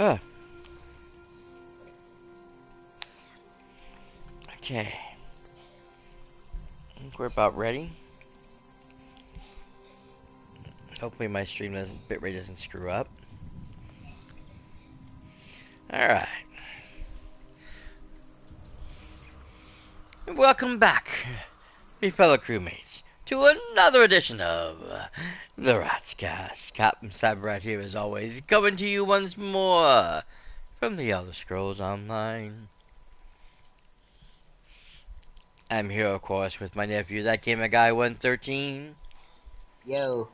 Okay. I think we're about ready. Hopefully my stream bitrate doesn't screw up. Alright. Welcome back, my fellow crewmates, to another edition of the Ratscast. Captain Cyperrat here as always, coming to you once more from the Elder Scrolls Online. I'm here, of course, with my nephew, that gamer guy 113. Yo.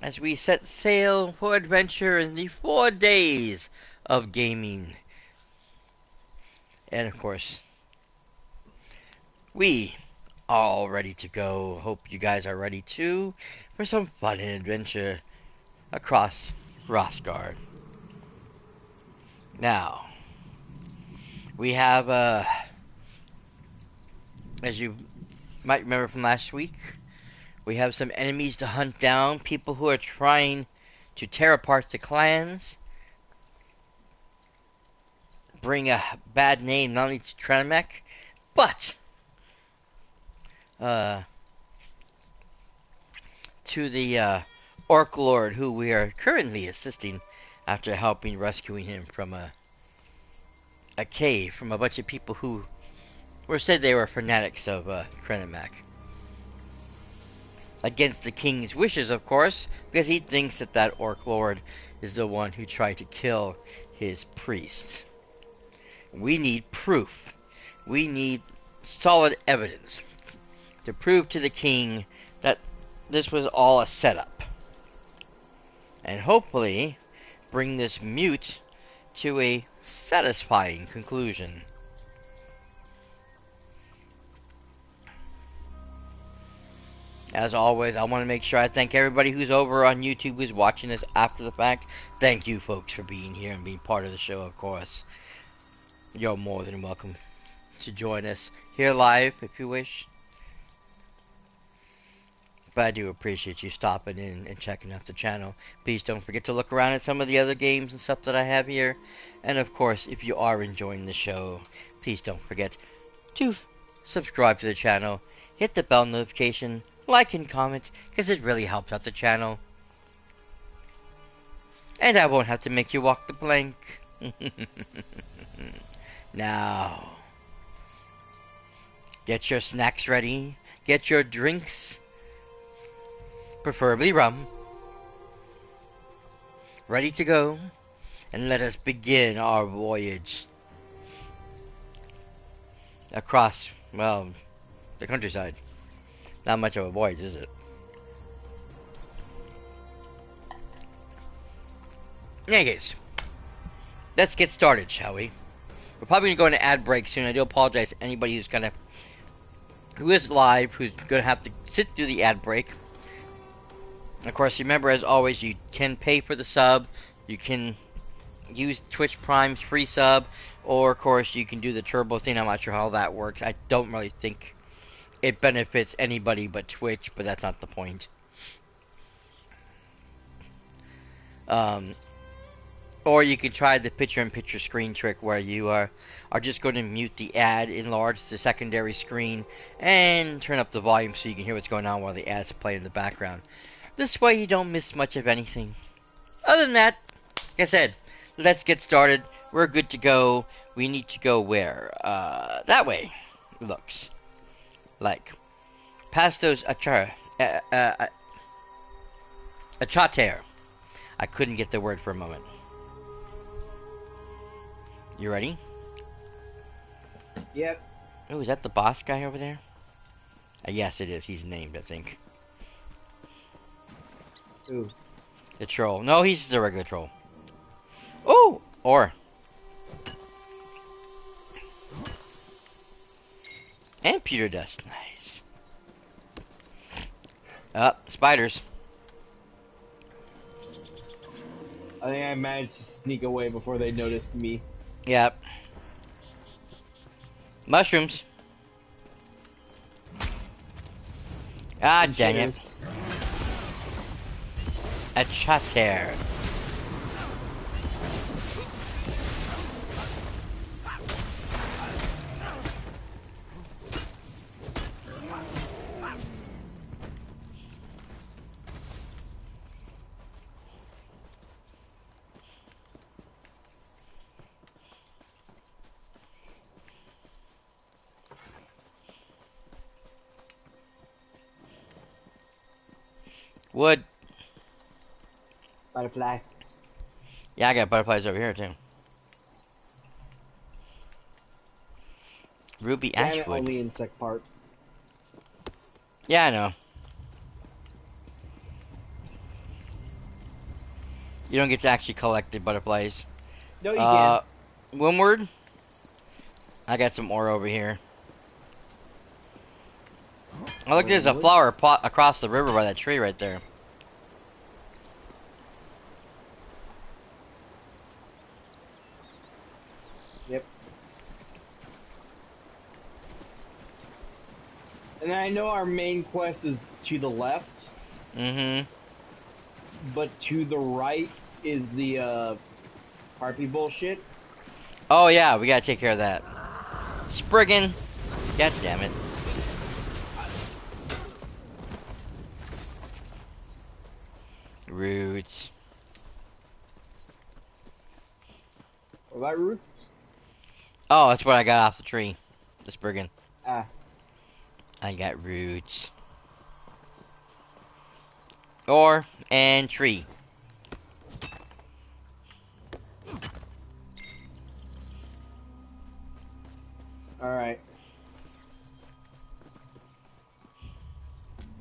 As we set sail for adventure in the 4 days of gaming. And of course, we are all ready to go. Hope you guys are ready too for some fun and adventure across Wrothgar. Now, we have, as you might remember from last week, we have some enemies to hunt down, people who are trying to tear apart the clans, bring a bad name not only to Zenimax, but to the Orc Lord, who we are currently assisting after helping rescuing him from a cave from a bunch of people who were said they were fanatics of Zenimax. Against the king's wishes, of course, because he thinks that that Orc Lord is the one who tried to kill his priest. We need proof. We need solid evidence to prove to the king that this was all a setup. And hopefully bring this mute to a satisfying conclusion. As always, I want to make sure I thank everybody who's over on YouTube who's watching this after the fact. Thank you, folks, for being here and being part of the show, of course. You're more than welcome to join us here live if you wish. But I do appreciate you stopping in and checking out the channel. Please don't forget to look around at some of the other games and stuff that I have here. And of course, if you are enjoying the show, please don't forget to subscribe to the channel. Hit the bell notification, like and comment, because it really helps out the channel. And I won't have to make you walk the plank. Now, get your snacks ready, get your drinks, preferably rum, ready to go, and let us begin our voyage across, well, the countryside. Not much of a voyage, is it? In any case, let's get started, shall we? We're probably going to go into ad break soon. I do apologize to anybody who is live, who's going to have to sit through the ad break. Of course, remember, as always, you can pay for the sub. You can use Twitch Prime's free sub. Or, of course, you can do the turbo thing. I'm not sure how that works. I don't really think it benefits anybody but Twitch, but that's not the point. Or you can try the picture-in-picture screen trick where you are just going to mute the ad, enlarge the secondary screen, and turn up the volume so you can hear what's going on while the ads play in the background. This way you don't miss much of anything. Other than that, like I said, let's get started. We're good to go. We need to go where? That way. Looks like. Past those Achater. I couldn't get the word for a moment. You ready? Yep. Oh, is that the boss guy over there? Yes, it is. He's named, I think. Ooh. The troll. No, he's just a regular troll. Oh! Or. And pewter dust. Nice. Spiders. I think I managed to sneak away before they noticed me. Yep. Mushrooms. Ah, dang it. A chatter. Wood. Butterfly. Yeah, I got butterflies over here too. Ruby Damn it, Ashwood. only insect parts. Yeah, I know. You don't get to actually collect the butterflies. No, you can. Windward. I got some ore over here. Oh, look, there's a Windward. flower pot across the river by that tree right there. Yep. And I know our main quest is to the left, Mm-hmm. but to the right is the harpy bullshit. Oh, yeah, we gotta take care of that. Spriggan. God damn it. Roots. What about roots? Oh, that's what I got off the tree. The Spriggan. Ah. I got roots. Ore and tree. Alright.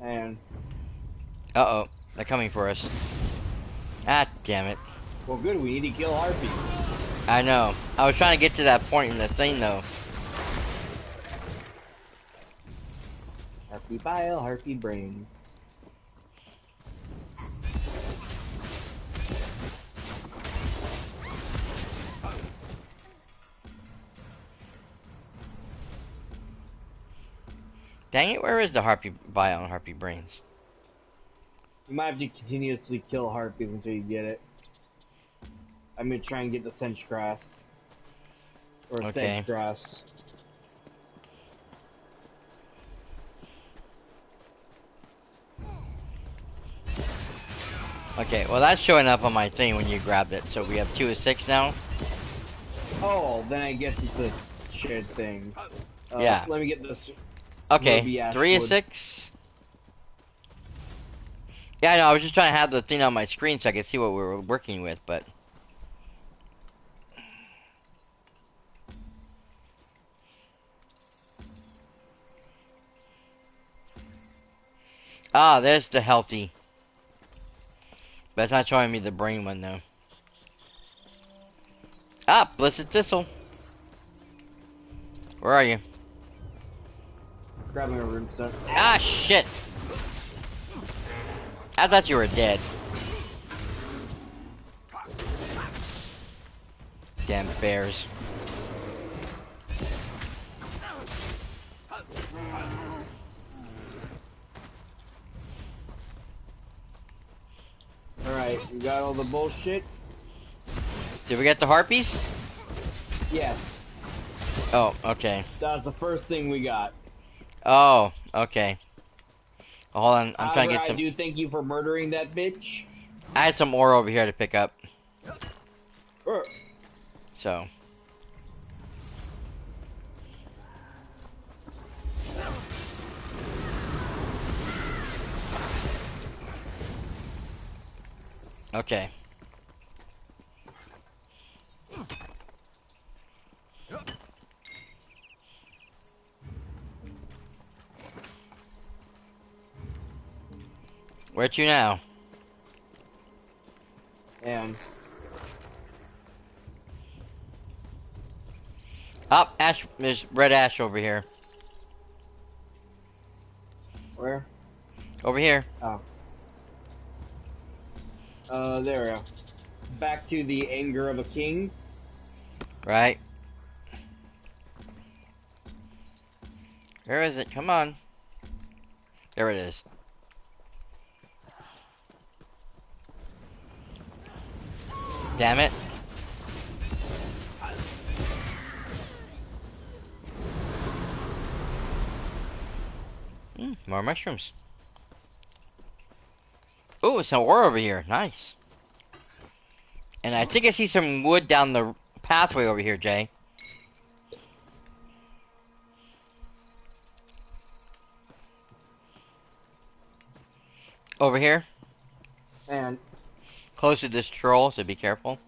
And Uh-oh. They're coming for us. Ah, damn it. well, good. We need to kill harpies. I know. I was trying to get to that point in the thing, though. Harpy bile, harpy brains. Dang it, where is the harpy bio and harpy brains? You might have to continuously kill harpies until you get it. I'm gonna try and get the cinch grass. Or Okay. sedge grass. Okay, well that's showing up on my thing when you grabbed it. So we have 2 of 6 now. Oh, then I guess it's a shared thing. Yeah. Let me get this. Okay, Ruby 3 of Ashwood. 6. Yeah, I know. I was just trying to have the thing on my screen so I could see what we were working with, but. Ah, there's the healthy. But it's not showing me the brain one, though. Ah, Blissed Thistle. Where are you? Grabbing a runestone. Ah, shit. I thought you were dead. Damn bears. Alright, we got all the bullshit? Did we get the harpies? Yes. Oh, okay. That was the first thing we got. Oh, okay. Hold on, I'm trying to get I some. do thank you for murdering that bitch. I had some ore over here to pick up. So. Okay. Where to now? And Up, ash. There's red ash over here. where? Over here. Oh. There we go. Back to the anger of a king. Right. Where is it? Come on. There it is. Damn it. More mushrooms. Oh, some ore over here. Nice. And I think I see some wood down the pathway over here, Jay. Over here. close to this troll, so be careful.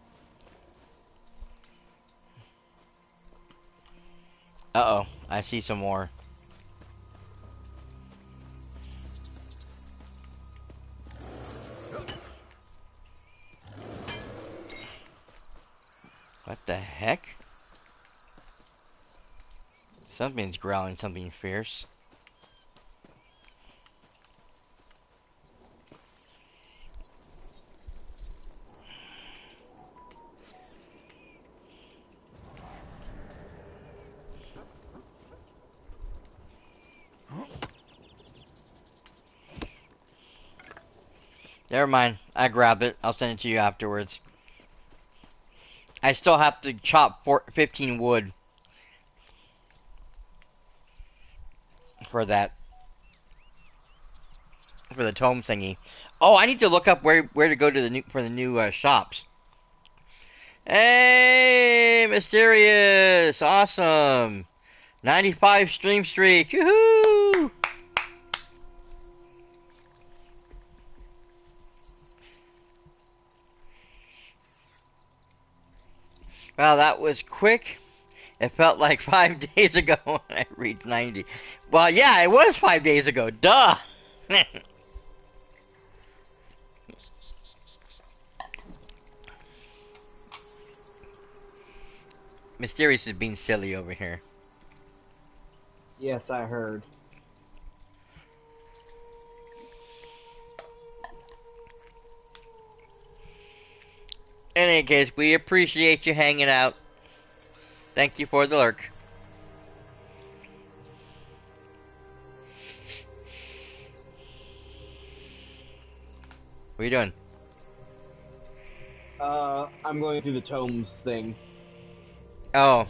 Uh-oh, I see some more. What the heck? Something's growling something fierce. Never mind. I grabbed it. I'll send it to you afterwards. I still have to chop 15 wood for that. For the tome thingy. Oh, I need to look up where to go to the new shops. Hey, Mysterious! Awesome! 95 stream streak! Yoo-hoo! Well, that was quick. It felt like 5 days ago when I reached 90. Well, yeah, it was 5 days ago. Duh! Mysterious is being silly over here. Yes, I heard. In any case, we appreciate you hanging out. Thank you for the lurk. What are you doing? I'm going through the tomes thing. Oh.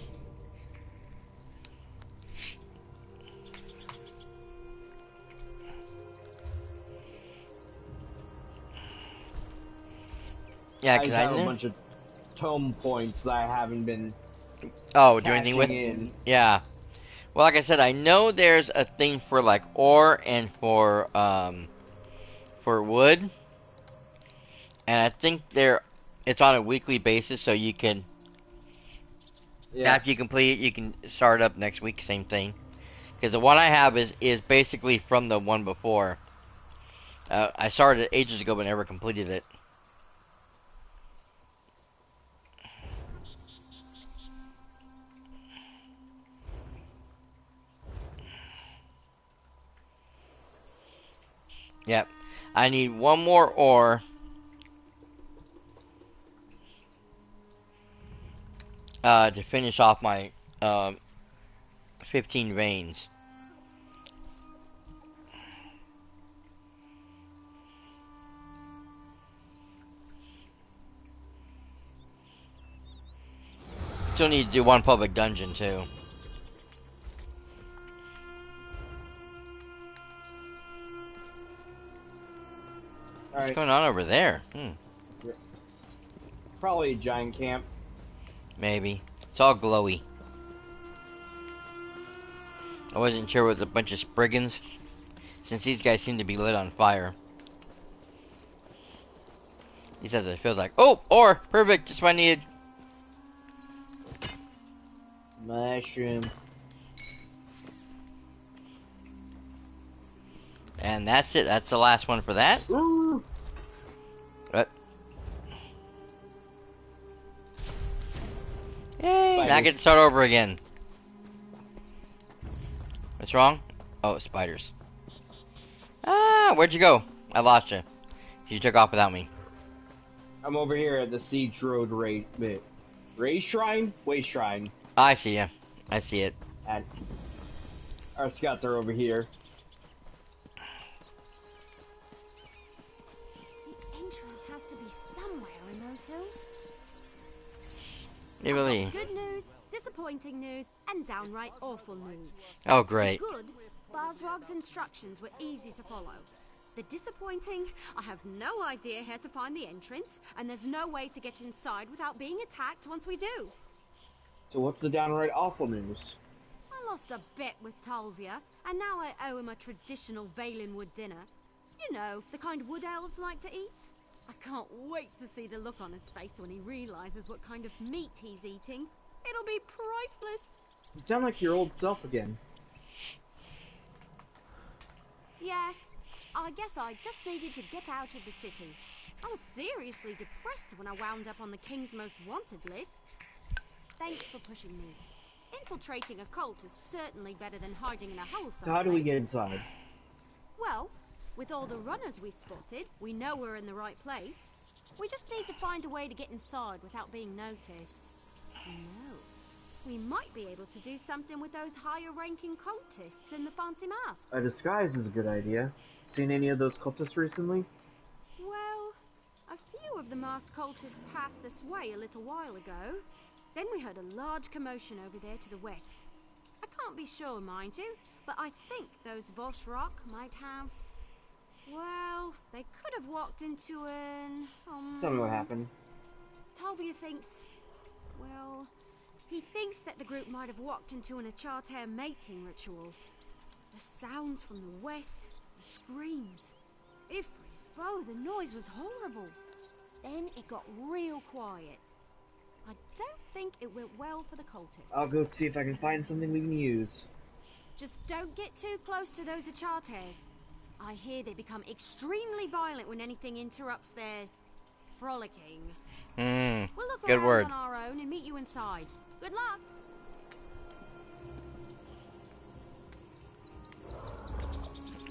Yeah, I because just I have a knew. bunch of tome points that I haven't been Oh, do anything with? cashing in. Yeah. Well, like I said, I know there's a thing for like ore and for wood, and I think it's on a weekly basis, so you can Yeah. after you complete it, you can start up next week. Same thing. Because the one I have is basically from the one before. I started it ages ago, but never completed it. Yep. I need one more ore. To finish off my 15 veins. Still need to do one public dungeon too. What's Alright. going on over there? Probably a giant camp. Maybe. It's all glowy. I wasn't sure it was a bunch of Spriggans, since these guys seem to be lit on fire. He says it feels like, oh, ore, perfect, just what I needed. Mushroom. And that's it. That's the last one for that. Ooh. What? Yay! Now I get to start over again. What's wrong? Oh, spiders. Ah, where'd you go? I lost you. You took off without me. I'm over here at the Siege Road Ray Shrine? Way Shrine. I see ya. I see it. And our scouts are over here. The entrance has to be somewhere in those hills. You really? Good news, disappointing news, and downright awful news. Oh, great. Good, Basrog's instructions were easy to follow. The disappointing, I have no idea how to find the entrance, and there's no way to get inside without being attacked once we do. So what's the downright awful news? I lost a bet with Talvia, and now I owe him a traditional Valenwood dinner. You know, the kind wood elves like to eat. I can't wait to see the look on his face when he realizes what kind of meat he's eating. It'll be priceless. You sound like your old self again. Yeah, I guess I just needed to get out of the city. I was seriously depressed when I wound up on the King's Most Wanted list. Thanks for pushing me. Infiltrating a cult is certainly better than hiding in a hole someplace. So how do we get inside? Well, with all the runners we spotted, we know we're in the right place. We just need to find a way to get inside without being noticed. No. We might be able to do something with those higher-ranking cultists in the fancy masks. A disguise is a good idea. Seen any of those cultists recently? Well, a few of the masked cultists passed this way a little while ago. Then we heard a large commotion over there to the west. I can't be sure, mind you, but I think those Wrothgar might have... Well, they could have walked into an... Tell me what happened. Talvia thinks... Well, he thinks that the group might have walked into an Acharter mating ritual. The sounds from the west, the screams. Ifri's bow, the noise was horrible. Then it got real quiet. I don't think it went well for the cultists. I'll go see if I can find something we can use. Just don't get too close to those Acharters. I hear they become extremely violent when anything interrupts their frolicking. We'll look Good around word. on our own and meet you inside. Good luck.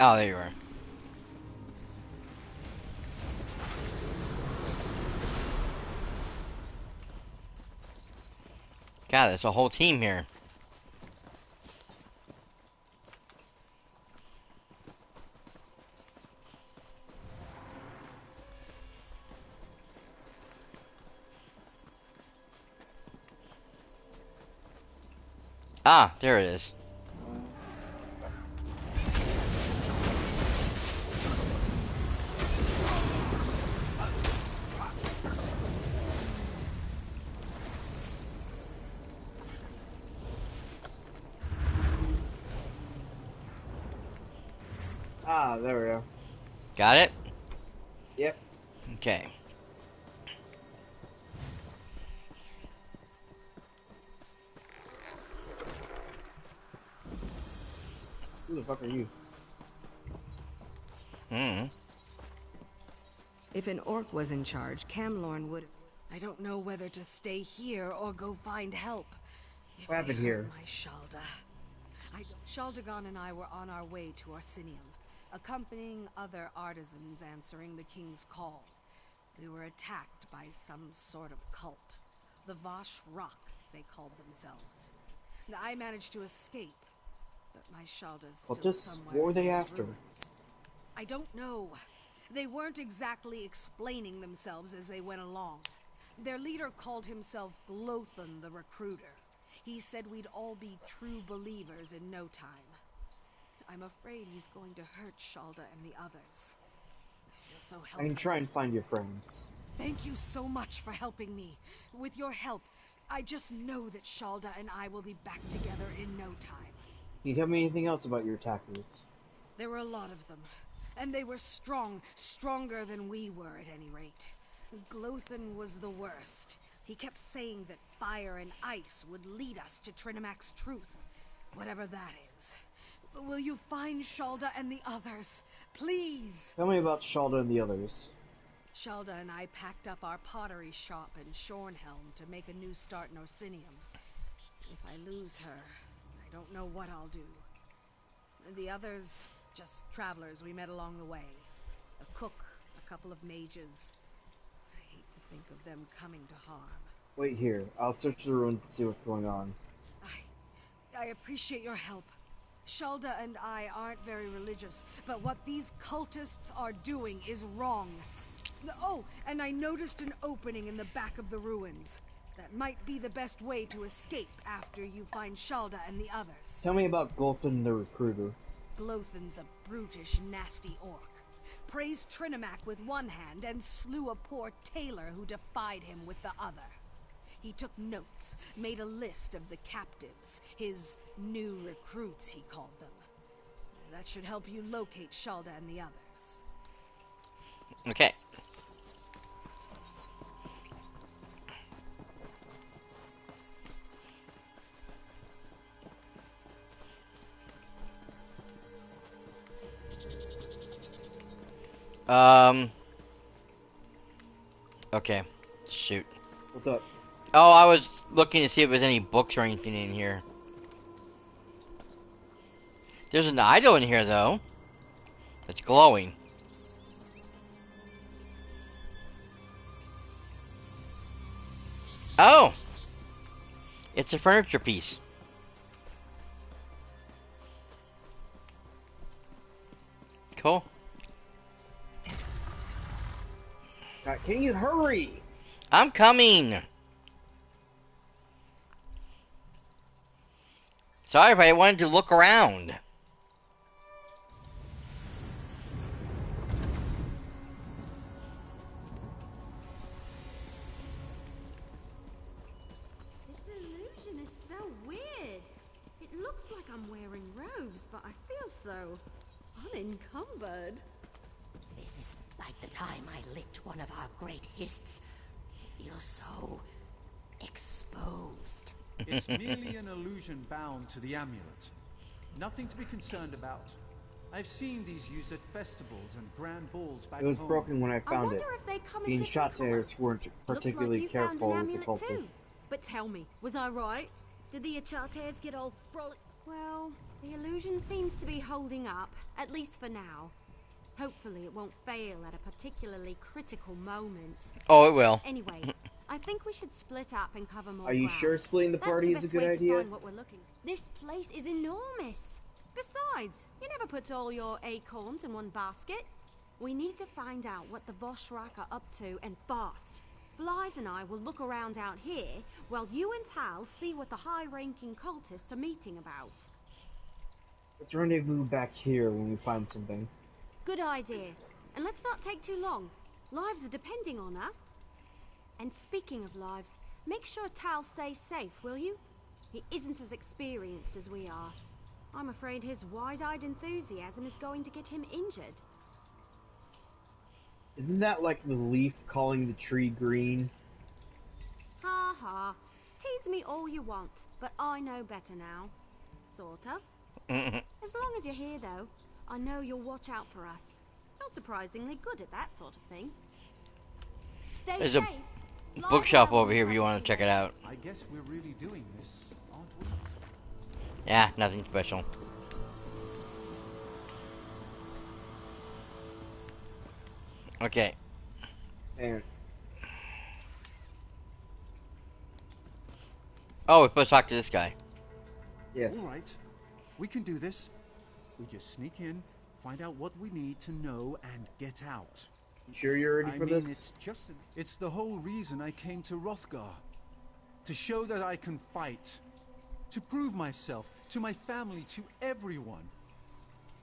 Oh, there you are. God, there's a whole team here. Ah, there it is. Ah, there we go. Got it? Yep. Okay. Who the fuck are you? If an orc was in charge, Camlorn would... I don't know whether to stay here or go find help. If What happened they here? hurt my Shalda. Shaldagon and I were on our way to Orsinium, accompanying other artisans answering the king's call. We were attacked by some sort of cult. The Vosh Rock, they called themselves. I managed to escape, but my Shalda's still Cultists? somewhere What were in they those after? ruins. I don't know. They weren't exactly explaining themselves as they went along. Their leader called himself Glothan the Recruiter. He said we'd all be true believers in no time. I'm afraid he's going to hurt Shalda and the others. I feel so helpless. I can try and find your friends. Thank you so much for helping me. With your help, I just know that Shalda and I will be back together in no time. Can you tell me anything else about your attackers? There were a lot of them, and they were strong, stronger than we were at any rate. Glothan was the worst. He kept saying that fire and ice would lead us to Trinimac's truth, whatever that is. Will you find Shalda and the others? Please! Tell me about Shalda and the others. Shalda and I packed up our pottery shop in Shornhelm to make a new start in Orsinium. If I lose her, I don't know what I'll do. The others, just travelers we met along the way. A cook, a couple of mages. I hate to think of them coming to harm. Wait here. I'll search the ruins and see what's going on. I appreciate your help. Shalda and I aren't very religious, but what these cultists are doing is wrong. Oh, and I noticed an opening in the back of the ruins. That might be the best way to escape after you find Shalda and the others. Tell me about Glothan the Recruiter. Glothan's a brutish, nasty orc. Praised Trinimac with one hand and slew a poor tailor who defied him with the other. He took notes, made a list of the captives, his new recruits, he called them. That should help you locate Shalda and the others. Okay. Okay. Shoot. What's up? Oh, I was looking to see if there's any books or anything in here. There's an idol in here, though. It's glowing. Oh! It's a furniture piece. Cool. God, can you hurry? I'm coming! Sorry if I wanted to look around. This illusion is so weird. It looks like I'm wearing robes, but I feel so unencumbered. This is like the time I licked one of our great hists. I feel so exposed. It's merely an illusion bound to the amulet. Nothing to be concerned about. I've seen these used at festivals and grand balls back It was home. broken when I I found wonder it. if they come The in different enchanters colours. weren't particularly Looks like you careful found with an the amulet too. cultists. But tell me, was I right? Did the enchanters get all frolics? Well, the illusion seems to be holding up, at least for now. Hopefully it won't fail at a particularly critical moment. Oh, it will. Anyway, I think we should split up and cover more Are you ground. sure splitting the That's party the is a best good way idea? To find what we're looking. This place is enormous. Besides, you never put all your acorns in one basket. We need to find out what the Wrothgar are up to, and fast. Flies and I will look around out here, while you and Tal see what the high-ranking cultists are meeting about. Let's rendezvous back here when we find something. Good idea. And let's not take too long. Lives are depending on us. And speaking of lives, make sure Tal stays safe, will you? He isn't as experienced as we are. I'm afraid his wide-eyed enthusiasm is going to get him injured. Isn't that like the leaf calling the tree green? Ha ha. Tease me all you want, but I know better now. Sort of. As long as you're here, though, I know you'll watch out for us. You're surprisingly good at that sort of thing. Stay There's safe. a bookshop over here if you want to check it out. I guess we're really doing this, aren't we? Yeah, nothing special. Okay. And Oh, we're supposed to talk to this guy. yes, All right, we can do this. We just sneak in, find out what we need to know, and get out. you sure you're ready I for mean, this? it's the whole reason I came to Wrothgar. To show that I can fight. To prove myself, to my family, to everyone.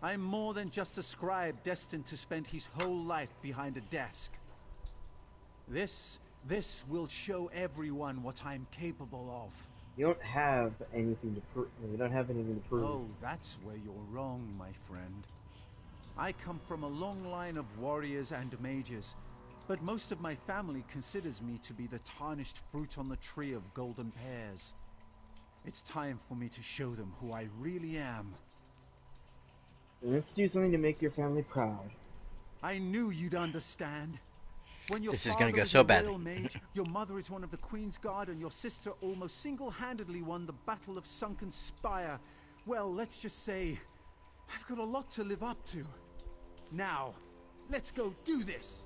I'm more than just a scribe destined to spend his whole life behind a desk. This will show everyone what I'm capable of. You don't have anything to prove. You don't have anything to prove. Oh, that's where you're wrong, my friend. I come from a long line of warriors and mages, but most of my family considers me to be the tarnished fruit on the tree of golden pears. It's time for me to show them who I really am. Let's do something to make your family proud. I knew you'd understand. When your This is father gonna go is so a bad. royal mage, your mother is one of the Queen's Guard, and your sister almost single-handedly won the Battle of Sunken Spire. Well, let's just say, I've got a lot to live up to. Now, let's go do this!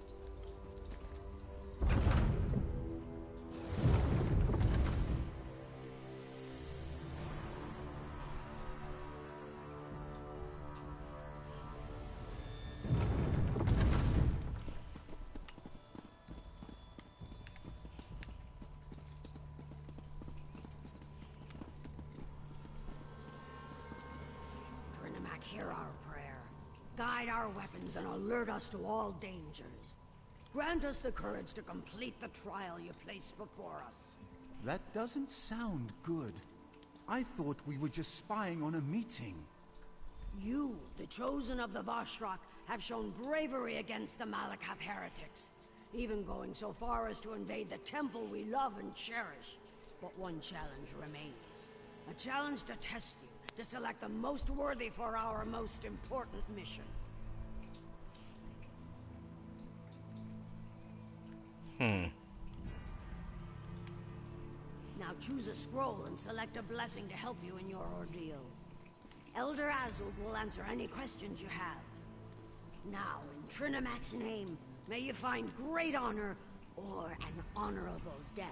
Zenimax, hear our prayer. Guide our weapons and alert us to all dangers. Grant us the courage to complete the trial you place before us. That doesn't sound good. I thought we were just spying on a meeting. You, the chosen of the Wrothgar, have shown bravery against the Malakath heretics, even going so far as to invade the temple we love and cherish. But one challenge remains. A challenge to test you, to select the most worthy for our most important mission. Now choose a scroll and select a blessing to help you in your ordeal. Elder Azul will answer any questions you have. Now, in Trinamax's name, may you find great honor or an honorable death.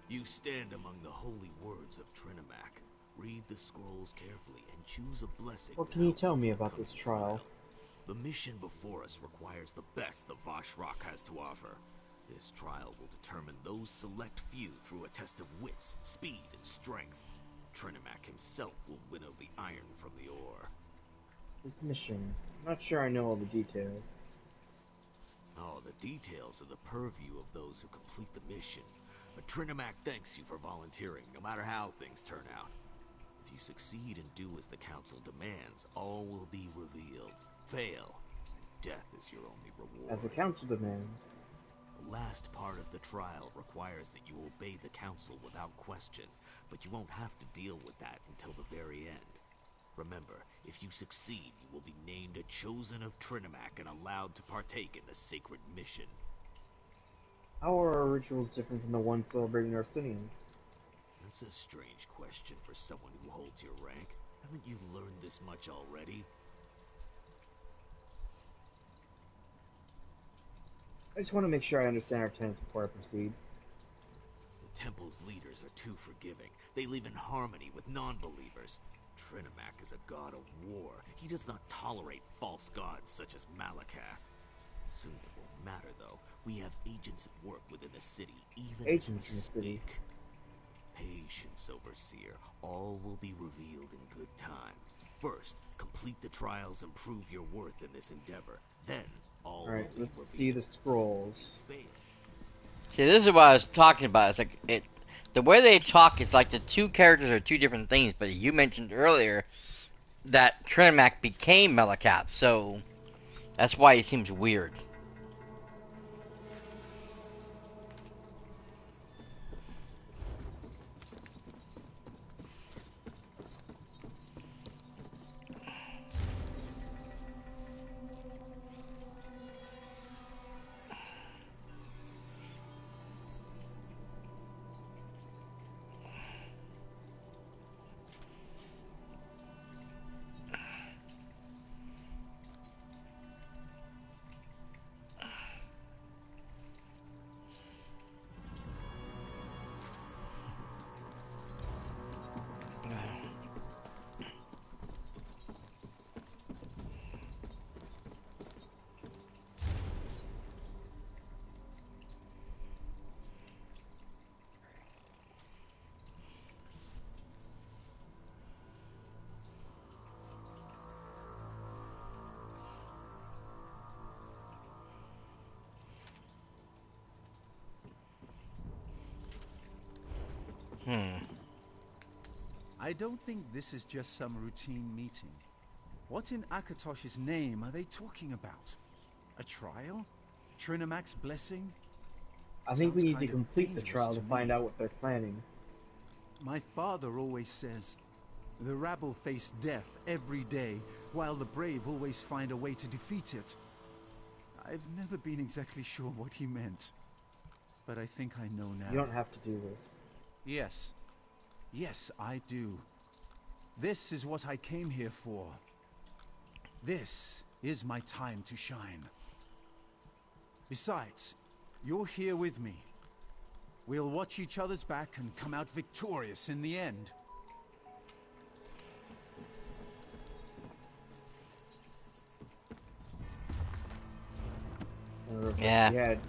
You stand among the holy words of Trinamax. Read the scrolls carefully and choose a blessing. What can you tell me about this trial? The mission before us requires the best the Vashrak has to offer. This trial will determine those select few through a test of wits, speed, and strength. Trinamax himself will winnow the iron from the ore. This mission. I'm not sure I know all the details. Oh, the details are the purview of those who complete the mission. But Trinamax thanks you for volunteering, no matter how things turn out. If you succeed and do as the Council demands, all will be revealed. Fail, and death is your only reward. As the Council demands. The last part of the trial requires that you obey the Council without question, but you won't have to deal with that until the very end. Remember, if you succeed, you will be named a Chosen of Trinamax and allowed to partake in the sacred mission. How are our rituals different from the ones celebrating Orsinium? That's a strange question for someone who holds your rank. Haven't you learned this much already? I just want to make sure I understand our tenets before I proceed. The Temple's leaders are too forgiving. They live in harmony with non-believers. Trinamax is a god of war. He does not tolerate false gods such as Malakath. Soon it won't matter, though. We have agents at work within the city, even as we speak. Patience, Overseer. All will be revealed in good time. First, complete the trials and prove your worth in this endeavor. Then, all Alright, will be let's revealed. see the scrolls. See, this is what I was talking about. It's like the way they talk is like the two characters are two different things. But you mentioned earlier that Trinamax became Malakath, so that's why it seems weird. I don't think this is just some routine meeting. What in Akatosh's name are they talking about? A trial? Trinamax's blessing? I think we Sounds need to kind of complete the dangerous trial to to find me. out what they're planning. My father always says, the rabble face death every day, while the brave always find a way to defeat it. I've never been exactly sure what he meant, but I think I know now. You don't have to do this. Yes. Yes, I do. This is what I came here for. This is my time to shine. Besides, you're here with me. We'll watch each other's back and come out victorious in the end. Yeah. We had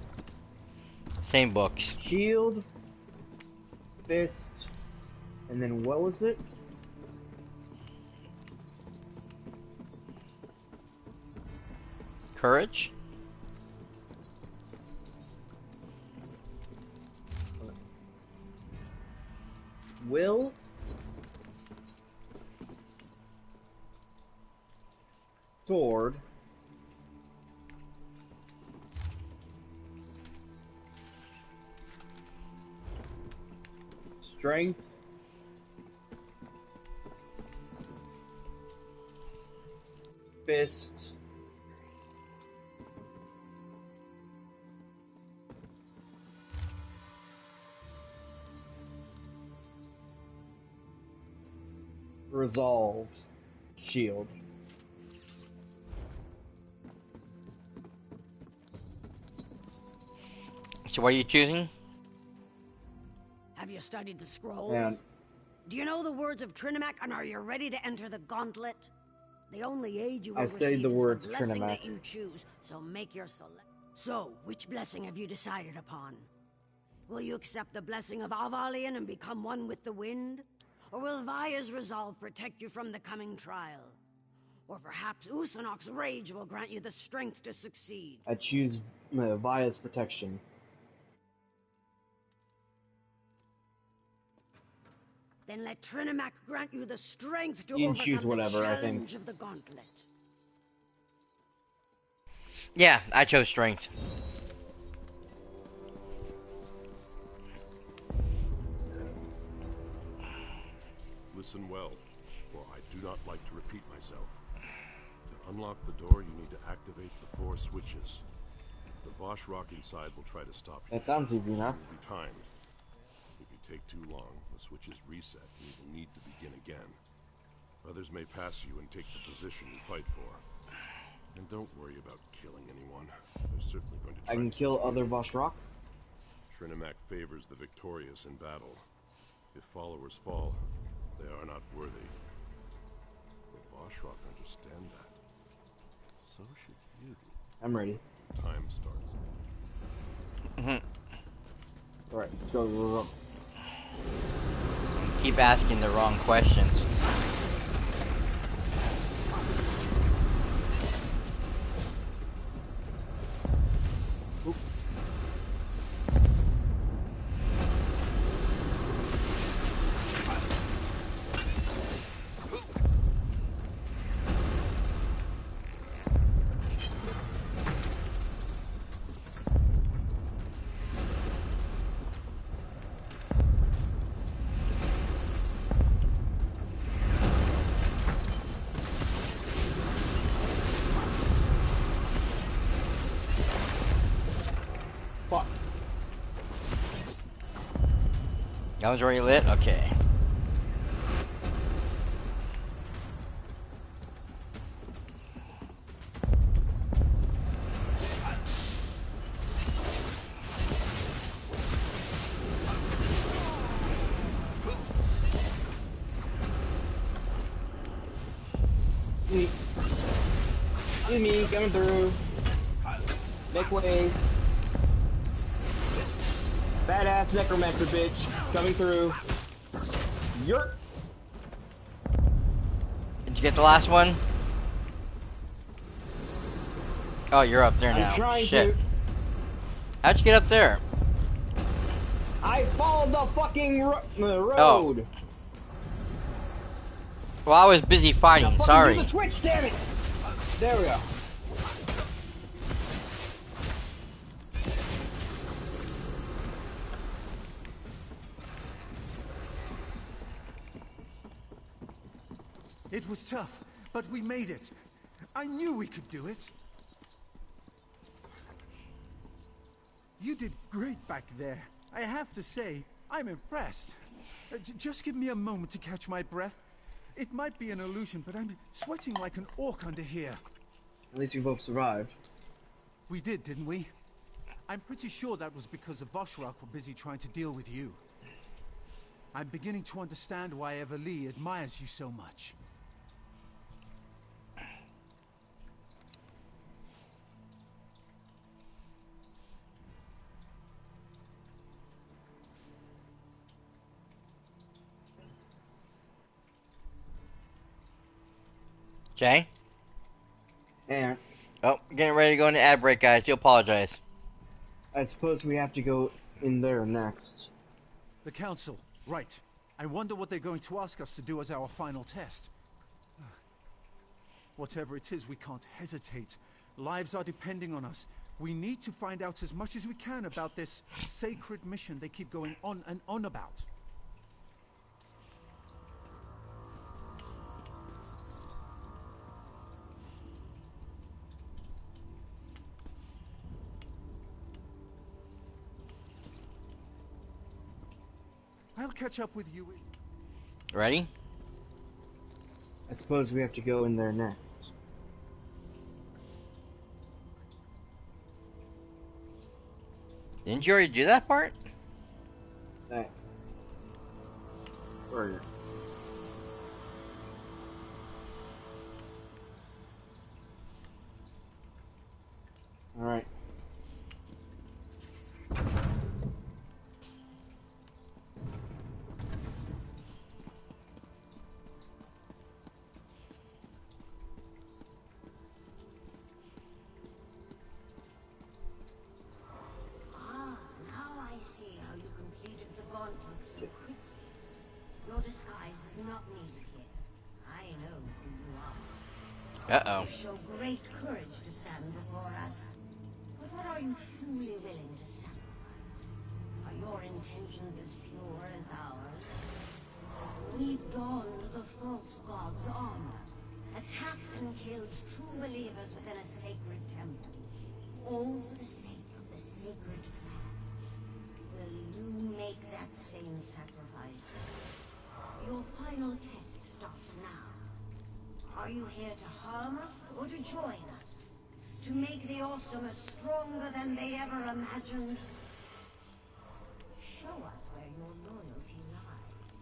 Same books. shield, fist, and then what was it? Courage? Will? Sword. Strength. Fist. Resolve. Shield. So what are you choosing? Have you studied the scrolls? And Do you know the words of Trinimac, and are you ready to enter the gauntlet? The only aid you will I receive studied the is words the blessing Trinimac. that you choose, so make your select. So, which blessing have you decided upon? Will you accept the blessing of Avalion and become one with the wind? Or will Vaya's resolve protect you from the coming trial? Or perhaps Usanok's rage will grant you the strength to succeed? I choose Vaya's protection. Then let Trinimac grant you the strength to You can overcome choose whatever, the I think. challenge of the gauntlet. Yeah, I chose strength. Listen well, for I do not like to repeat myself. To unlock the door, you need to activate the 4 switches. The Vosh rock inside will try to stop you. That sounds easy enough. It will be timed. If you take too long, the switches reset and you will need to begin again. Others may pass you and take the position you fight for. And don't worry about killing anyone. They're certainly going to try I can to kill you. other Voshrock. Trinimac favors the victorious in battle. If followers fall, they are not worthy. The Voshrock understand that. So should you. I'm ready. Your time starts. Alright, let's go. Keep asking the wrong questions. Oop. Fuck. That was already lit? Okay. Me coming through. Make way. Badass necromancer bitch coming through. Yerp. Did you get the last one? Oh, you're up there now. I'm trying Shit. to. How'd you get up there? I followed the fucking road. Oh. Well, I was busy Now fighting. fucking Sorry. do the switch, damn it! There we go. It was tough, but we made it. I knew we could do it. You did great back there. I have to say, I'm impressed. Just give me a moment to catch my breath. It might be an illusion, but I'm sweating like an orc under here. At least we both survived. We did, didn't we? I'm pretty sure that was because the Voshrock were busy trying to deal with you. I'm beginning to understand why Everlee admires you so much. Jay? And Oh, getting ready to go into ad break, guys. Do apologize. I suppose we have to go in there next. The Council, right. I wonder what they're going to ask us to do as our final test. Whatever it is, we can't hesitate. Lives are depending on us. We need to find out as much as we can about this sacred mission they keep going on and on about. I'll catch up with you. Ready? I suppose we have to go in there next. Didn't you already do that part? Alright. Where are you? Alright. Now I see how you completed the gauntlet so quickly. Your disguise is not needed here. I know who you are. Uh-oh. You show great courage to stand before us. But what are you truly willing to sacrifice? Are your intentions as pure as ours? We donned the false god's armor, attacked and killed true believers within a sacred temple, all for the sake of the sacred plan. Will you make that same sacrifice? Your final test starts now. Are you here to harm us or to join us? To make the Awesomers stronger than they ever imagined? Show us where your loyalty lies.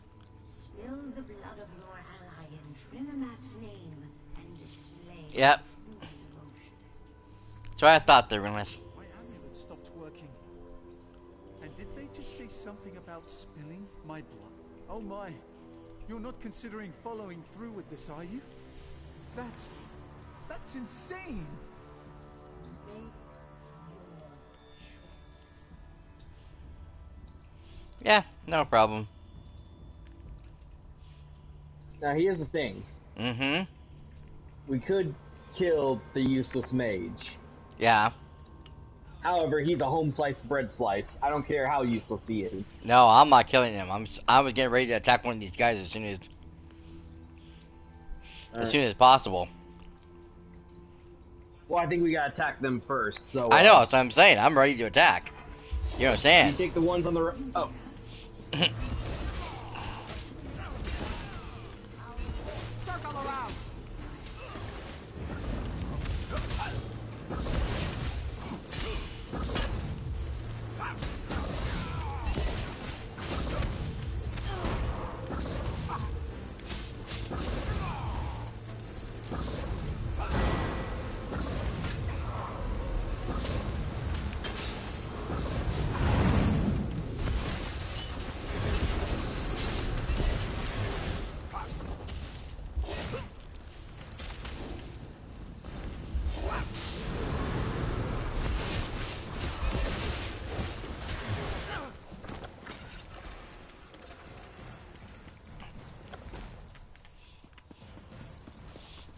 Spill the blood of your ally in Trinimac's name and display Yep. true devotion. So I thought they were gonna. My amulet stopped working. And did they just say something about spilling my blood? Oh my. You're not considering following through with this, are you? That's insane! Make your choice. Yeah, no problem. Now here's the thing. Mm-hmm. We could kill the useless mage. Yeah. However, he's a home sliced bread slice. I don't care how useless he is. No, I'm not killing him. I was getting ready to attack one of these guys as soon as possible. Well, I think we gotta attack them first, so... I know, that's what I'm saying. I'm ready to attack. You know what I'm saying? You take the ones on the right... Oh. Circle around.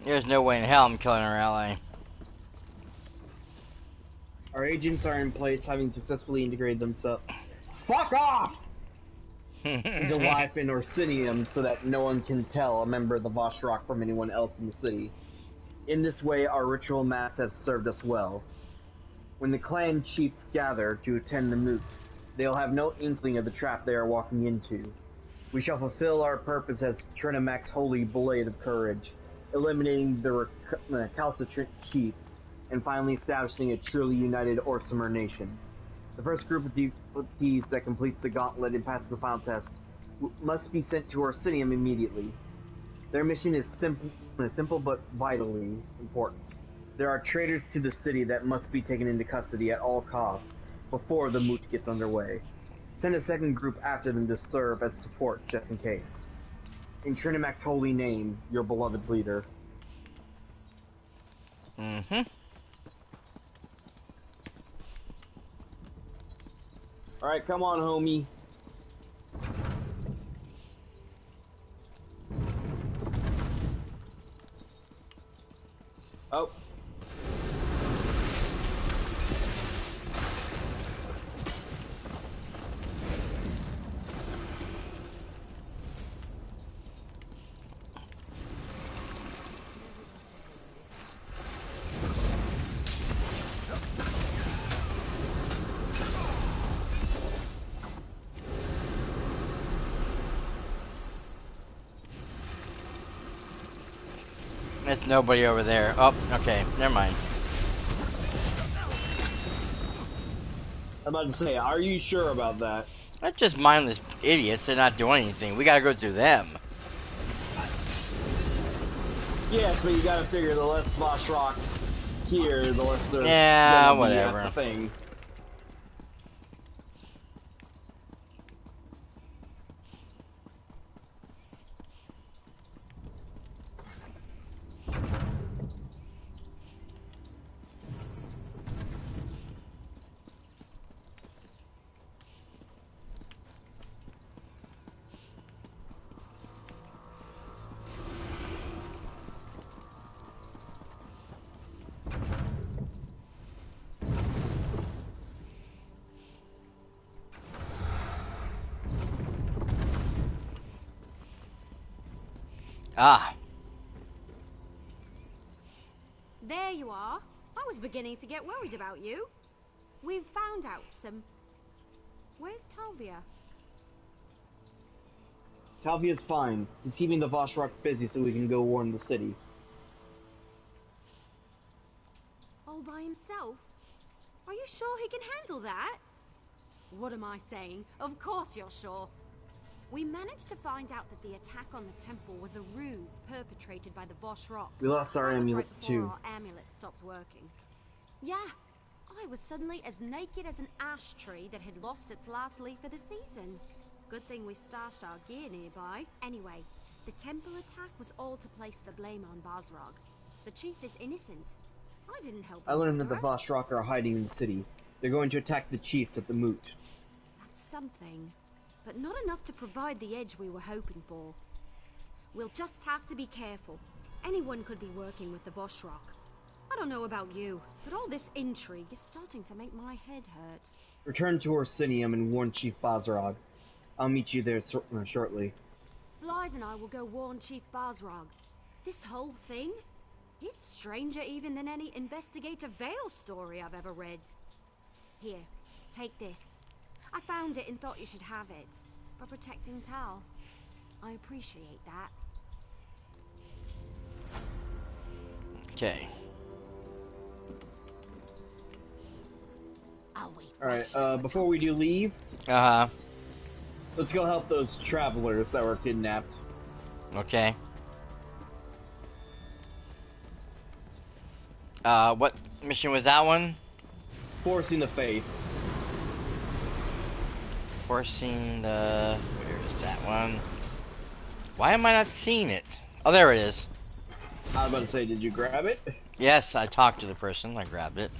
There's no way in hell I'm killing our ally. Our agents are in place, having successfully integrated themselves... Fuck off! into life in Orsinium so that no one can tell a member of the Voshrock from anyone else in the city. In this way, our ritual mass have served us well. When the clan chiefs gather to attend the moot, they'll have no inkling of the trap they are walking into. We shall fulfill our purpose as Trinimac's holy blade of courage, eliminating the recalcitrant chiefs, and finally establishing a truly united Orsimer nation. The first group of devotees that completes the gauntlet and passes the final test must be sent to Orsinium immediately. Their mission is simple but vitally important. There are traitors to the city that must be taken into custody at all costs before the moot gets underway. Send a second group after them to serve as support just in case. In Trinimac's holy name, your beloved leader. Mm-hmm. Alright, come on, homie. Oh. There's nobody over there. Oh, okay. Never mind. I'm about to say, are you sure about that? That's just mindless idiots. They're not doing anything. We gotta go through them. Yes, but you gotta figure the less Voshrock here, the less there's Yeah, gonna be whatever. at the thing. Ah. There you are. I was beginning to get worried about you. We've found out some... Where's Talvia? Talvia's fine. He's keeping the Voshrock busy so we can go warn the city. All by himself? Are you sure he can handle that? What am I saying? Of course you're sure. We managed to find out that the attack on the temple was a ruse perpetrated by the Voshrock. We lost our That was amulets right before too. our amulet stopped working. Yeah, I was suddenly as naked as an ash tree that had lost its last leaf of the season. Good thing we stashed our gear nearby. Anyway, the temple attack was all to place the blame on Basrog. The chief is innocent. I didn't help him. I learned that the Voshrock are hiding in the city. They're going to attack the chiefs at the moot. That's something, but not enough to provide the edge we were hoping for. We'll just have to be careful. Anyone could be working with the Voshrock. I don't know about you, but all this intrigue is starting to make my head hurt. Return to Orsinium and warn Chief Basrog. I'll meet you there shortly. Lies and I will go warn Chief Basrog. This whole thing? It's stranger even than any Investigator Vale story I've ever read. Here, take this. I found it and thought you should have it. For protecting Tal. I appreciate that. Okay. I'll wait. Alright, before we do leave, Uh-huh. let's go help those travelers that were kidnapped. Okay. What mission was that one? Forcing the faith. Forcing the... Where's that one? Why am I not seeing it? Oh, there it is. I was about to say, did you grab it? Yes, I talked to the person. I grabbed it.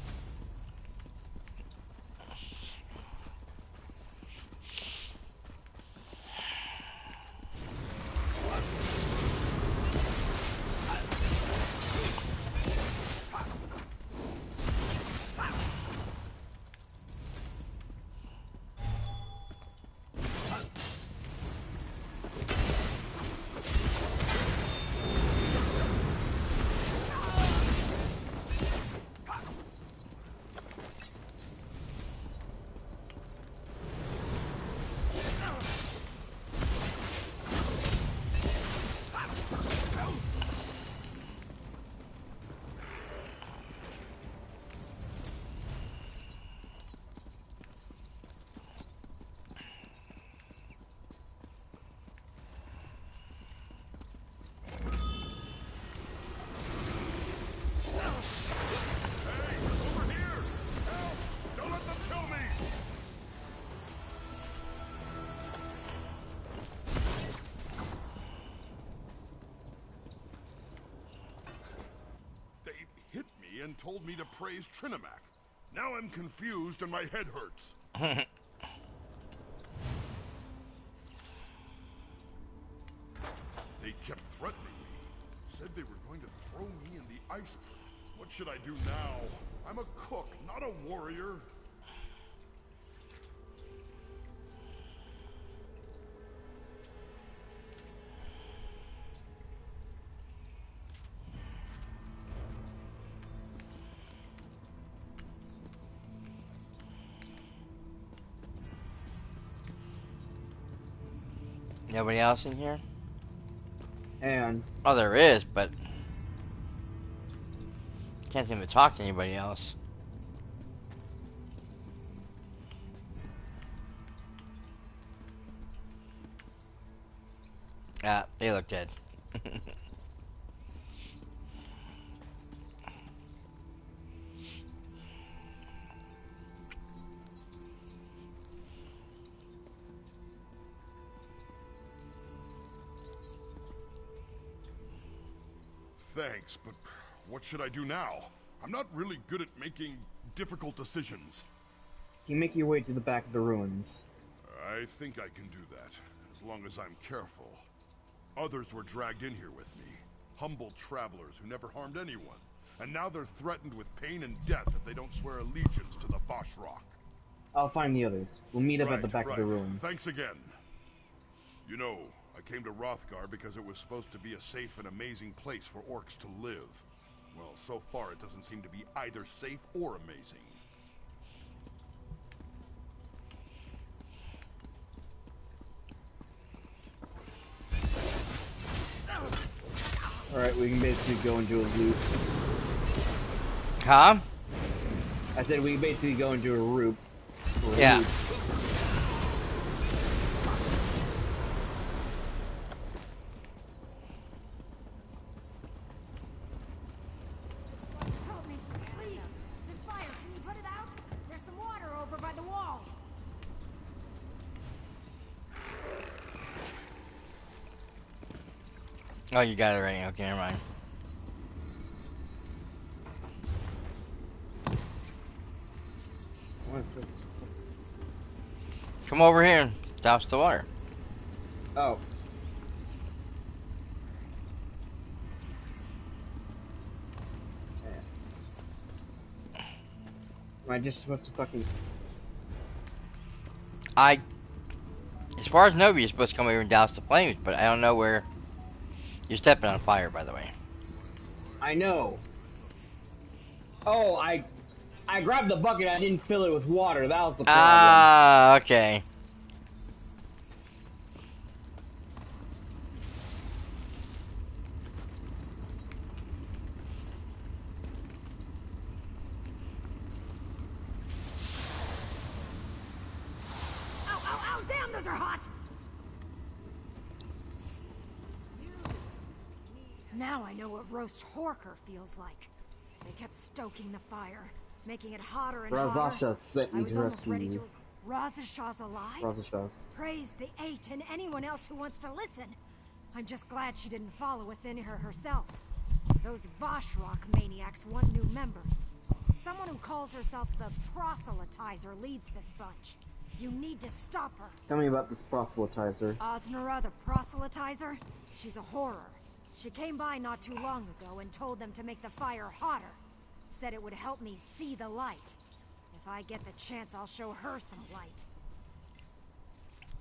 And told me to praise Trinimac. Now I'm confused and my head hurts. They kept threatening me. Said they were going to throw me in the ice pit. What should I do now? I'm a cook, not a warrior. Nobody else in here? And Oh, there is, but... Can't seem to talk to anybody else. Ah, they look dead. Thanks, but what should I do now? I'm not really good at making difficult decisions. You make your way to the back of the ruins. I think I can do that, as long as I'm careful. Others were dragged in here with me. Humble travelers who never harmed anyone. And now they're threatened with pain and death if they don't swear allegiance to the Vashrock. I'll find the others. We'll meet up at the back of the ruins. Thanks again. You know, I came to Wrothgar because it was supposed to be a safe and amazing place for orcs to live. Well, so far it doesn't seem to be either safe or amazing. Alright, we can basically go into a loop. Huh? I said we can basically go into a loop. Yeah. Help me, please. This fire, can you put it out? There's some water over by the wall. Oh, you got it right. Okay, never mind. What's this? Come over here and douse the water. Oh. Yeah. Am I just supposed to fucking... As far as know, you're supposed to come over and douse the flames, but I don't know where. You're stepping on fire, by the way. I know. Oh, I grabbed the bucket, I didn't fill it with water, that was the problem. Ah, okay. Ow, ow, ow, damn, those are hot! Now I know what roast Horker feels like. They kept stoking the fire, making it hotter and hotter. Razasha sent I me was to almost rescue ready you. to... Razashaw's alive? Razasha's. Praise the Eight and anyone else who wants to listen. I'm just glad she didn't follow us in here herself. Those Vashrock maniacs want new members. Someone who calls herself the Proselytizer leads this bunch. You need to stop her. Tell me about this proselytizer. Osnora the Proselytizer? She's a horror. She came by not too long ago and told them to make the fire hotter. Said it would help me see the light. If I get the chance, I'll show her some light.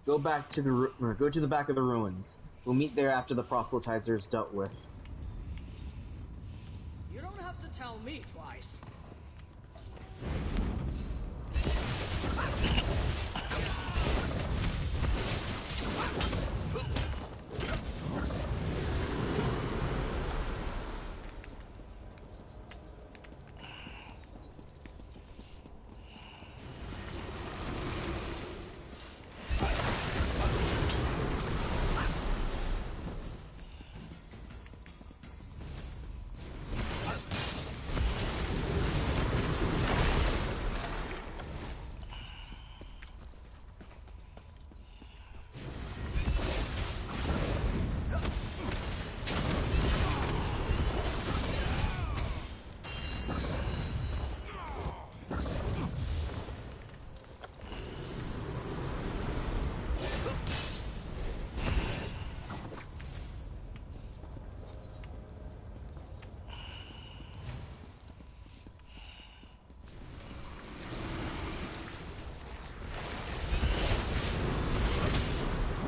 Go back to the go to the back of the ruins. We'll meet there after the proselytizer is dealt with. You don't have to tell me twice.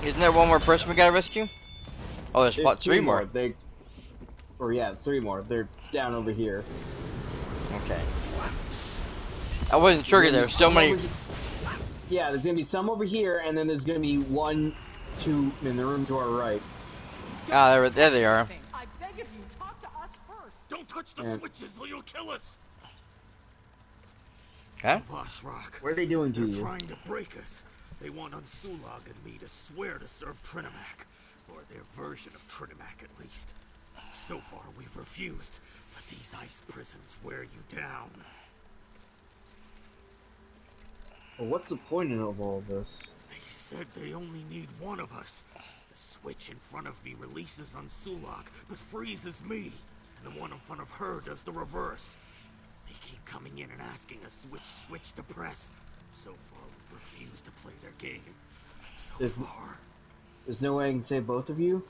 Isn't there one more person we gotta rescue? Oh, there's what, three more. Yeah, three more. They're down over here. Okay. I wasn't sure because there were so many. Yeah, there's gonna be some over here, and then there's gonna be 1, 2 in the room to our right. Ah, there they are. I beg of you, talk to us first. Don't touch the switches or you'll kill us! Huh? Vashrock. What are they doing to They're you? trying to break us. They want Unsulag and me to swear to serve Trinimac. Or their version of Trinimac, at least. So far, we've refused. But these ice prisons wear you down. Well, what's the point of all this? They said they only need one of us. The switch in front of me releases Unsulag, but freezes me. And the one in front of her does the reverse. They keep coming in and asking us which switch to press. So far, we've refused to play their game. There's no way I can save both of you?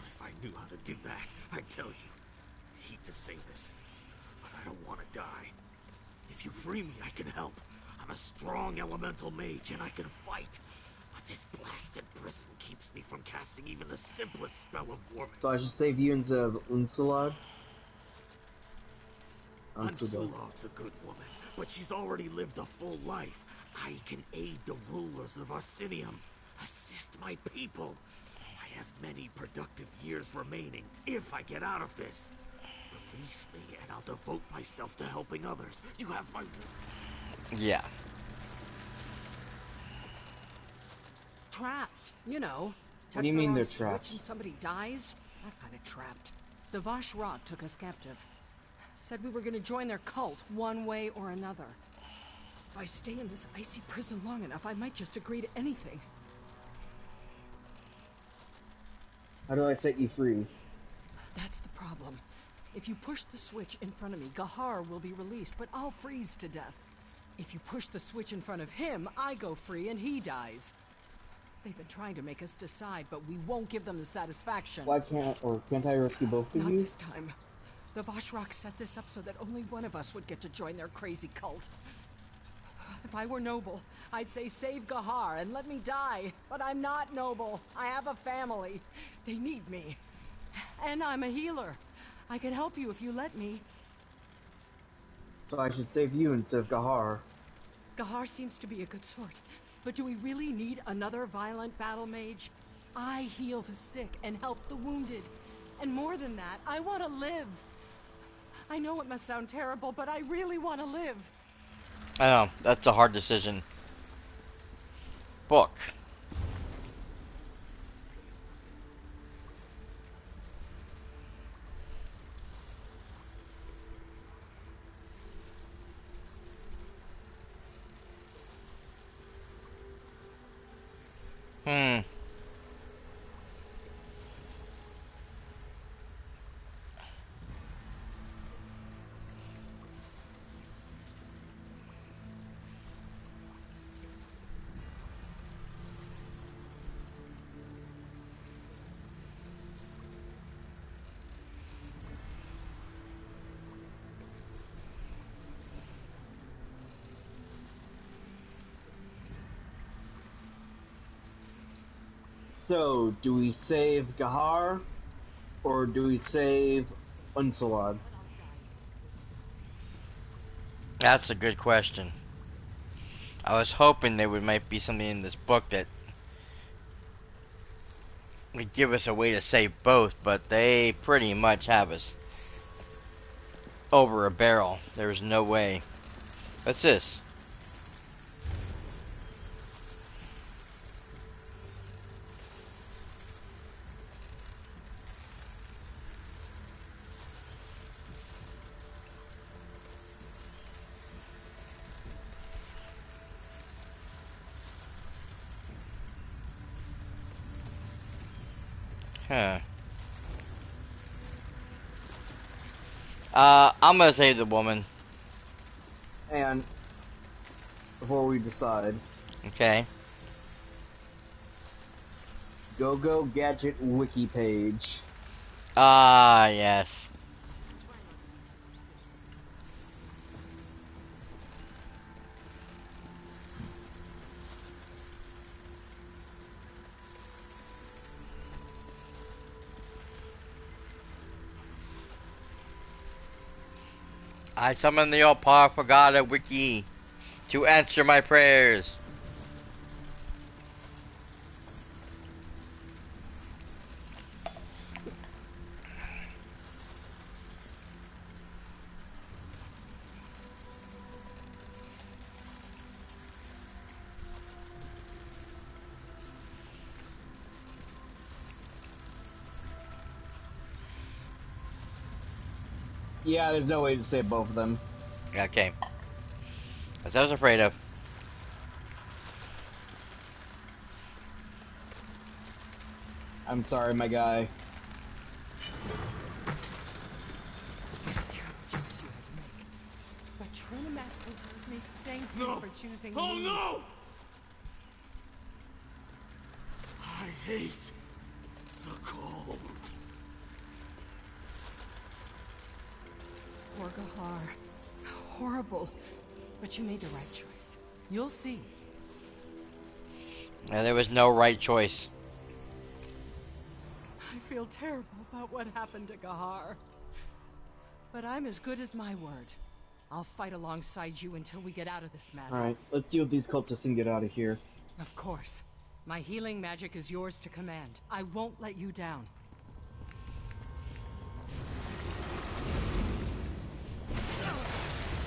If I knew how to do that, I'd tell you. I hate to say this, but I don't want to die. If you free me, I can help. I'm a strong elemental mage, and I can fight. But this blasted prison keeps me from casting even the simplest spell of warming. So I should save you instead of Unsulad? Unsulag's a good woman, but she's already lived a full life. I can aid the rulers of Arsinium, assist my people. I have many productive years remaining, if I get out of this. Release me, and I'll devote myself to helping others. You have my word. Yeah. Trapped, you know. What do you mean they're trapped? And somebody dies? That kind of trapped. The Vashrock took us captive. Said we were going to join their cult one way or another. If I stay in this icy prison long enough, I might just agree to anything. How do I set you free? That's the problem. If you push the switch in front of me, Gahar will be released, but I'll freeze to death. If you push the switch in front of him, I go free and he dies. They've been trying to make us decide, but we won't give them the satisfaction. Why can't I rescue both of Not you? this time. The Vashrock set this up so that only one of us would get to join their crazy cult. If I were noble, I'd say save Gahar and let me die. But I'm not noble. I have a family. They need me. And I'm a healer. I can help you if you let me. So I should save you instead of Gahar. Gahar seems to be a good sort. But do we really need another violent battle mage? I heal the sick and help the wounded. And more than that, I want to live. I know it must sound terrible, but I really want to live. I know, that's a hard decision. Book. Hmm. So, do we save Gahar, or do we save Unsulad? That's a good question. I was hoping there might be something in this book that would give us a way to save both, but they pretty much have us over a barrel. There's no way. What's this? Huh. I'm gonna save the woman. And before we decide, Okay. Go Gadget wiki page. Ah, yes. I summon the all-powerful God of Wiki to answer my prayers. Yeah, there's no way to save both of them. Okay. That's what I was afraid of. I'm sorry, my guy. What a terrible choice you had to make. But Trinimac preserved me. Thank you for choosing me. Oh no! I hate the cold. Poor Gahar. Horrible. But you made the right choice. You'll see. Now, there was no right choice. I feel terrible about what happened to Gahar. But I'm as good as my word. I'll fight alongside you until we get out of this madhouse. Alright, let's deal with these cultists and get out of here. Of course. My healing magic is yours to command. I won't let you down.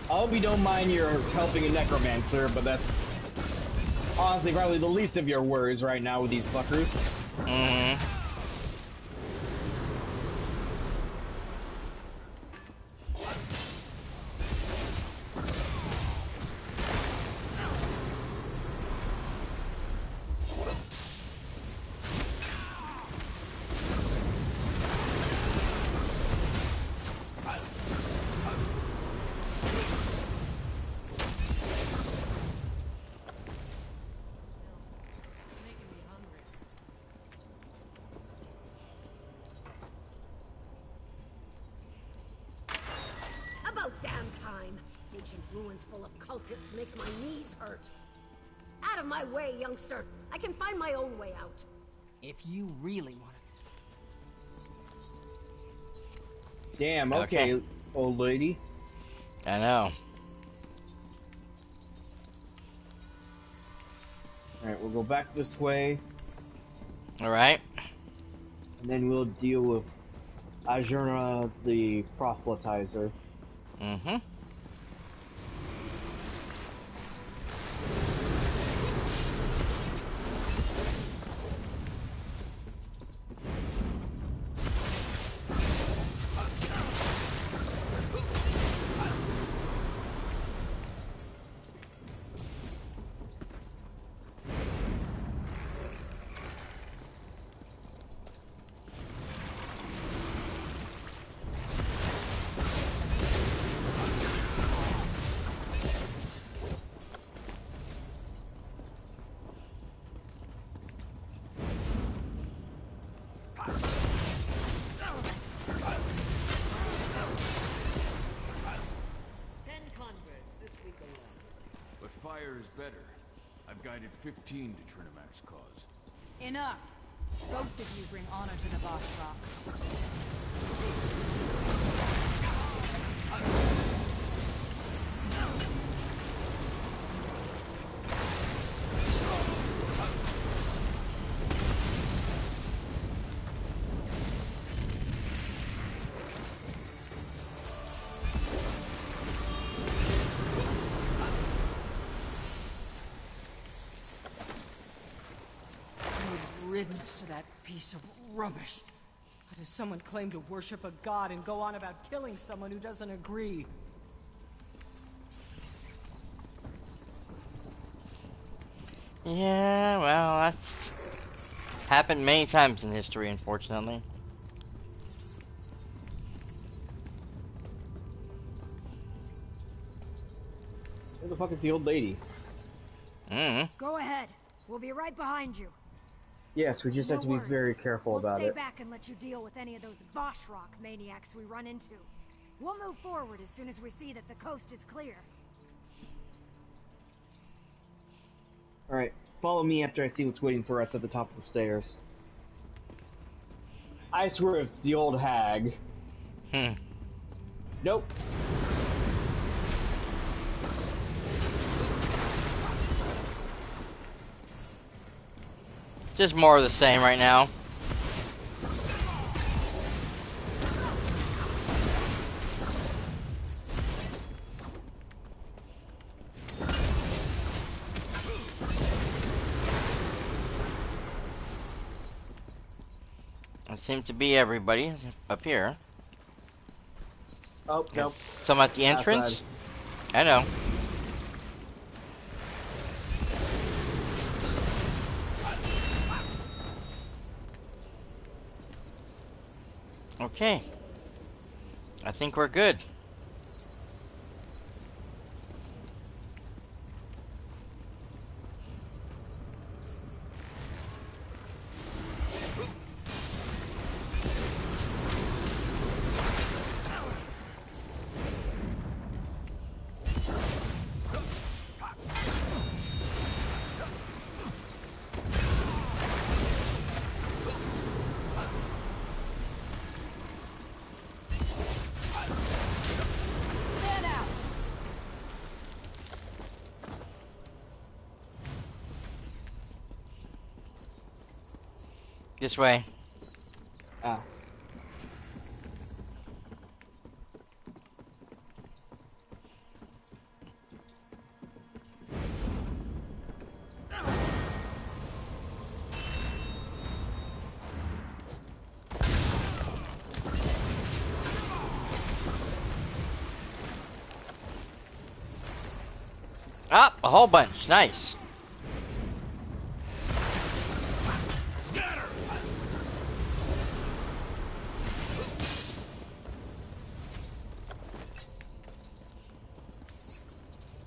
I hope you don't mind you're helping a necromancer, but that's honestly probably the least of your worries right now with these fuckers. Mm-hmm. About damn time. Ancient ruins full of cultists makes my knees hurt. Out of my way, youngster. I can find my own way out. If you really want it. Damn, okay, old lady. I know. Alright, we'll go back this way, Alright. and then we'll deal with Ajurna the proselytizer. Mm-hmm. Fire is better. I've guided 15 to Trinimac's cause. Enough. Both of you bring honor to the Voshrock. Riddance to that piece of rubbish. How does someone claim to worship a god and go on about killing someone who doesn't agree? Yeah, well, that's happened many times in history, unfortunately. Where the fuck is the old lady? Mm-hmm. Go ahead. We'll be right behind you. Yes, we just have to be very careful we'll about stay it. back and let you deal with any of those Voshrock maniacs we run into. We'll move forward as soon as we see that the coast is clear. Alright, follow me after I see what's waiting for us at the top of the stairs. I swear it's the old hag. Nope. Just more of the same right now. It seems to be everybody up here. Oh, nope. Some at the entrance? Outside. I know. Okay. I think we're good. This way. Ah. Ah, a whole bunch. Nice.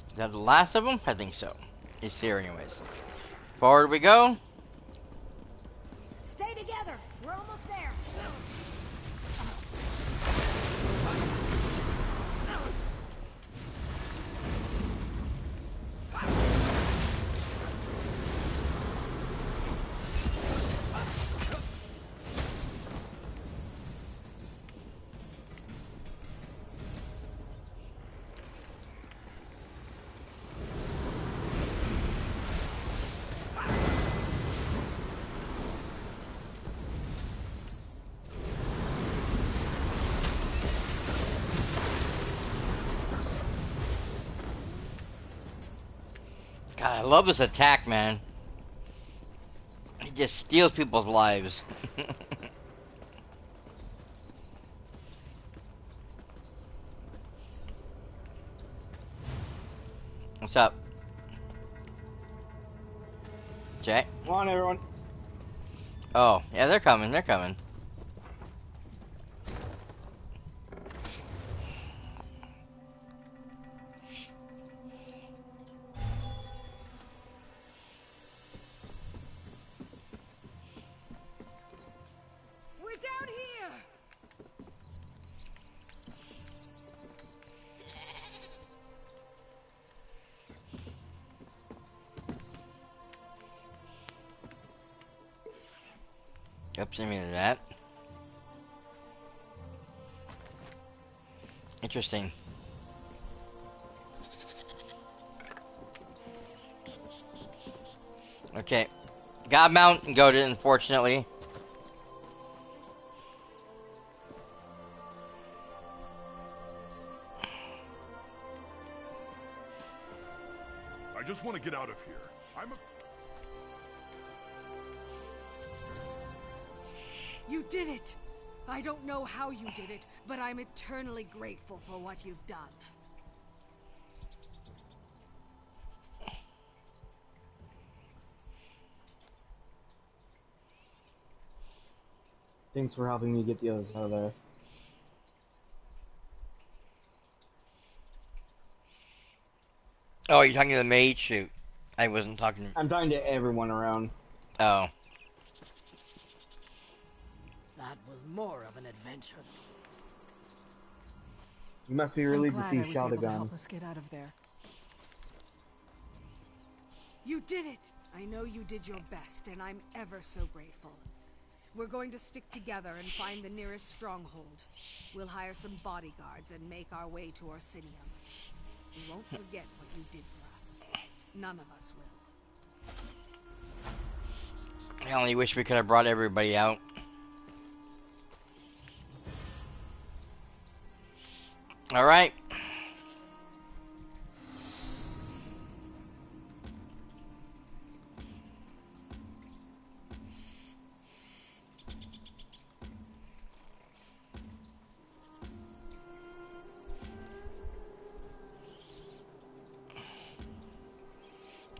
Is that the last of them? I think so. He's here anyways. Forward we go. Stay together. We're almost there. God, I love this attack, man. It just steals people's lives. What's up? Jay? Come on, everyone. Oh, yeah, they're coming. They're coming. We're down here! Oops, I mean that. Interesting. Okay. Got mount and goaded, unfortunately. I just want to get out of here. You did it! I don't know how you did it, but I'm eternally grateful for what you've done. Thanks for helping me get the others out of there. Oh, you're talking to the maid? Shoot. I wasn't talking. I'm talking to everyone around. Oh. That was more of an adventure. You must be relieved to see Shaldagon. Help us get out of there. You did it! I know you did your best, and I'm ever so grateful. We're going to stick together and find the nearest stronghold. We'll hire some bodyguards and make our way to Orsinium. We won't forget what you did for us. None of us will. I only wish we could have brought everybody out. Alright.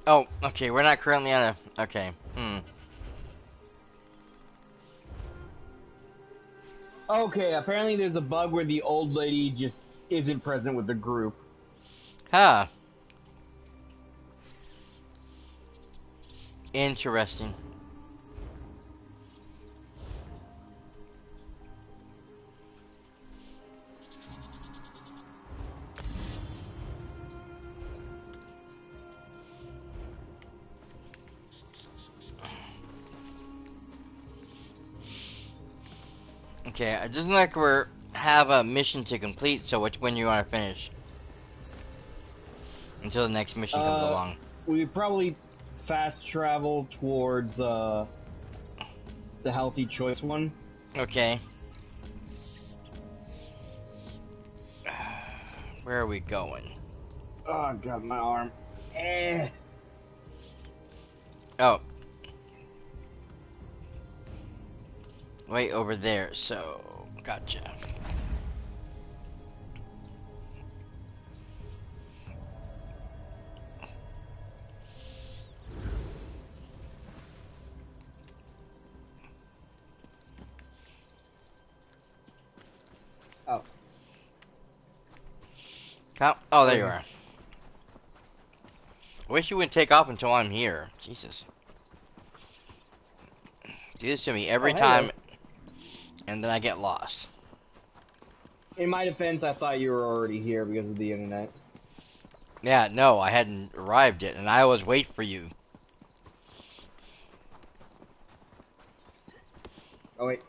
Oh, okay. We're not currently on a. Okay. Okay, apparently there's a bug where the old lady just isn't present with the group. Huh. Interesting. Okay, it doesn't look like we have a mission to complete, so which one you want to finish? Until the next mission comes along. We probably fast travel towards the healthy choice one. Okay. Where are we going? Oh, God, my arm. Oh. Way over there, so gotcha. Oh. Oh, there you are. I wish you wouldn't take off until I'm here. Jesus. Do this to me every time, and then I get lost. In my defense, I thought you were already here because of the internet. Yeah, no, I hadn't arrived yet, and I was waiting for you. Oh, wait.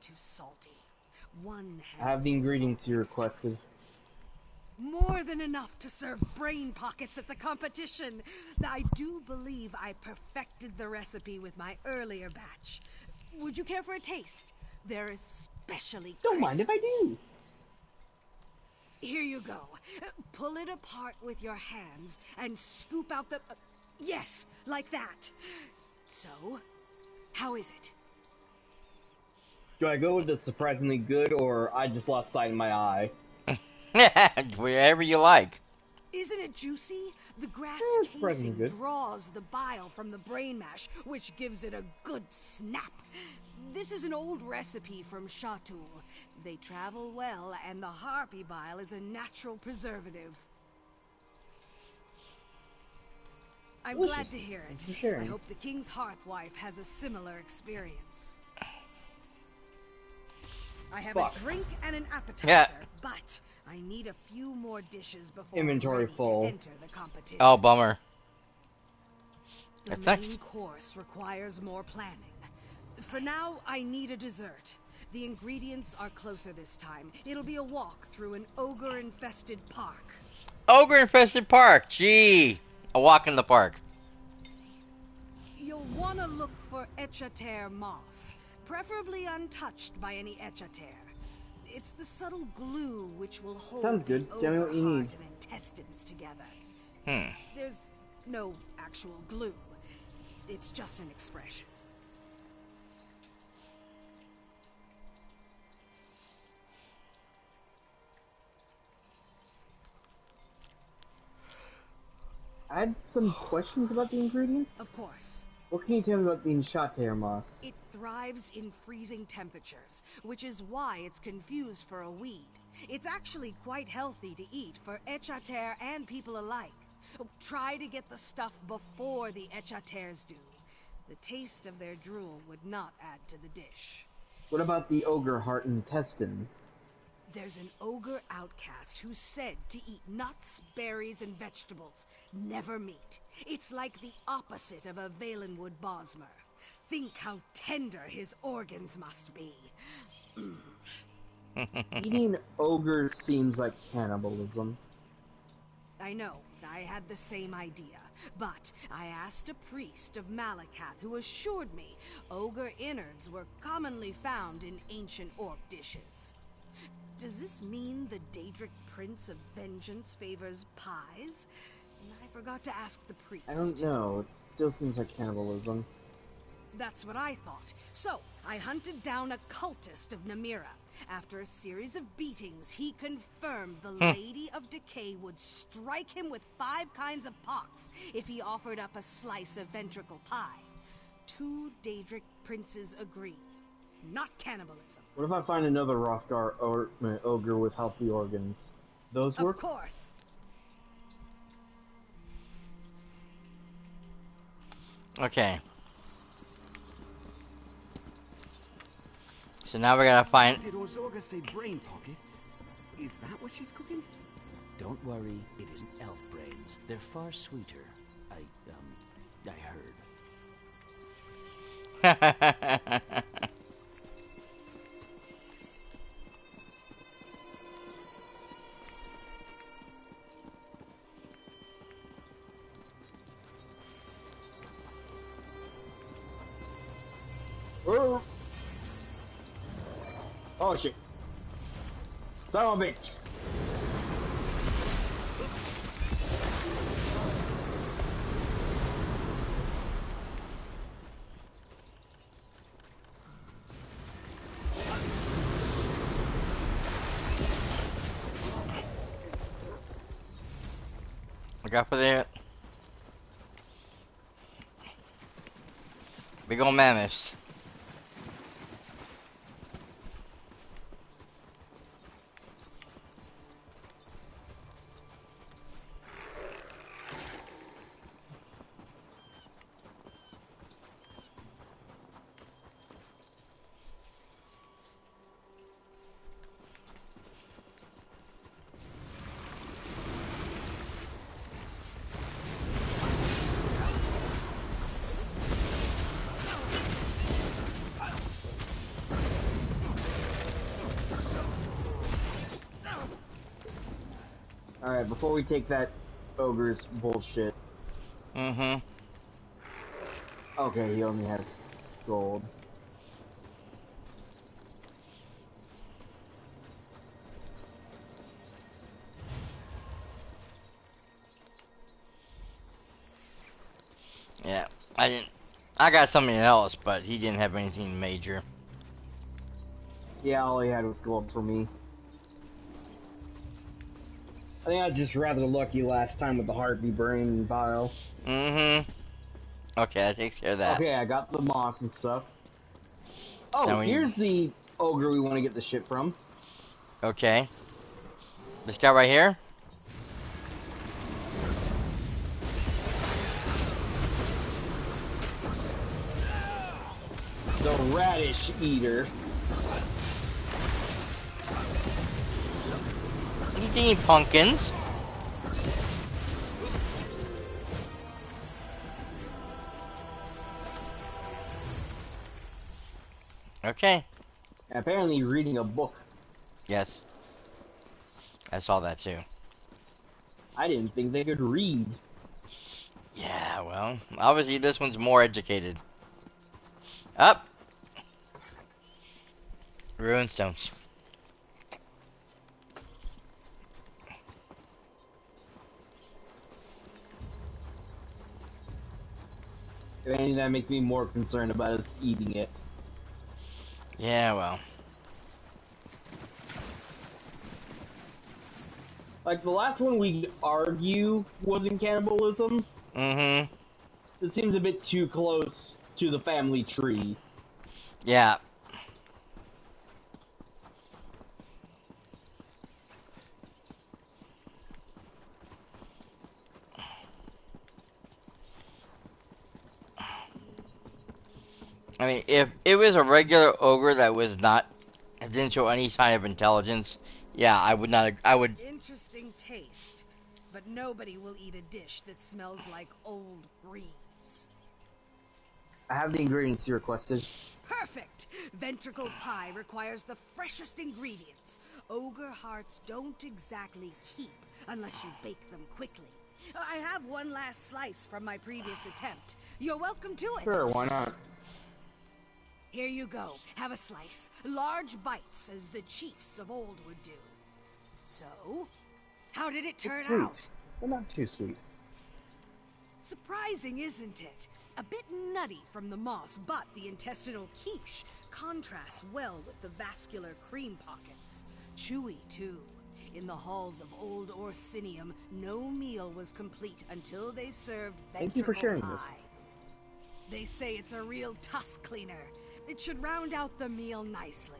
Too salty. One I have the ingredients you requested. More than enough to serve brain pockets at the competition. I do believe I perfected the recipe with my earlier batch. Would you care for a taste? They're especially Don't mind if I do. Here you go. Pull it apart with your hands and scoop out the... yes, like that. So, how is it? Do I go with the surprisingly good, or I just lost sight in my eye? Whatever you like. Isn't it juicy? The grass casing draws the bile from the brain mash, which gives it a good snap. This is an old recipe from Shatul. They travel well, and the harpy bile is a natural preservative. I'm glad to hear it. I hope the King's Hearthwife has a similar experience. I have a drink and an appetizer, but I need a few more dishes before inventory full. To enter the competition. Oh, bummer. The main course requires more planning. For now, I need a dessert. The ingredients are closer this time. It'll be a walk through an ogre-infested park. Ogre-infested park? Gee. A walk in the park. You'll want to look for Echater moss, preferably untouched by any Echater. It's the subtle glue which will hold the ogre heart and intestines together. There's no actual glue. It's just an expression. I had some questions about the ingredients. Of course. What can you tell me about the Inshater moss? It thrives in freezing temperatures, which is why it's confused for a weed. It's actually quite healthy to eat for Echater and people alike. Try to get the stuff before the Echaters do. The taste of their drool would not add to the dish. What about the ogre heart and intestines? There's an ogre outcast who's said to eat nuts, berries, and vegetables, never meat. It's like the opposite of a Valenwood Bosmer. Think how tender his organs must be. Eating ogre seems like cannibalism. I know, I had the same idea. But I asked a priest of Malakath who assured me ogre innards were commonly found in ancient orc dishes. Does this mean the Daedric Prince of Vengeance favors pies? I forgot to ask the priest. I don't know. It still seems like cannibalism. That's what I thought. So, I hunted down a cultist of Namira. After a series of beatings, he confirmed the Lady of Decay would strike him with 5 kinds of pox if he offered up a slice of ventricle pie. 2 Daedric princes agree. Not cannibalism. What if I find another Wrothgar ogre with healthy organs? Those work? Of course. Okay. So now we gotta find. Did Ozorga say brain pocket? Is that what she's cooking? Don't worry, it isn't elf brains. They're far sweeter. I heard. Oh shit. Son of a bitch. Look out for that. Big ol' mammoths. Alright, before we take that ogre's bullshit. Mm-hmm. Okay, he only has gold. Yeah, I got something else, but he didn't have anything major. Yeah, all he had was gold for me. I think I was just rather lucky last time with the Harpy Brain Vial. Mm-hmm. Okay, that takes care of that. Okay, I got the moss and stuff. Oh, Now here's the ogre we want to get the shit from. Okay. This guy right here? The Radish Eater. Eating pumpkins. Okay. Apparently reading a book. Yes. I saw that too. I didn't think they could read. Yeah, well, obviously this one's more educated. Up. Ruin stones. If anything, that makes me more concerned about us eating it. Yeah, well. Like, the last one we argue wasn't cannibalism. Mm-hmm. It seems a bit too close to the family tree. Yeah. I mean, if it was a regular ogre that was not, didn't show any sign of intelligence, yeah, I would not, I would... Interesting taste, but nobody will eat a dish that smells like old greaves. I have the ingredients you requested. Perfect! Ventricle pie requires the freshest ingredients. Ogre hearts don't exactly keep unless you bake them quickly. I have one last slice from my previous attempt. You're welcome to it. Sure, why not? Here you go. Have a slice. Large bites, as the chiefs of old would do. So, how did it turn out? Well, not too sweet. Surprising, isn't it? A bit nutty from the moss, but the intestinal quiche contrasts well with the vascular cream pockets. Chewy, too. In the halls of old Orsinium, no meal was complete until they served Thank you for sharing pie. this. They say it's a real tusk cleaner. It should round out the meal nicely.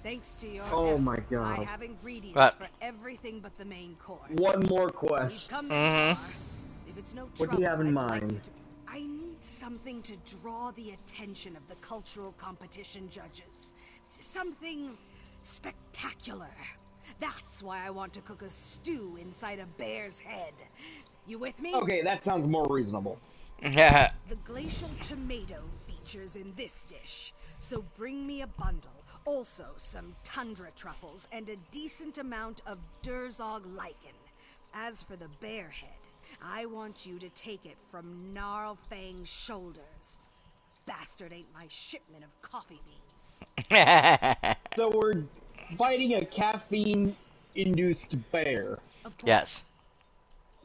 Thanks to your efforts, God. I have ingredients for everything but the main course. One more We've quest. come this far. If it's no What do you have in trouble, I'd like mind? you to- I need something to draw the attention of the cultural competition judges. Something spectacular. That's why I want to cook a stew inside a bear's head. You with me? Okay, that sounds more reasonable. Yeah. The glacial tomato features in this dish, so bring me a bundle. Also, some tundra truffles and a decent amount of Durzog lichen. As for the bear head, I want you to take it from Gnarlfang's shoulders. Bastard ate my shipment of coffee beans. So we're fighting a caffeine-induced bear. Of course. Yes.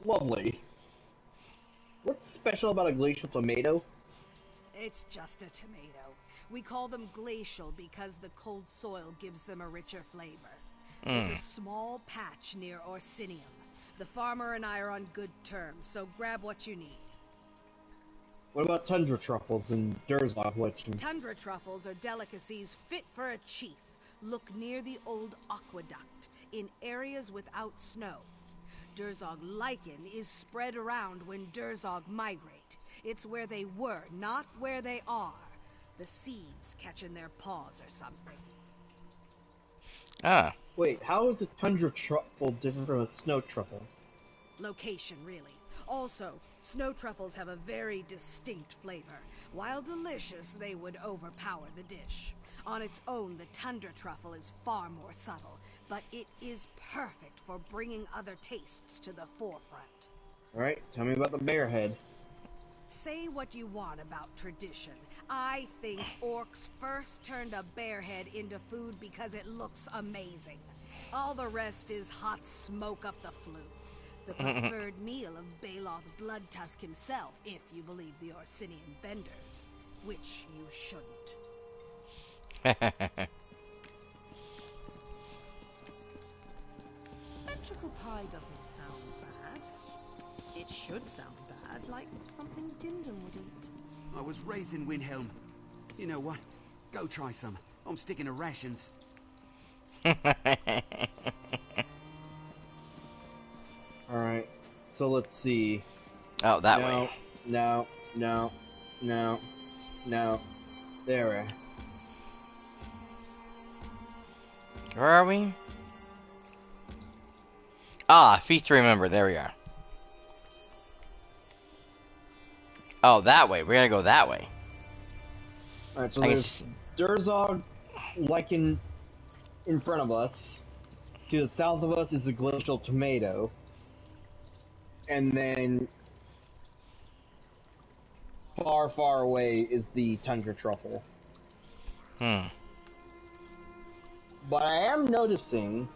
Lovely. What's special about a glacial tomato? It's just a tomato. We call them glacial because the cold soil gives them a richer flavor. It's a small patch near Orsinium. The farmer and I are on good terms, so grab what you need. What about tundra truffles and Durzog lichen? Tundra truffles are delicacies fit for a chief. Look near the old aqueduct, in areas without snow. Durzog lichen is spread around when Durzog migrate. It's where they were, not where they are. The seeds catch in their paws or something. Ah. Wait, how is a tundra truffle different from a snow truffle? Location, really. Also, snow truffles have a very distinct flavor. While delicious, they would overpower the dish. On its own, the tundra truffle is far more subtle, but it is perfect for bringing other tastes to the forefront. Alright, tell me about the bear head. Say what you want about tradition. I think orcs first turned a bear head into food because it looks amazing. All the rest is hot smoke up the flue. The preferred meal of Baloth Bloodtusk himself, if you believe the Orsinian vendors. Which you shouldn't. Ventricle pie doesn't sound bad. It should sound bad, like something Dindon would eat. I was raised in Windhelm. You know what? Go try some. I'm sticking to rations. Alright, so let's see. Oh, that way. No. There we are. Where are we? Ah, Feast to Remember. There we are. Oh, that way. We're gonna go that way. Alright, so there's Durzog lichen in front of us. To the south of us is the glacial tomato. And then far, far away is the tundra truffle. But I am noticing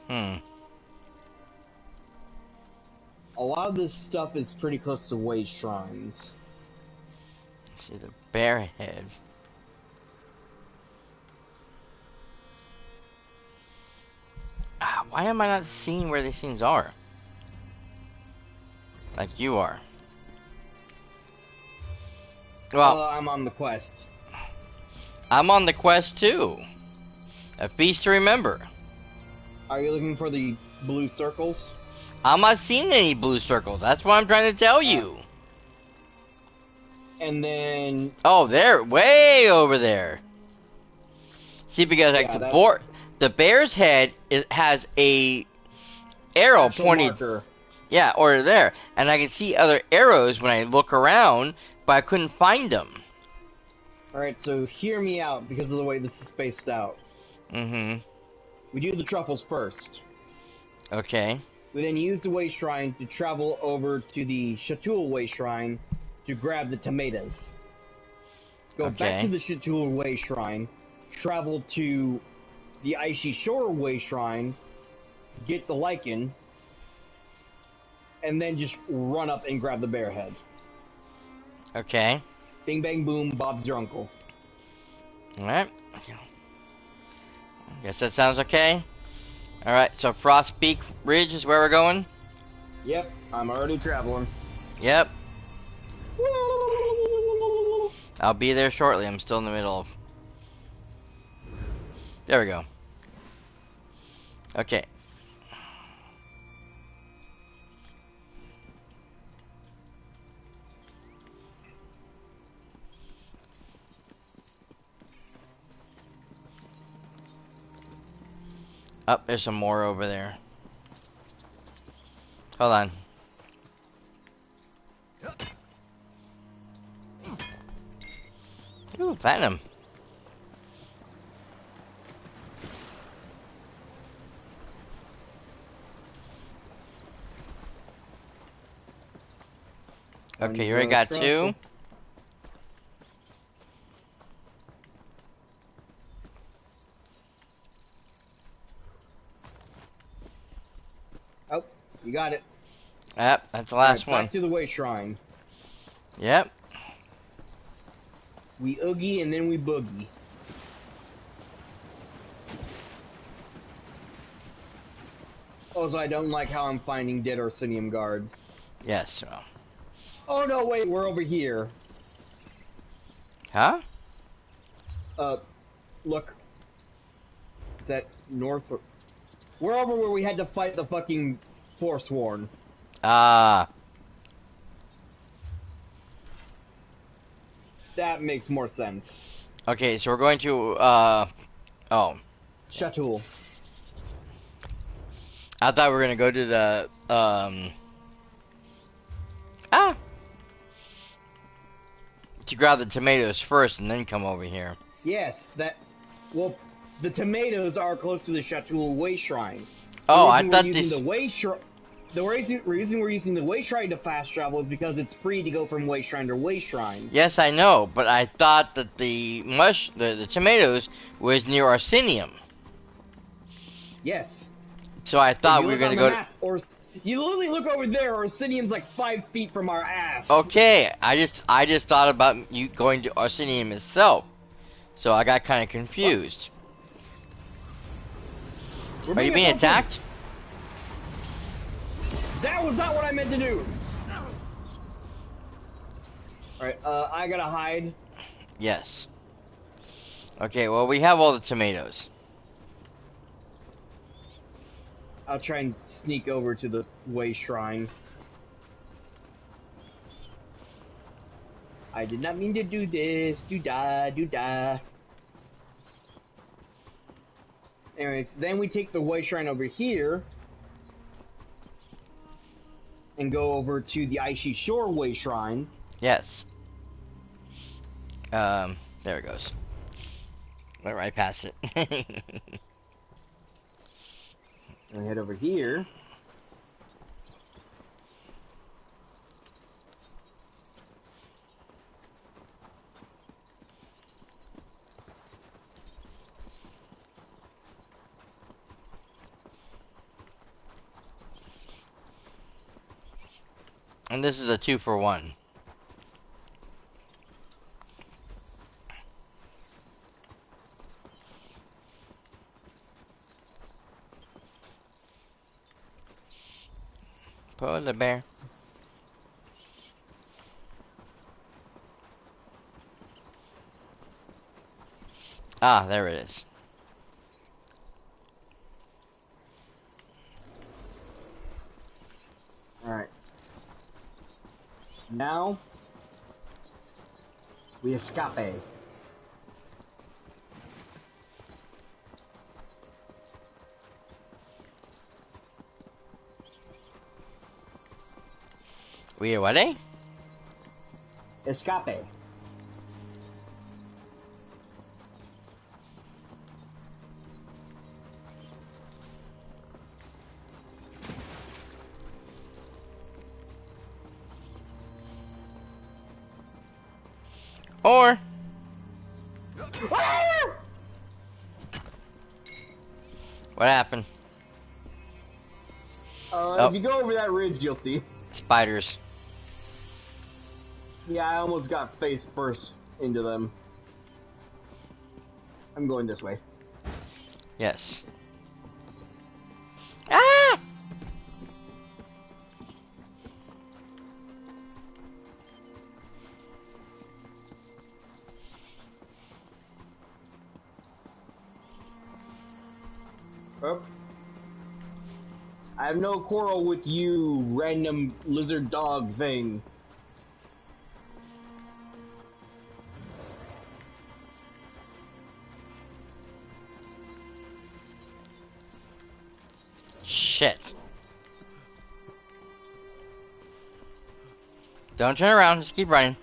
a lot of this stuff is pretty close to way shrines. Let's see the bear head. Ah, why am I not seeing where these things are? Like you are. Well, I'm on the quest. I'm on the quest too. A Feast to Remember. Are you looking for the blue circles? I'm not seeing any blue circles. That's what I'm trying to tell you. And then... Oh, they're way over there. See, because like the bear's head has a arrow Actual pointing. marker. Yeah, or there, and I can see other arrows when I look around, but I couldn't find them. Alright, so hear me out because of the way this is spaced out. We do the truffles first. Okay. We then use the way shrine to travel over to the Shatul way shrine to grab the tomatoes. Go back to the Shatul way shrine, travel to the Aishi Shore way shrine, get the lichen, and then just run up and grab the bear head. Okay. Bing bang boom, Bob's your uncle. Alright. Guess that sounds okay. Alright, so Frostpeak Ridge is where we're going? Yep, I'm already traveling. Yep. I'll be there shortly. I'm still in the middle of... There we go. Okay. Oh, there's some more over there. Hold on. Ooh, platinum. Okay, you already got two. Oh, you got it. Yep, that's the last right, one. Back to the way shrine. Yep. We oogie and then we boogie. Also, I don't like how I'm finding dead Orsinium guards. Yes. Oh no, wait, we're over here. Huh? Look. Is that north or... We're over where we had to fight the fucking Forsworn. Ah. That makes more sense. Okay, so we're going to, oh. Chatul. I thought we were gonna go to the, to grab the tomatoes first and then come over here. Yes, that... Well, the tomatoes are close to the Chatul Way Shrine. Oh, I thought this... The Way Shrine... The reason we're using the Way Shrine to fast travel is because it's free to go from Way Shrine to Way Shrine. Yes, I know, but I thought that the tomatoes was near Orsinium. Yes. So I thought we were gonna go... Or you literally look over there, Orsinium's like 5 feet from our ass. Okay, I just thought about you going to Orsinium itself. So I got kind of confused. Are you being attacked? That was not what I meant to do! Alright, I gotta hide. Yes. Okay, well, we have all the tomatoes. I'll try and sneak over to the Way Shrine. I did not mean to do this. Do-da, do-da. Anyways, then we take the Way Shrine over here. And go over to the Icy Shore Way Shrine. Yes. There it goes. Went right past it. And head over here. And this is a 2-for-1. Polar bear. Ah, there it is. Alright. Now, we escape. We what, eh? Escape. Or... What happened? If you go over that ridge, you'll see. Spiders. Yeah, I almost got face first into them. I'm going this way. Yes. Ah! Oh. I have no quarrel with you, random lizard dog thing. Shit. Don't turn around, just keep running.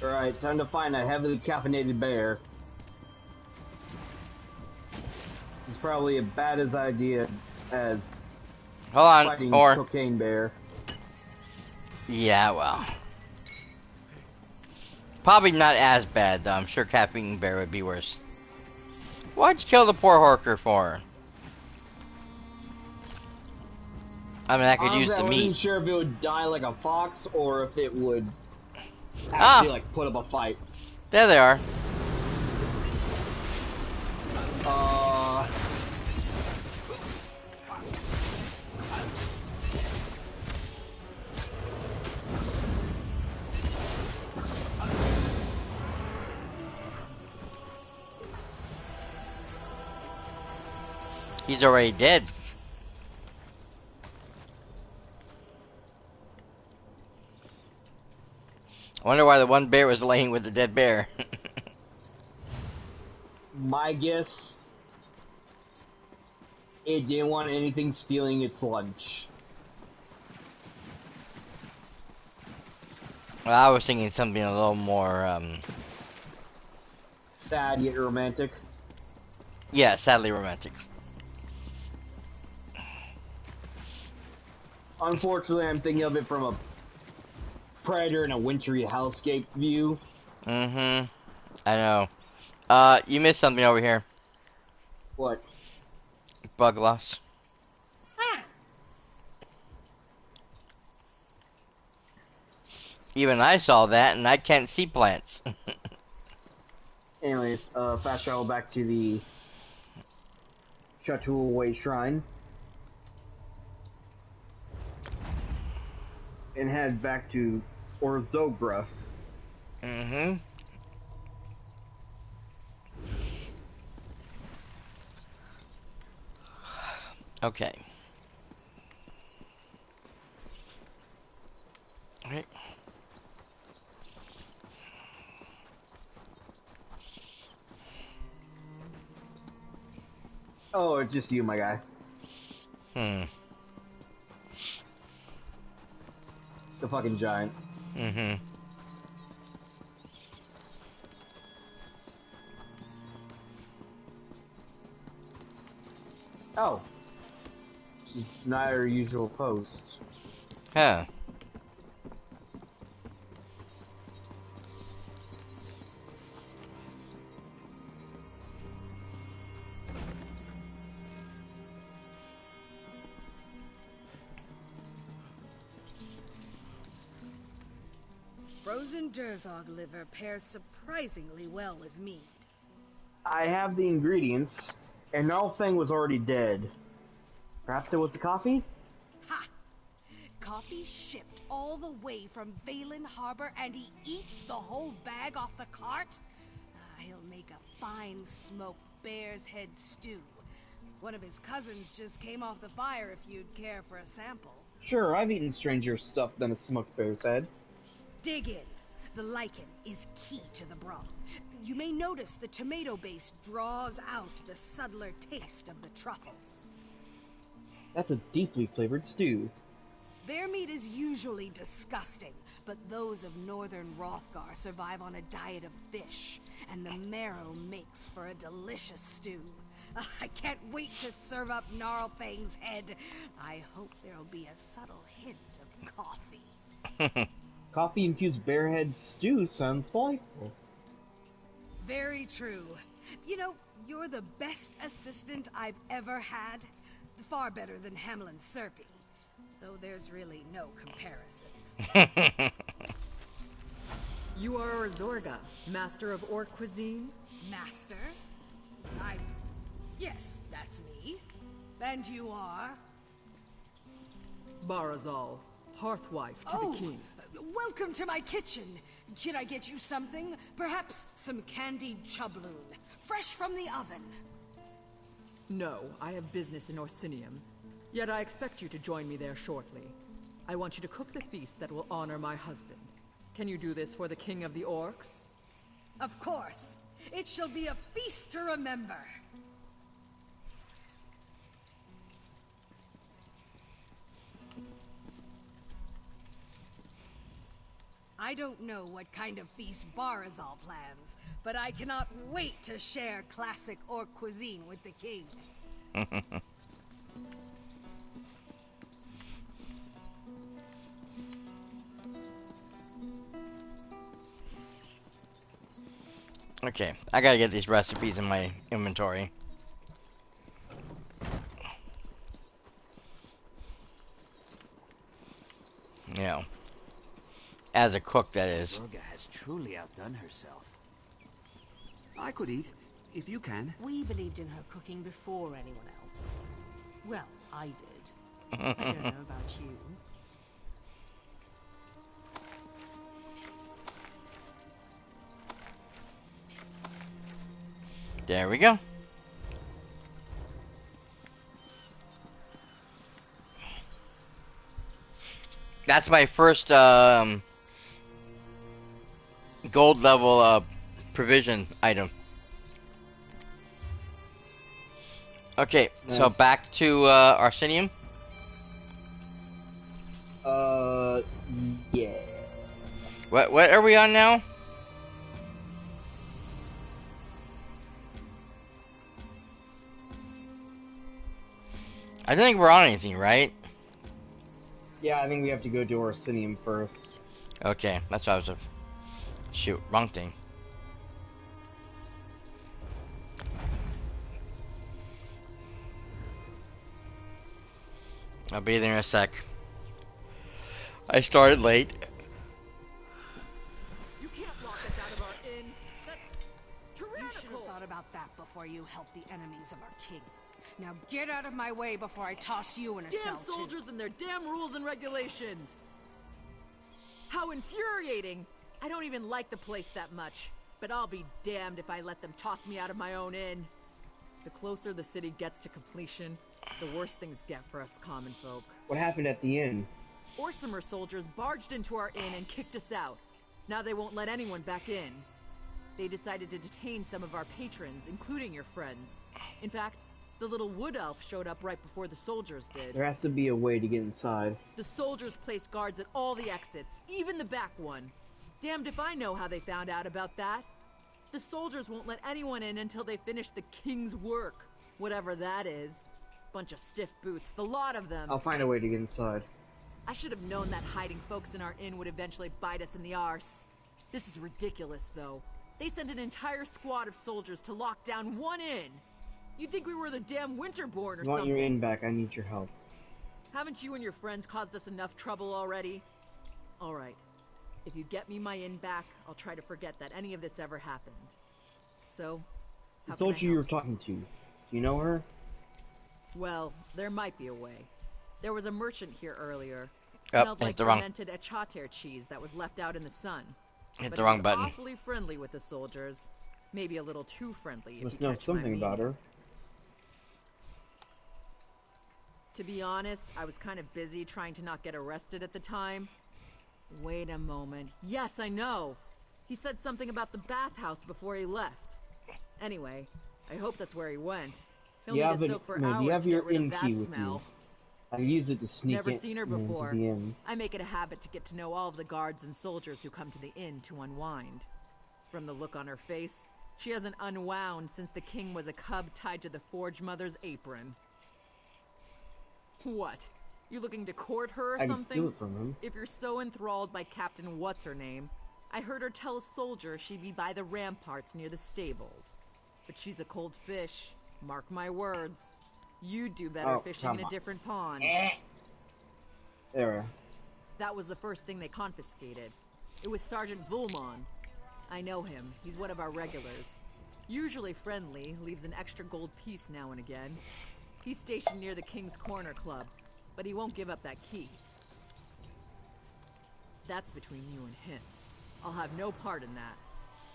Alright, time to find a heavily caffeinated bear. It's probably as bad as idea as Hold on, fighting or cocaine bear. yeah, well, probably not as bad though. I'm sure caffeine bear would be worse. Why'd you kill the poor Horker for? I mean, I could use Honestly, the I wasn't meat. sure if it would die like a fox or if it would actually like put up a fight. There they are. He's already dead. I wonder why the one bear was laying with the dead bear. My guess, it didn't want anything stealing its lunch. Well, I was thinking something a little more, Sad yet romantic. yeah, sadly romantic. Unfortunately, I'm thinking of it from a predator in a wintry hellscape view. Mm-hmm. I know. You missed something over here. What? Bug loss. Even I saw that, and I can't see plants. Anyways, fast travel back to the Chateau Way Shrine. And head back to Orzogra. Mm-hmm. Okay. Alright. Oh, it's just you, my guy. The fucking giant. Mm-hmm. Oh. It's not our usual post. Huh. Frozen Durzog liver pairs surprisingly well with mead. I have the ingredients, and the whole thing was already dead. Perhaps it was the coffee? Ha! Coffee shipped all the way from Valen Harbor and he eats the whole bag off the cart? He'll make a fine smoked bear's head stew. One of his cousins just came off the fire if you'd care for a sample. Sure, I've eaten stranger stuff than a smoked bear's head. Dig in. The lichen is key to the broth. You may notice the tomato base draws out the subtler taste of the truffles. That's a deeply flavored stew. Their meat is usually disgusting, but those of northern Wrothgar survive on a diet of fish, and the marrow makes for a delicious stew. I can't wait to serve up Gnarlfang's head. I hope there'll be a subtle hint of coffee. Coffee-infused bearhead stew sounds delightful. Very true. You know, you're the best assistant I've ever had. Far better than Hamlin Serpy. Though there's really no comparison. You are Zorga, master of orc cuisine? Master? Yes, that's me. And you are? Barazal, hearthwife to the king. Welcome to my kitchen. Can I get you something? Perhaps some candied chubloon, fresh from the oven. No, I have business in Orsinium. Yet I expect you to join me there shortly. I want you to cook the feast that will honor my husband. Can you do this for the king of the orcs? Of course. It shall be a feast to remember. I don't know what kind of feast Barazal plans, but I cannot wait to share classic orc cuisine with the king. Okay, I gotta get these recipes in my inventory. You know, as a cook, that is. Zorga has truly outdone herself. I could eat, if you can. We believed in her cooking before anyone else. Well, I did. I don't know about you. There we go. That's my first gold level provision item. Okay, nice. So back to Arsenium. Yeah. What are we on now? I don't think we're on anything, right? Yeah, I think we have to go to Orsinium first. Okay, that's what I was. Shoot, wrong thing. I'll be there in a sec. I started late. You can't lock us out of our inn. That's tyrannical. You should have thought about that before you helped the enemies of our king. Now get out of my way before I toss you in a Damn cell soldiers too. and their damn rules and regulations. How infuriating. I don't even like the place that much, but I'll be damned if I let them toss me out of my own inn. The closer the city gets to completion, the worse things get for us common folk. What happened at the inn? Orsimer soldiers barged into our inn and kicked us out. Now they won't let anyone back in. They decided to detain some of our patrons, including your friends. In fact, the little wood elf showed up right before the soldiers did. There has to be a way to get inside. The soldiers placed guards at all the exits, even the back one. Damned if I know how they found out about that. The soldiers won't let anyone in until they finish the king's work. Whatever that is. Bunch of stiff boots, the lot of them. I'll find a way to get inside. I should have known that hiding folks in our inn would eventually bite us in the arse. This is ridiculous, though. They sent an entire squad of soldiers to lock down one inn. You'd think we were the damn Winterborn or I want something. your inn back. I need your help. Haven't you and your friends caused us enough trouble already? All right. If you get me my inn back, I'll try to forget that any of this ever happened. So, The soldier you were talking to, do you know her? Well, there might be a way. There was a merchant here earlier. Oh, Smelled like hit the wrong. fermented echater cheese that was left out in the sun. Hit But the he wrong was button. awfully friendly with the soldiers. Maybe a little too friendly. If Must you know catch my something about meaning. her. To be honest, I was kind of busy trying to not get arrested at the time. Wait a moment. Yes, I know. He said something about the bathhouse before he left. Anyway, I hope that's where he went. He'll You need have to it- soak for no, do hours you have to your get rid inn of that key with smell. I can use it to sneak Never in, seen her into before. the inn. I make it a habit to get to know all of the guards and soldiers who come to the inn to unwind. From the look on her face, She hasn't unwound since the king was a cub tied to the Forge Mother's apron. What? You looking to court her or I can something? steal it from him. If you're so enthralled by Captain What's-Her-Name, I heard her tell a soldier she'd be by the ramparts near the stables. But she's a cold fish. Mark my words. You'd do better fishing in a different pond. There. That was the first thing they confiscated. It was Sergeant Vulmon. I know him. He's one of our regulars. Usually friendly, leaves an extra gold piece now and again. He's stationed near the King's Corner Club, but he won't give up that key. That's between you and him. I'll have no part in that.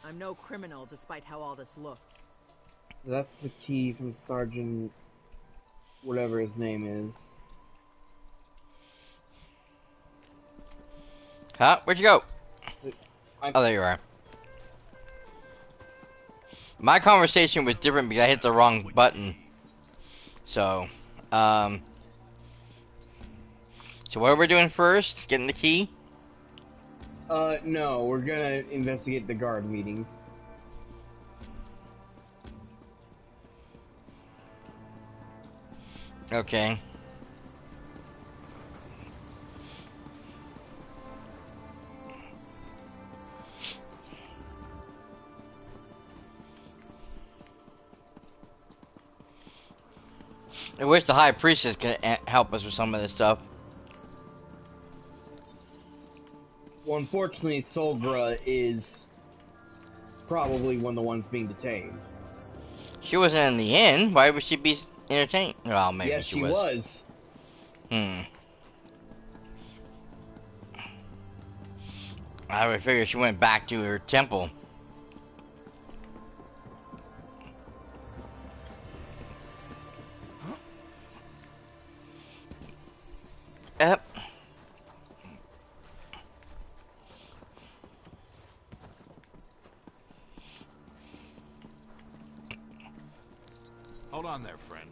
I'm no criminal despite how all this looks. That's the key from Sergeant... whatever his name is. Huh? Where'd you go? I'm... Oh, there you are. My conversation was different because I hit the wrong button. So, so what are we doing first? Getting the key? No, we're gonna investigate the guard meeting. Okay. I wish the High Priestess could help us with some of this stuff. Well, unfortunately, Solgra is probably one of the ones being detained. She wasn't in the inn. Why would she be entertained? Well, maybe yes, she was. I would figure she went back to her temple. Yep. Hold on there, friend.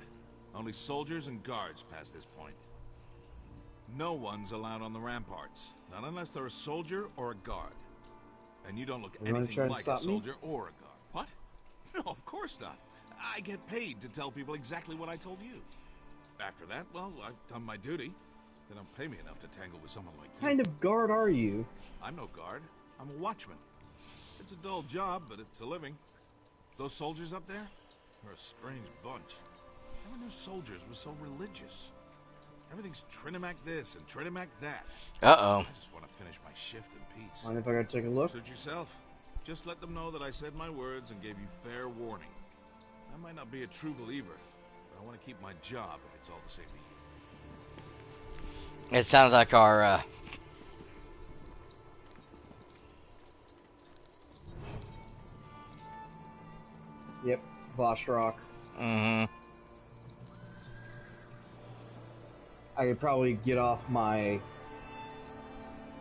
Only soldiers and guards past this point. No one's allowed on the ramparts. Not unless they're a soldier or a guard. And you don't look anything like a soldier or a guard. What? No, of course not. I get paid to tell people exactly what I told you. After that, well, I've done my duty. They don't pay me enough to tangle with someone like you. What kind of guard are you? I'm no guard. I'm a watchman. It's a dull job, but it's a living. Those soldiers up there are a strange bunch. Never knew soldiers were so religious. Everything's Trinimac this and Trinimac that. Uh-oh. I just want to finish my shift in peace. Mind if I gotta take a look? Suit yourself. Just let them know that I said my words and gave you fair warning. I might not be a true believer, but I want to keep my job if it's all the same to you. It sounds like our, Yep, Voshrock. Mm-hmm. I could probably get off my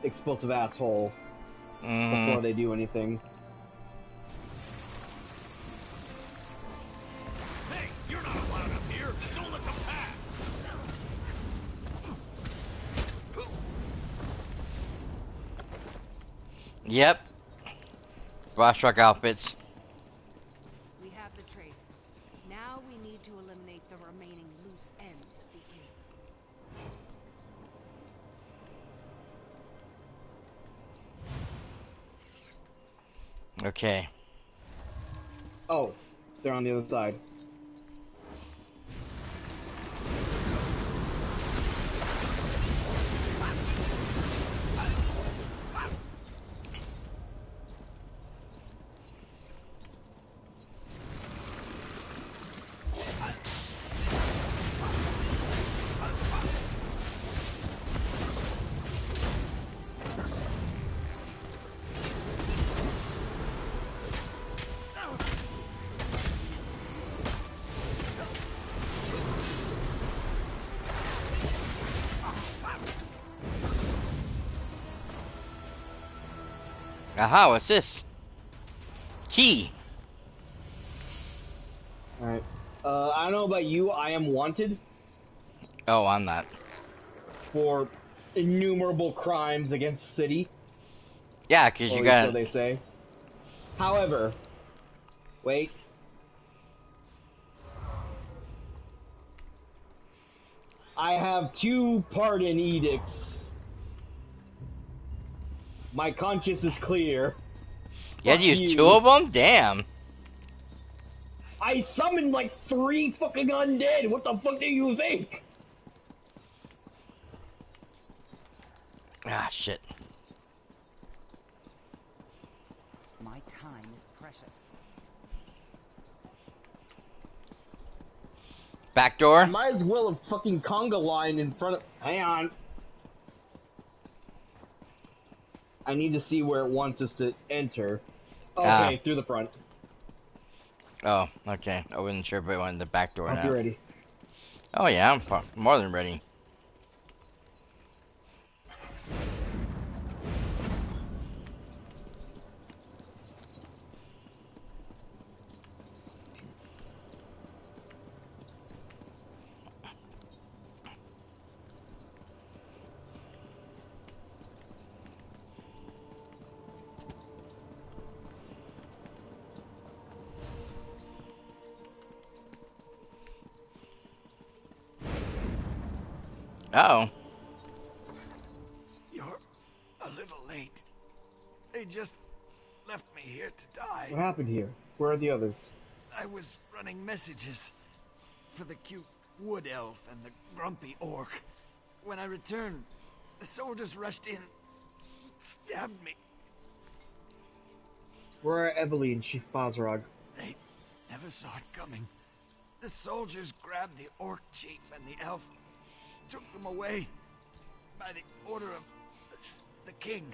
explosive asshole before they do anything. Hey, you're not allowed up here. Don't let them pass. Yep. Rock outfits. We have the traders. Now we need to eliminate the remaining loose ends at the inn. Okay. Oh, they're on the other side. Aha, what's this? Key. Alright. I don't know about you, I am wanted Oh, I'm not. for innumerable crimes against the city. Yeah, because you Or got. so they say. However, Wait. I have 2 pardon edicts. My conscience is clear. You had to use you. 2 of them? Damn. I summoned like 3 fucking undead. What the fuck do you think? Ah, shit. My time is precious. Back door? Might as well have fucking conga line in front of. Hang on. I need to see where it wants us to enter. Okay, through the front. Oh, okay. I wasn't sure if I wanted the back door Hope now. you're ready. Oh yeah, I'm more than ready. Uh-oh. You're a little late. They just left me here to die. What happened here? Where are the others? I was running messages for the cute wood elf and the grumpy orc. When I returned, the soldiers rushed in, stabbed me. Where are Evely and Chief Bosrog? They never saw it coming. The soldiers grabbed the orc chief and the elf, took them away by the order of the king.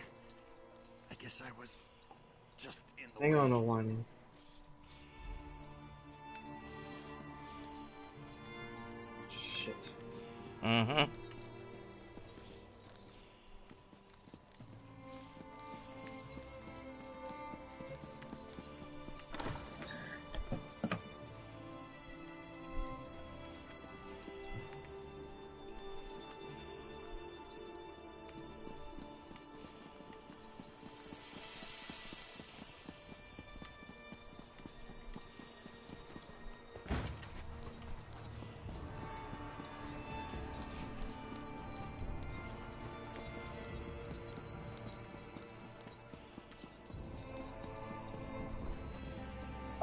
I guess I was just in the way. Hang on, Alani. Shit. Mm-hmm.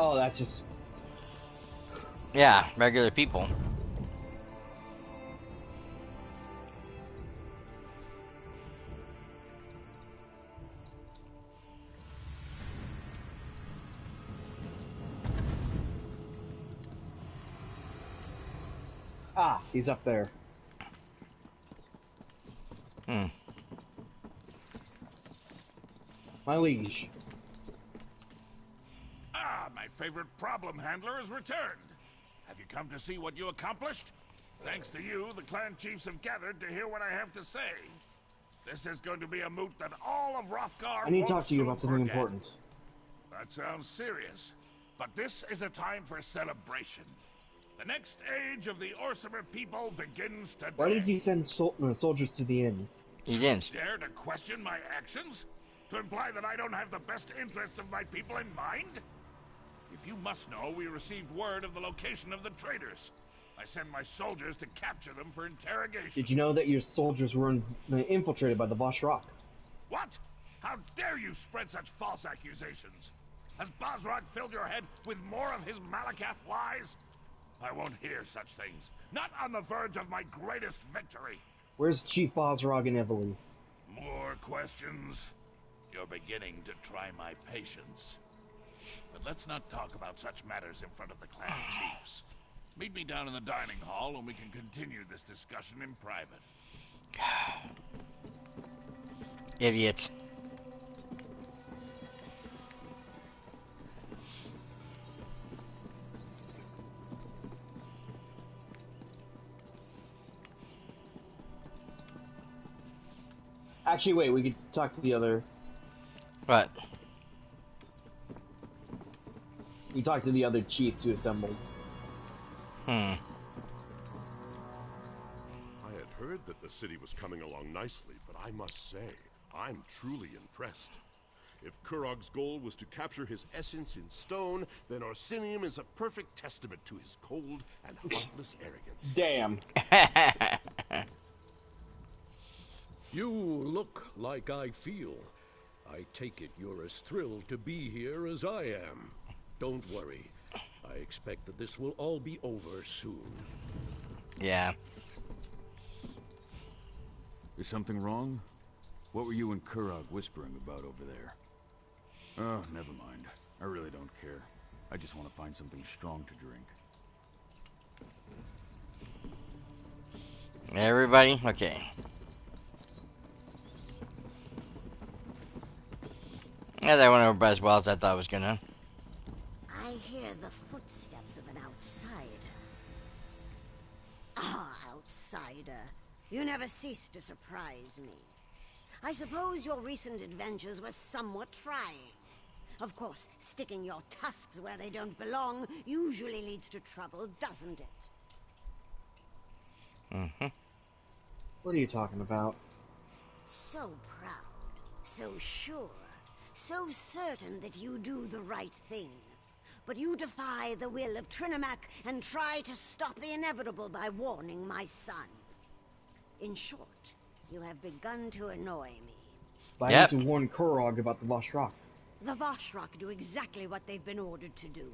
Oh, that's just... Yeah, regular people. Ah, he's up there. My liege. Ah, my favorite problem handler has returned. Have you come to see what you accomplished? Thanks to you, the clan chiefs have gathered to hear what I have to say. This is going to be a moot that all of Wrothgar I need to won't talk to you soon about something forget. important. That sounds serious. But this is a time for celebration. The next age of the Orsimer people begins today. Why did you send soldiers to the inn? He didn't. Dare to question my actions? To imply that I don't have the best interests of my people in mind? If you must know, we received word of the location of the traitors. I send my soldiers to capture them for interrogation. Did you know that your soldiers were infiltrated by the Vosh-Rock? What? How dare you spread such false accusations? Has Bosrog filled your head with more of his Malakath lies? I won't hear such things. Not on the verge of my greatest victory. Where's Chief Bosrog and Evely? More questions? You're beginning to try my patience. But let's not talk about such matters in front of the clan chiefs. Meet me down in the dining hall and we can continue this discussion in private. Idiot. Actually, wait, we could talk to the other... What? We talked to the other chiefs who assembled. I had heard that the city was coming along nicely, but I must say, I'm truly impressed. If Kurog's goal was to capture his essence in stone, then Orsinium is a perfect testament to his cold and heartless arrogance. Damn. You look like I feel. I take it you're as thrilled to be here as I am. Don't worry. I expect that this will all be over soon. Yeah. Is something wrong? What were you and Kurog whispering about over there? Oh, never mind. I really don't care. I just want to find something strong to drink. Everybody? Okay. Yeah, that went over about as well as I thought it was gonna. I hear the footsteps of an outsider. Ah, outsider. You never cease to surprise me. I suppose your recent adventures were somewhat trying. Of course, sticking your tusks where they don't belong usually leads to trouble, doesn't it? Mm-hmm. What are you talking about? So proud, so sure, so certain that you do the right thing. But you defy the will of Trinimac and try to stop the inevitable by warning my son. In short, you have begun to annoy me. But I need to warn Kurog about the Vashrak. The Vashrak do exactly what they've been ordered to do.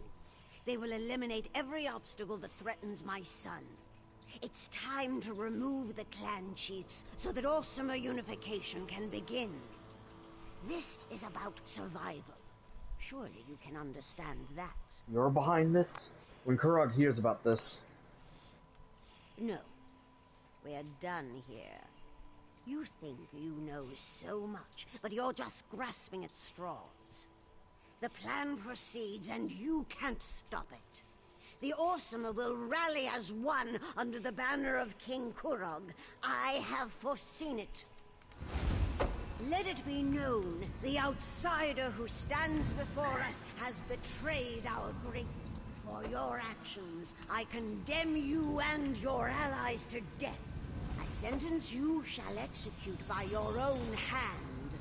They will eliminate every obstacle that threatens my son. It's time to remove the clan chiefs so that Orsimer unification can begin. This is about survival. Surely you can understand that. You're behind this? When Kurog hears about this... No. We're done here. You think you know so much, but you're just grasping at straws. The plan proceeds, and you can't stop it. The Orsimer will rally as one under the banner of King Kurog. I have foreseen it. Let it be known, the outsider who stands before us has betrayed our great. For your actions, I condemn you and your allies to death. A sentence you shall execute by your own hand.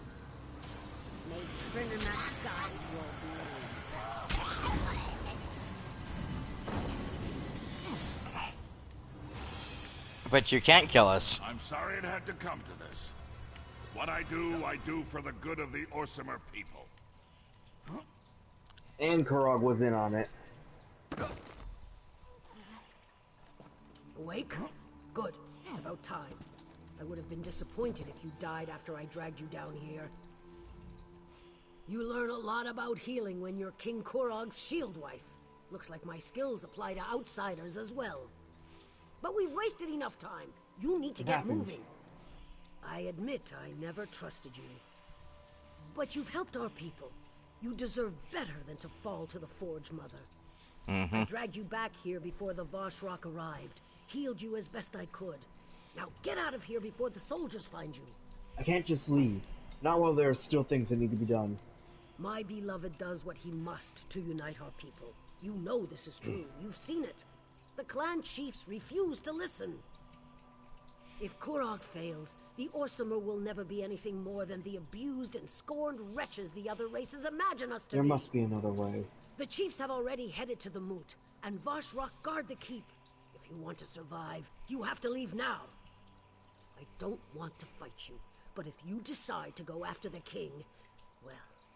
May Trinimac guide your blade. But you can't kill us. I'm sorry it had to come to this. What I do for the good of the Orsimer people. And Kurog was in on it. Awake? Good. It's about time. I would have been disappointed if you died after I dragged you down here. You learn a lot about healing when you're King Kurog's shield wife. Looks like my skills apply to outsiders as well. But we've wasted enough time. You need to get moving. I admit I never trusted you. But you've helped our people. You deserve better than to fall to the Forge Mother. I dragged you back here before the Vashrak arrived. Healed you as best I could. Now get out of here before the soldiers find you. I can't just leave. Not while there are still things that need to be done. My beloved does what he must to unite our people. You know this is true. You've seen it. The clan chiefs refuse to listen. If Kurog fails, the Orsimer will never be anything more than the abused and scorned wretches the other races imagine us to be. There must be another way. The chiefs have already headed to the moot, and Vashrak guard the keep. If you want to survive, you have to leave now. I don't want to fight you, but if you decide to go after the king, well,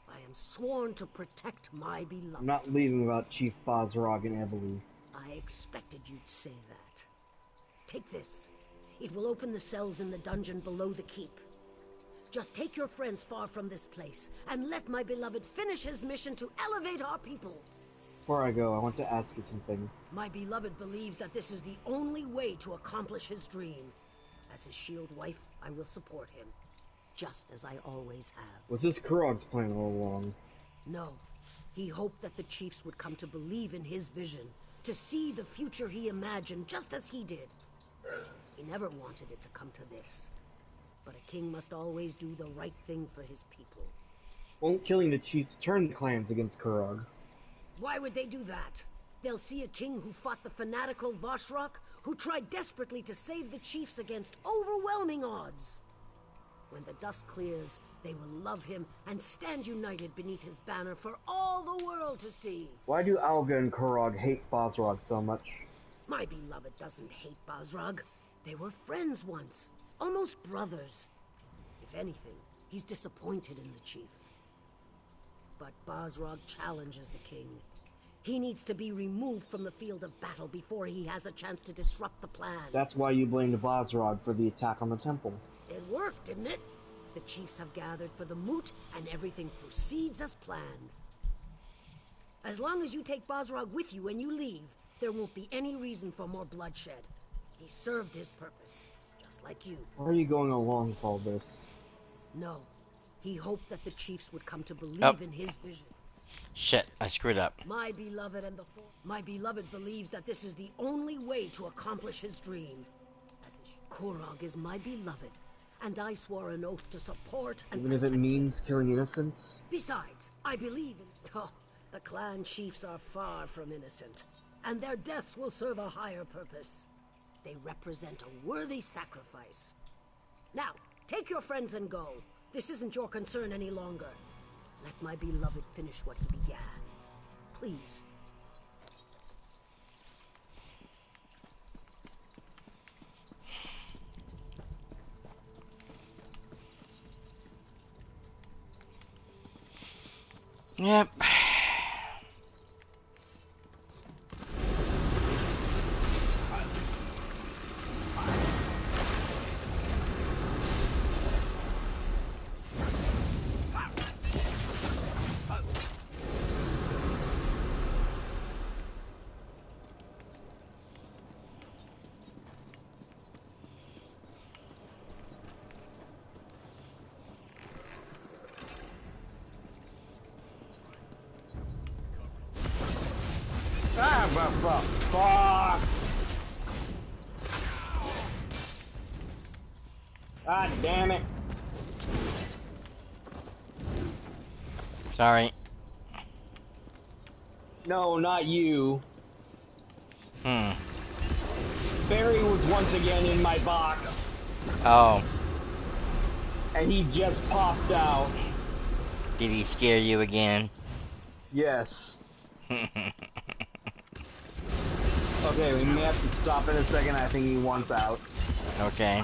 I am sworn to protect my beloved. I'm not leaving without Chief Bazrog and Evelyn. I expected you'd say that. Take this. It will open the cells in the dungeon below the keep. Just take your friends far from this place, and let my beloved finish his mission to elevate our people. Before I go, I want to ask you something. My beloved believes that this is the only way to accomplish his dream. As his shield wife, I will support him, just as I always have. Was this Kurog's plan all along? No. He hoped that the chiefs would come to believe in his vision, to see the future he imagined, just as he did. He never wanted it to come to this. But a king must always do the right thing for his people. Won't killing the chiefs turn the clans against Kurog? Why would they do that? They'll see a king who fought the fanatical Vashrak, who tried desperately to save the chiefs against overwhelming odds. When the dust clears, they will love him and stand united beneath his banner for all the world to see. Why do Alga and Kurog hate Bosrog so much? My beloved doesn't hate Bosrog. They were friends once, almost brothers. If anything, he's disappointed in the chief. But Bosrog challenges the king. He needs to be removed from the field of battle before he has a chance to disrupt the plan. That's why you blamed Bosrog for the attack on the temple. It worked, didn't it? The chiefs have gathered for the moot, and everything proceeds as planned. As long as you take Bosrog with you when you leave, there won't be any reason for more bloodshed. He served his purpose, just like you. Why are you going along with all this? No. He hoped that the chiefs would come to believe in his vision. Shit, I screwed up. My beloved believes that this is the only way to accomplish his dream. Kurog is my beloved, and I swore an oath to support and even if it means killing innocents? Besides, I believe in... Oh, the clan chiefs are far from innocent, and their deaths will serve a higher purpose. They represent a worthy sacrifice. Now, take your friends and go. This isn't your concern any longer. Let my beloved finish what he began. Please. Yep. Fuck! God damn it! Sorry. No, not you. Hmm. Barry was once again in my box. Oh. And he just popped out. Did he scare you again? Yes. Okay, we may have to stop in a second. I think he wants out. Okay.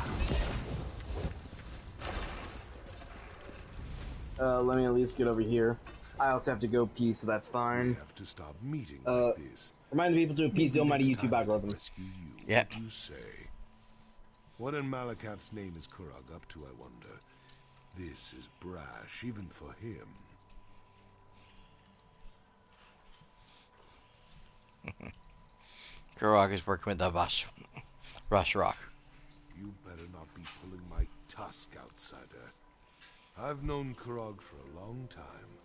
Let me at least get over here. I also have to go pee, so that's fine. We have to stop meeting like this. Remind the people to appease the almighty YouTube algorithm. Rescue you. Yep. What do you say? What in Malakath's name is Kurog up to, I wonder? This is brash, even for him. Kurog is working with the Rush Rock. You better not be pulling my tusk, outsider. I've known Kurog for a long time.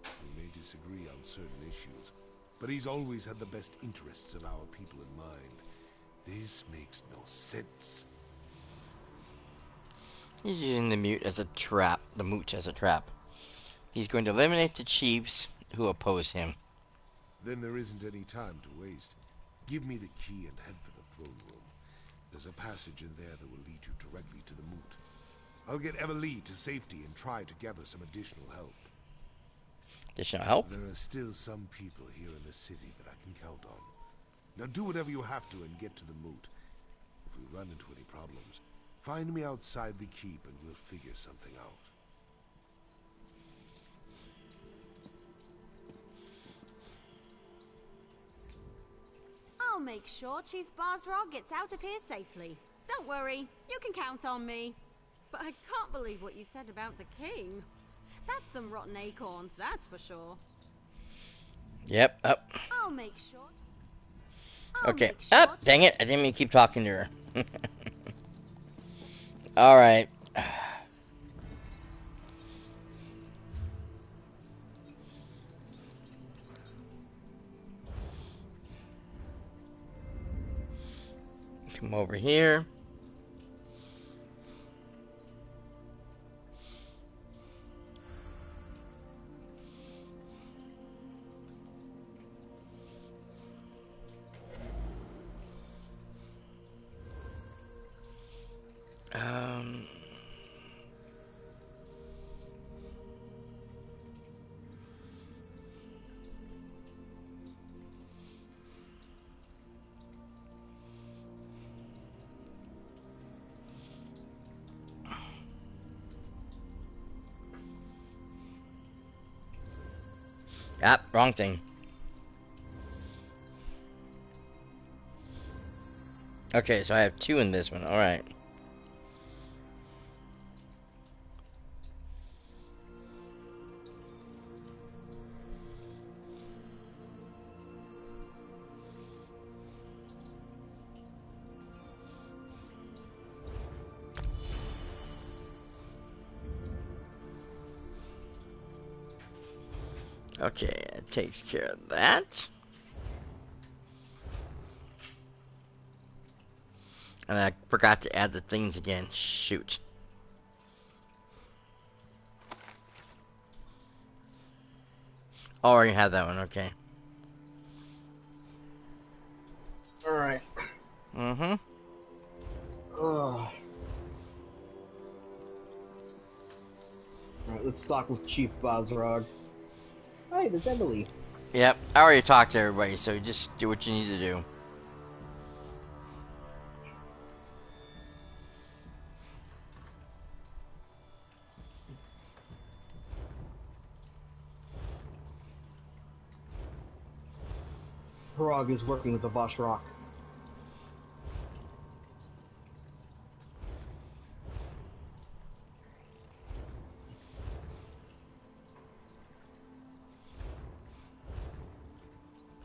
We may disagree on certain issues, but he's always had the best interests of our people in mind. This makes no sense. He's using the moot as a trap. He's going to eliminate the chiefs who oppose him. Then there isn't any time to waste. Give me the key and head for the throne room. There's a passage in there that will lead you directly to the moot. I'll get Everlee to safety and try to gather some additional help. Additional help? There are still some people here in the city that I can count on. Now do whatever you have to and get to the moot. If we run into any problems, find me outside the keep and we'll figure something out. I'll make sure Chief Bosrog gets out of here safely. Don't worry, you can count on me. But I can't believe what you said about the king. That's some rotten acorns, that's for sure. Yep, up. I'll make sure. Okay, up. Dang it! I didn't mean to keep talking to her. All right. Come over here. Ah, wrong thing. Okay, so I have 2 in this one. Alright. Okay, it takes care of that. And I forgot to add the things again. Shoot. Oh, I already had that one. Okay. Alright. Mm-hmm. Alright, let's talk with Chief Bozrog. Hey, there's Emily. Yep, I already talked to everybody, so just do what you need to do. Krog is working with the Voshrock.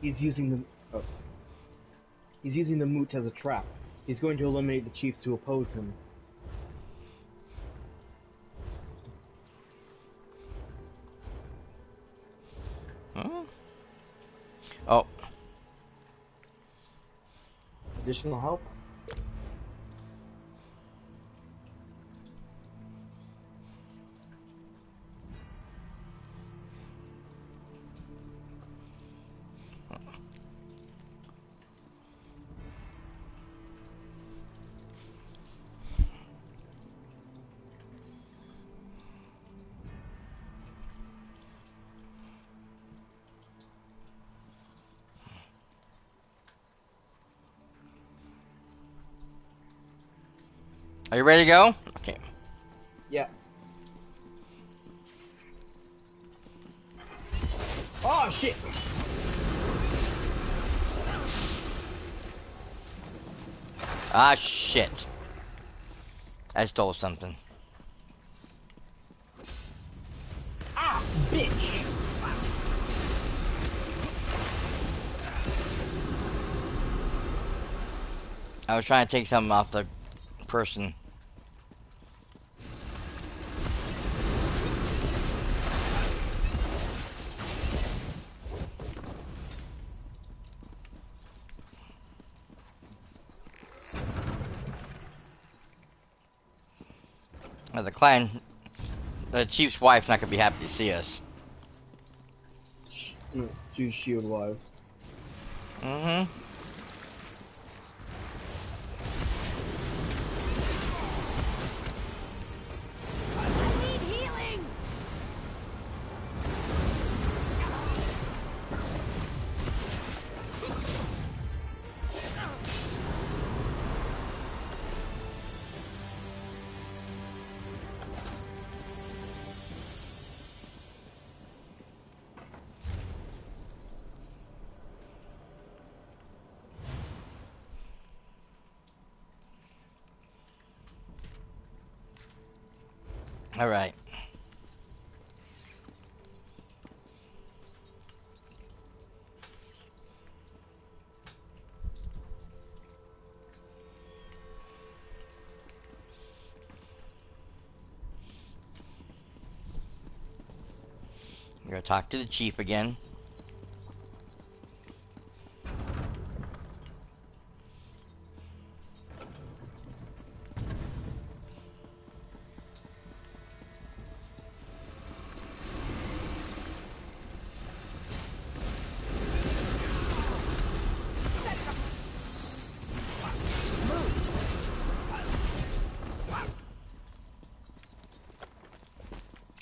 He's using the moot as a trap. He's going to eliminate the chiefs who oppose him. Huh? Oh. Additional help? Are you ready to go? Okay. Yeah. Oh shit! Ah, shit. I stole something. Ah, bitch! I was trying to take something off the person. The chief's wife's not gonna be happy to see us. Two shield wives. Mm-hmm. All right. We're gonna talk to the chief again.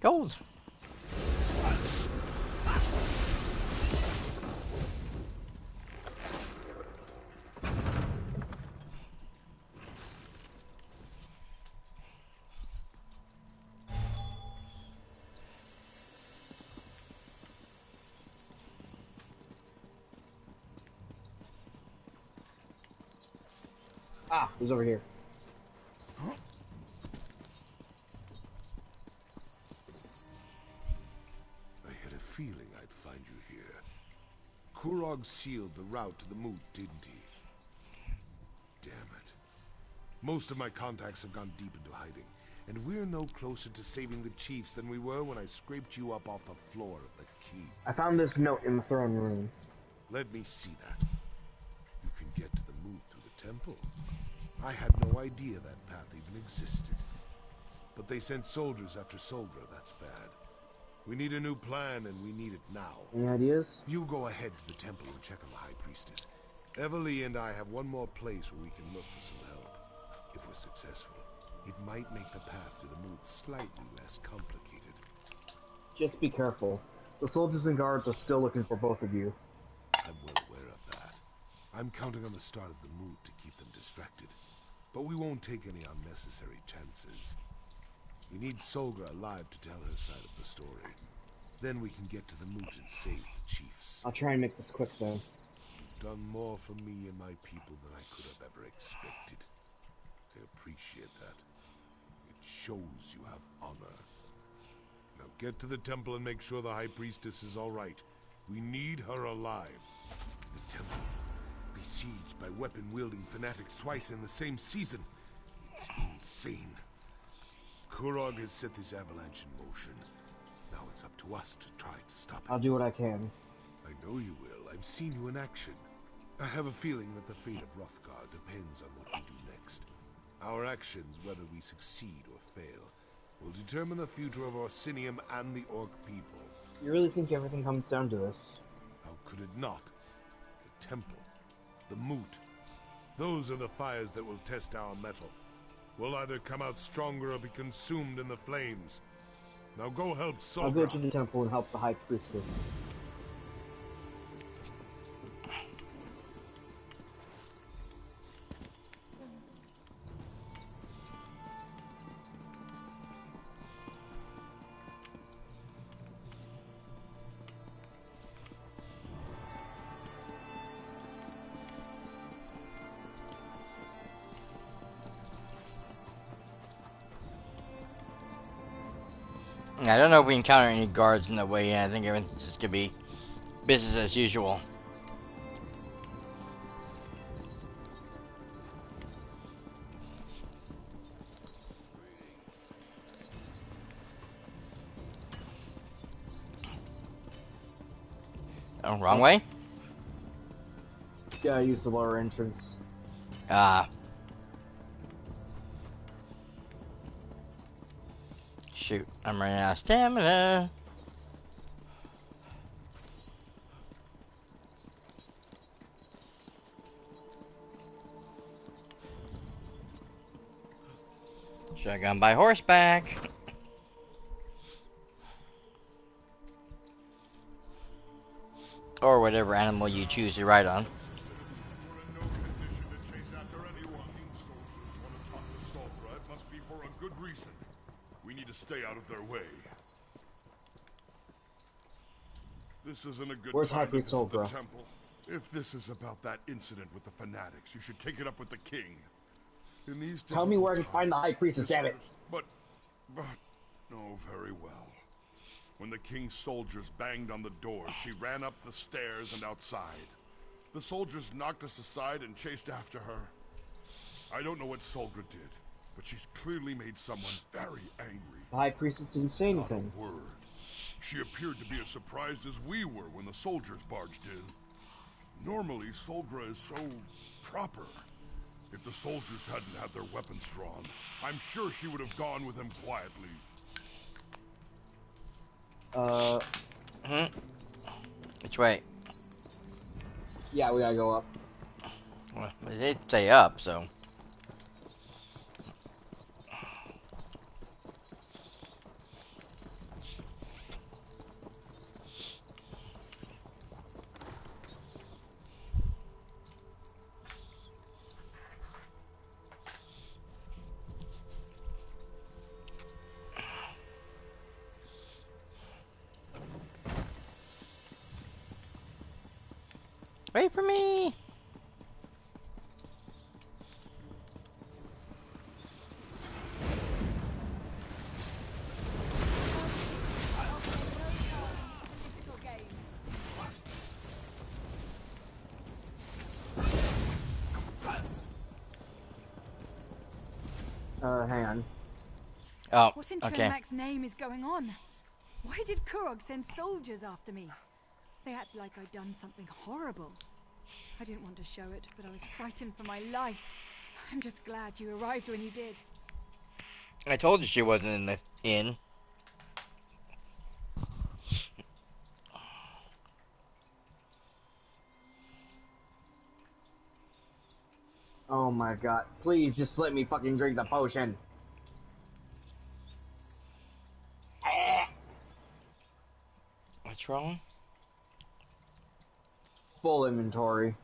Gold. Ah, he's over here. I had a feeling I'd find you here. Kurog sealed the route to the moot, didn't he? Damn it. Most of my contacts have gone deep into hiding, and we're no closer to saving the chiefs than we were when I scraped you up off the floor of the keep. I found this note in the throne room. Let me see that. You can get to the moot through the temple. I had no idea that path even existed. But they sent soldiers after Solgra, that's bad. We need a new plan, and we need it now. Any ideas? You go ahead to the temple and check on the High Priestess. Everly and I have one more place where we can look for some help. If we're successful, it might make the path to the moot slightly less complicated. Just be careful. The soldiers and guards are still looking for both of you. I'm well aware of that. I'm counting on the start of the moot to keep them distracted. But we won't take any unnecessary chances. We need Solgra alive to tell her side of the story. Then we can get to the moot and save the chiefs. I'll try and make this quick, though. You've done more for me and my people than I could have ever expected. I appreciate that. It shows you have honor. Now get to the temple and make sure the High Priestess is all right. We need her alive. The temple, besieged by weapon-wielding fanatics twice in the same season. It's insane. Kurog has set this avalanche in motion. Now it's up to us to try to stop it. I'll do what I can. I know you will. I've seen you in action. I have a feeling that the fate of Wrothgar depends on what we do next. Our actions, whether we succeed or fail, will determine the future of Orsinium and the Orc people. You really think everything comes down to this? How could it not? The temple, the moot, those are the fires that will test our mettle. We'll either come out stronger or be consumed in the flames. Now go help Solgra. I'll go to the temple and help the High Priestess. I don't know if we encounter any guards in the way in. I think everything's just gonna be business as usual. Oh, wrong way? Yeah, I used the lower entrance. Ah. Shoot, I'm running out of stamina. Shotgun by horseback. Or whatever animal you choose to ride on. Stay out of their way. This isn't a good Where's time High to Priest visit the Solgra? temple. If this is about that incident with the fanatics, you should take it up with the king. In these Tell me where to difficult find the times, High Priestess, damn it! But, no, very well. When the king's soldiers banged on the door, she ran up the stairs and outside. The soldiers knocked us aside and chased after her. I don't know what Solgra did, but she's clearly made someone very angry. The High Priestess didn't say anything. Not a word. She appeared to be as surprised as we were when the soldiers barged in. Normally, Solgra is so proper. If the soldiers hadn't had their weapons drawn, I'm sure she would have gone with them quietly. Which way? Yeah, we gotta go up. Well, they did say up, so. Wait for me! hang on. Oh, What in okay. Trinimax's name is going on? Why did Kurog send soldiers after me? They acted like I'd done something horrible. I didn't want to show it, but I was frightened for my life. I'm just glad you arrived when you did. I told you she wasn't in the inn. Oh my god. Please just let me fucking drink the potion. What's wrong? Full inventory.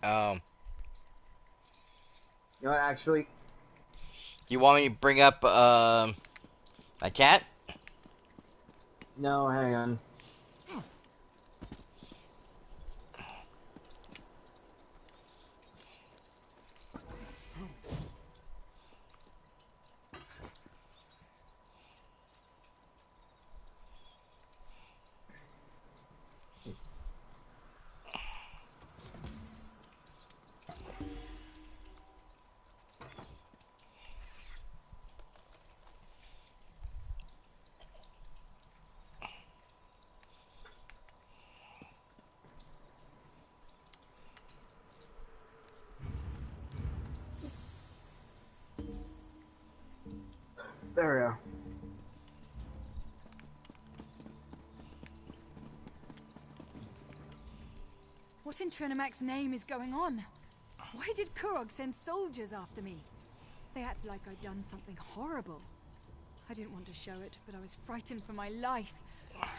Um. You know what, actually? You want me to bring up, a cat? No, hang on. There we go. What in Trinimax's name is going on? Why did Kurog send soldiers after me? They acted like I'd done something horrible. I didn't want to show it, but I was frightened for my life.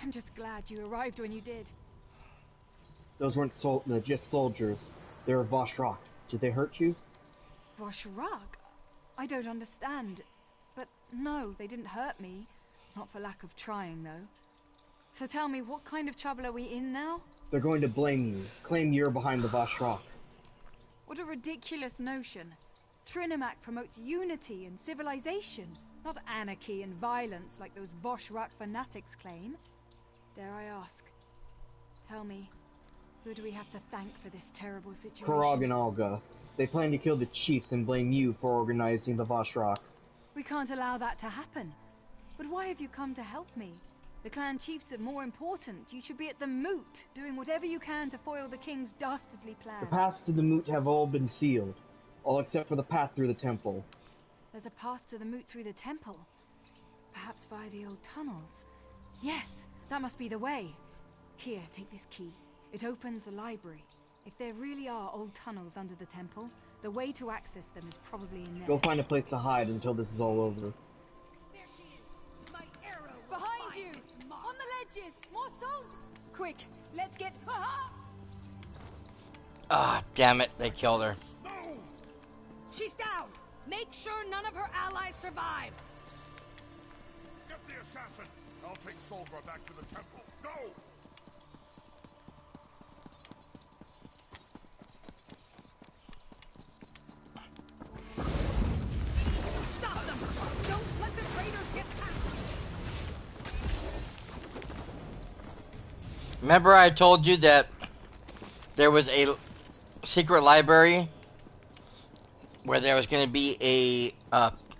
I'm just glad you arrived when you did. Those weren't just soldiers. They were Voshrock. Did they hurt you? Voshrock? I don't understand. But no, they didn't hurt me. Not for lack of trying, though. So tell me, what kind of trouble are we in now? They're going to blame you. Claim you're behind the Voshrock. What a ridiculous notion. Trinimac promotes unity and civilization, not anarchy and violence like those Voshrock fanatics claim. Dare I ask? Tell me, who do we have to thank for this terrible situation? Kurog and Olga. They plan to kill the chiefs and blame you for organizing the Voshrock. We can't allow that to happen. But why have you come to help me? The clan chiefs are more important. You should be at the moot, doing whatever you can to foil the king's dastardly plan. The paths to the moot have all been sealed. All except for the path through the temple. There's a path to the moot through the temple. Perhaps via the old tunnels. Yes, that must be the way. Here, take this key. It opens the library. If there really are old tunnels under the temple, the way to access them is probably in there. Go find a place to hide until this is all over. There she is. My arrow. Behind you! On the ledges! More soldiers! Quick, let's get... Ah, damn it, they killed her. She's down. Make sure none of her allies survive. Get the assassin. I'll take Solgra back to the temple. Go! Stop them! Don't let the traitors get past us! Remember I told you that there was a secret library where there was going to be a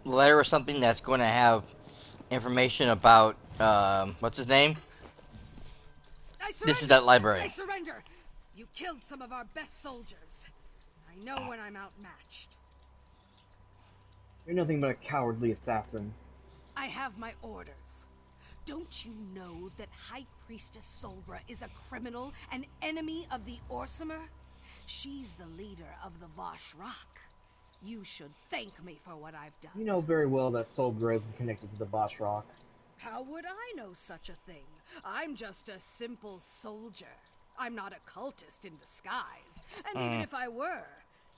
letter or something that's going to have information about, what's his name? This is that library. I surrender! You killed some of our best soldiers. I know when I'm outmatched. You're nothing but a cowardly assassin. I have my orders. Don't you know that High Priestess Solgra is a criminal, an enemy of the Orsimer? She's the leader of the Voshrock. You should thank me for what I've done. You know very well that Solgra isn't connected to the Voshrock. How would I know such a thing? I'm just a simple soldier. I'm not a cultist in disguise. And even if I were,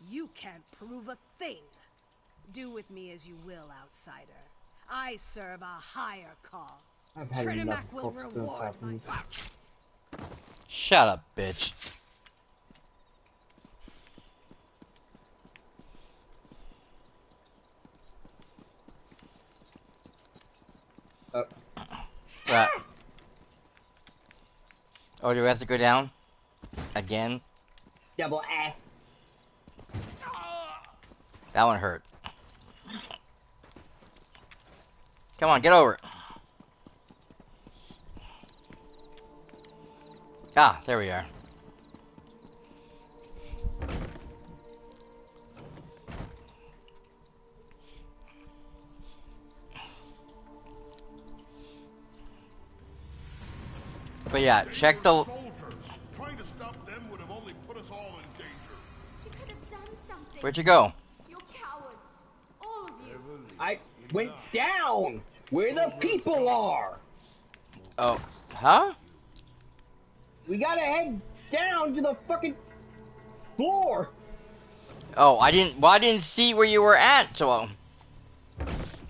you can't prove a thing. Do with me as you will, outsider. I serve a higher cause. I've had enough Trinimac will cultists and reward my... assassins. Shut up, bitch. What? Oh, do we have to go down? Again? Double A. That one hurt. Come on, get over it. Ah, there we are. But yeah, check the... Soldiers. Trying to stop them would have only put us all in danger. You could have done something. Where'd you go? You're cowards. All of you. I went down where the people are. Oh, huh? We gotta head down to the fucking floor. Oh, I didn't see where you were at, so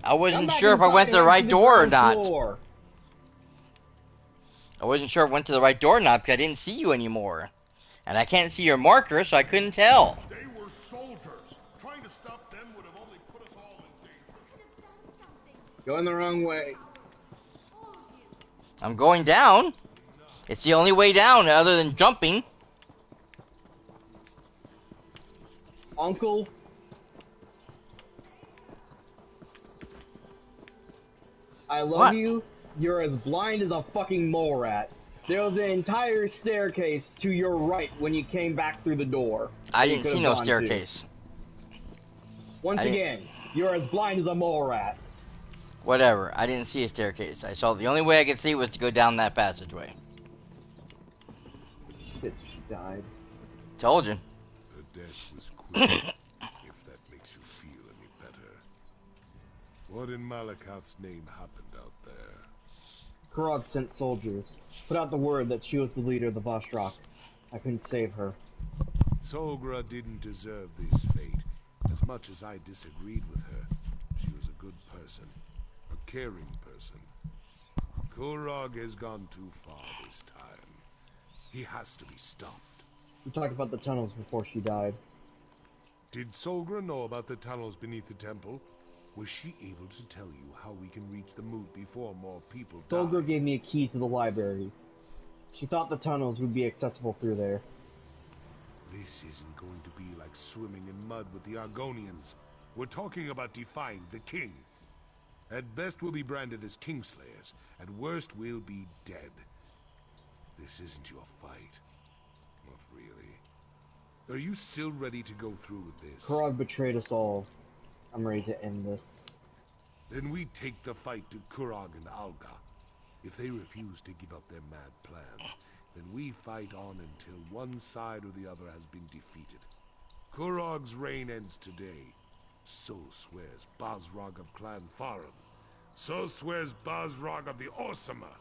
I wasn't sure if I went to the right the door or ground not. floor. I wasn't sure if I went to the right door or not because I didn't see you anymore. And I can't see your marker, so I couldn't tell. They were soldiers. Trying to stop them would have only put us all in danger. Going the wrong way. I'm going down. It's the only way down other than jumping. Uncle. I love What? you. You're as blind as a fucking mole rat. There was an entire staircase to your right when you came back through the door. I that you didn't could see have no gone to. staircase. Once I didn't- again, you're as blind as a mole rat. Whatever. I didn't see a staircase. I saw the only way I could see was to go down that passageway. Shit, she died. Told you. Her death was quick, if that makes you feel any better. What in Malakath's name happened out there? Kurog sent soldiers. Put out the word that she was the leader of the Voshrock. I couldn't save her. Solgra didn't deserve this fate. As much as I disagreed with her, she was a good person. A caring person. Kurog has gone too far this time. He has to be stopped. We talked about the tunnels before she died. Did Solgra know about the tunnels beneath the temple? Was she able to tell you how we can reach the moot before more people die? Solgra gave me a key to the library. She thought the tunnels would be accessible through there. This isn't going to be like swimming in mud with the Argonians. We're talking about defying the king. At best we'll be branded as Kingslayers. At worst we'll be dead. This isn't your fight. Not really. Are you still ready to go through with this? Kurog betrayed us all. I'm ready to end this. Then we take the fight to Kurog and Alga. If they refuse to give up their mad plans, then we fight on until one side or the other has been defeated. Kurog's reign ends today. So swears Basrog of Clan Farum. So swears Basrog of the Orsama.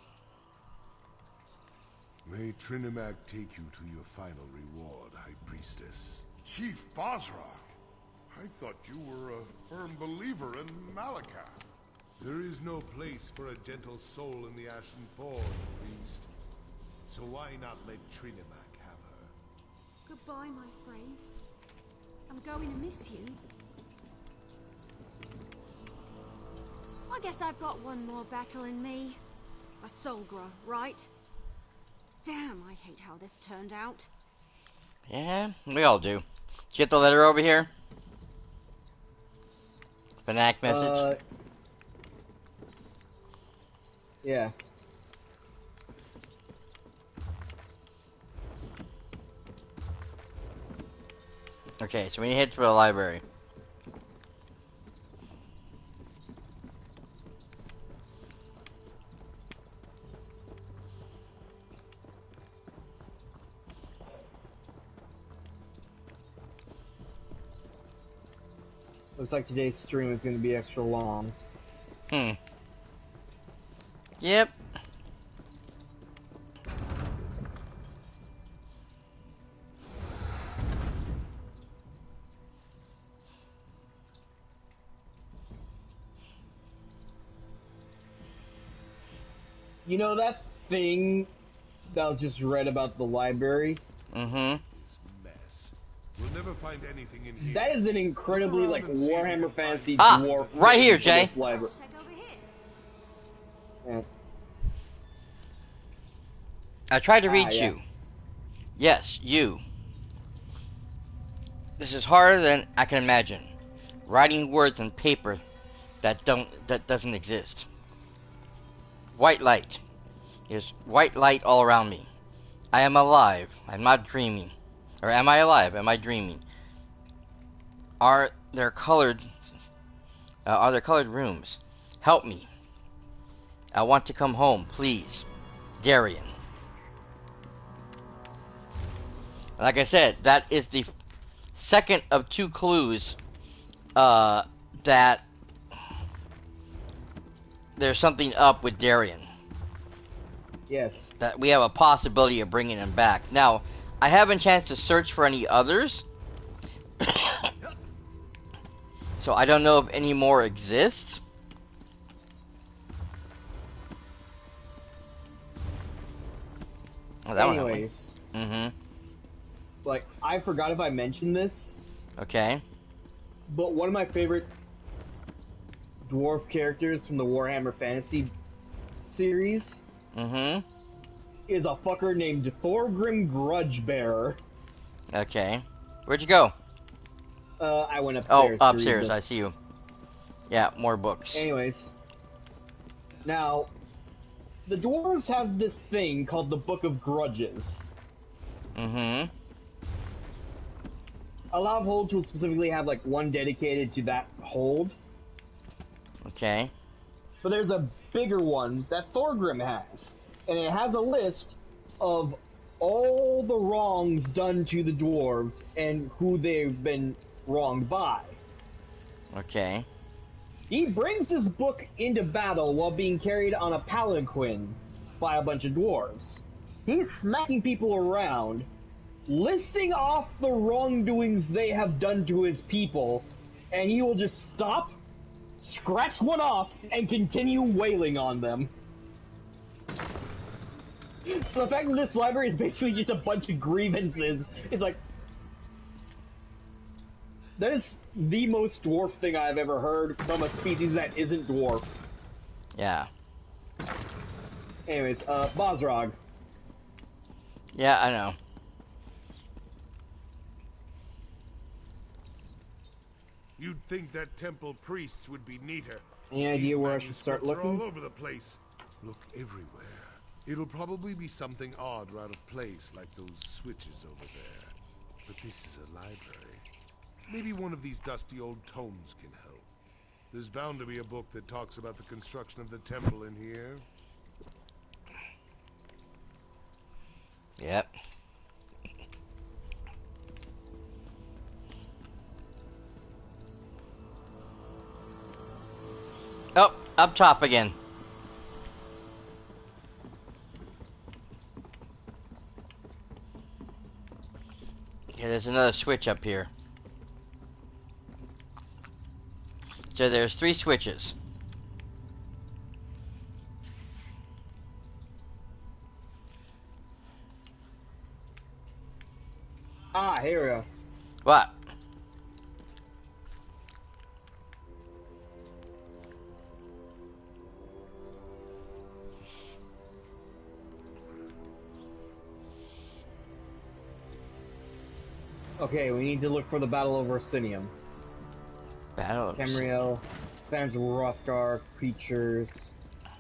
May Trinimac take you to your final reward, High Priestess. Chief Basrog? I thought you were a firm believer in Malakath. There is no place for a gentle soul in the Ashen Forge, priest. So why not let Trinimac have her? Goodbye, my friend. I'm going to miss you. I guess I've got one more battle in me. For Solgra, right? Damn, I hate how this turned out. Yeah, we all do. Did you get the letter over here? Fanatic message? Yeah. Okay, so we need to head to the library. Looks like today's stream is going to be extra long. Yep. You know that thing that was just read about the library? Mm-hmm. This mess. We'll never find anything in here. That is an incredibly, like, Warhammer Fantasy Ah, dwarf. right here, for Jay. this library. Yeah. I tried to reach yeah. you. Yes, you. This is harder than I can imagine. Writing words on paper that doesn't exist. white light. There's white light all around me. I am alive. I'm not dreaming. Or am I alive? Am I dreaming? Are there colored rooms? Help me. I want to come home, please. Darian. Like I said, that is the second of 2 clues that there's something up with Darian. Yes. That we have a possibility of bringing him back. Now, I haven't a chance to search for any others. So I don't know if any more exist. Oh, that Anyways. Mm-hmm. Like, I forgot if I mentioned this. Okay. But one of my favorite dwarf characters from the Warhammer Fantasy series is a fucker named Thorgrim Grudgebearer. Okay. Where'd you go? I went upstairs. Oh, upstairs. I see you. Yeah, more books. Anyways. Now, the dwarves have this thing called the Book of Grudges. A lot of holds will specifically have like one dedicated to that hold. Okay. But there's a bigger one that Thorgrim has. And it has a list of all the wrongs done to the dwarves and who they've been wronged by. Okay. He brings this book into battle while being carried on a palanquin by a bunch of dwarves. He's smacking people around, listing off the wrongdoings they have done to his people, and he will just stop, scratch one off, and continue wailing on them. So the fact that this library is basically just a bunch of grievances, it's like... That is the most dwarf thing I've ever heard from a species that isn't dwarf. Yeah. Anyways, Bosrog. Yeah, I know. You'd think that temple priests would be neater. Any idea where I should start Manuscripts are looking? all over the place. Look everywhere. It'll probably be something odd or out of place, like those switches over there. But this is a library. Maybe one of these dusty old tomes can help. There's bound to be a book that talks about the construction of the temple in here. Yep. Oh, up top again. Okay, there's another switch up here. So there's 3 switches. Ah, here we go. What? Okay, we need to look for the Battle of Orsinium. Battle of Tamriel, fans of Wrothgar, creatures,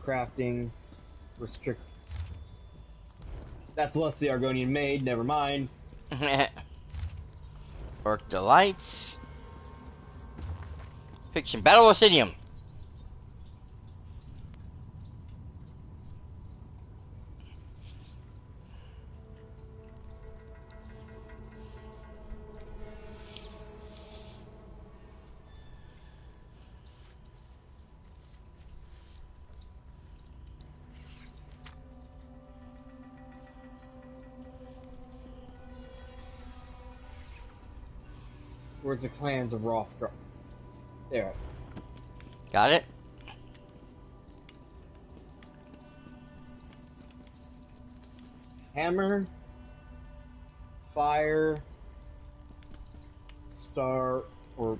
crafting, restrict... That's less the Argonian Maid, never mind. Orc Delights. Fiction. Battle of Orsinium. Where's the clans of Wrothgar? There. Got it? Hammer, Fire, Star, or...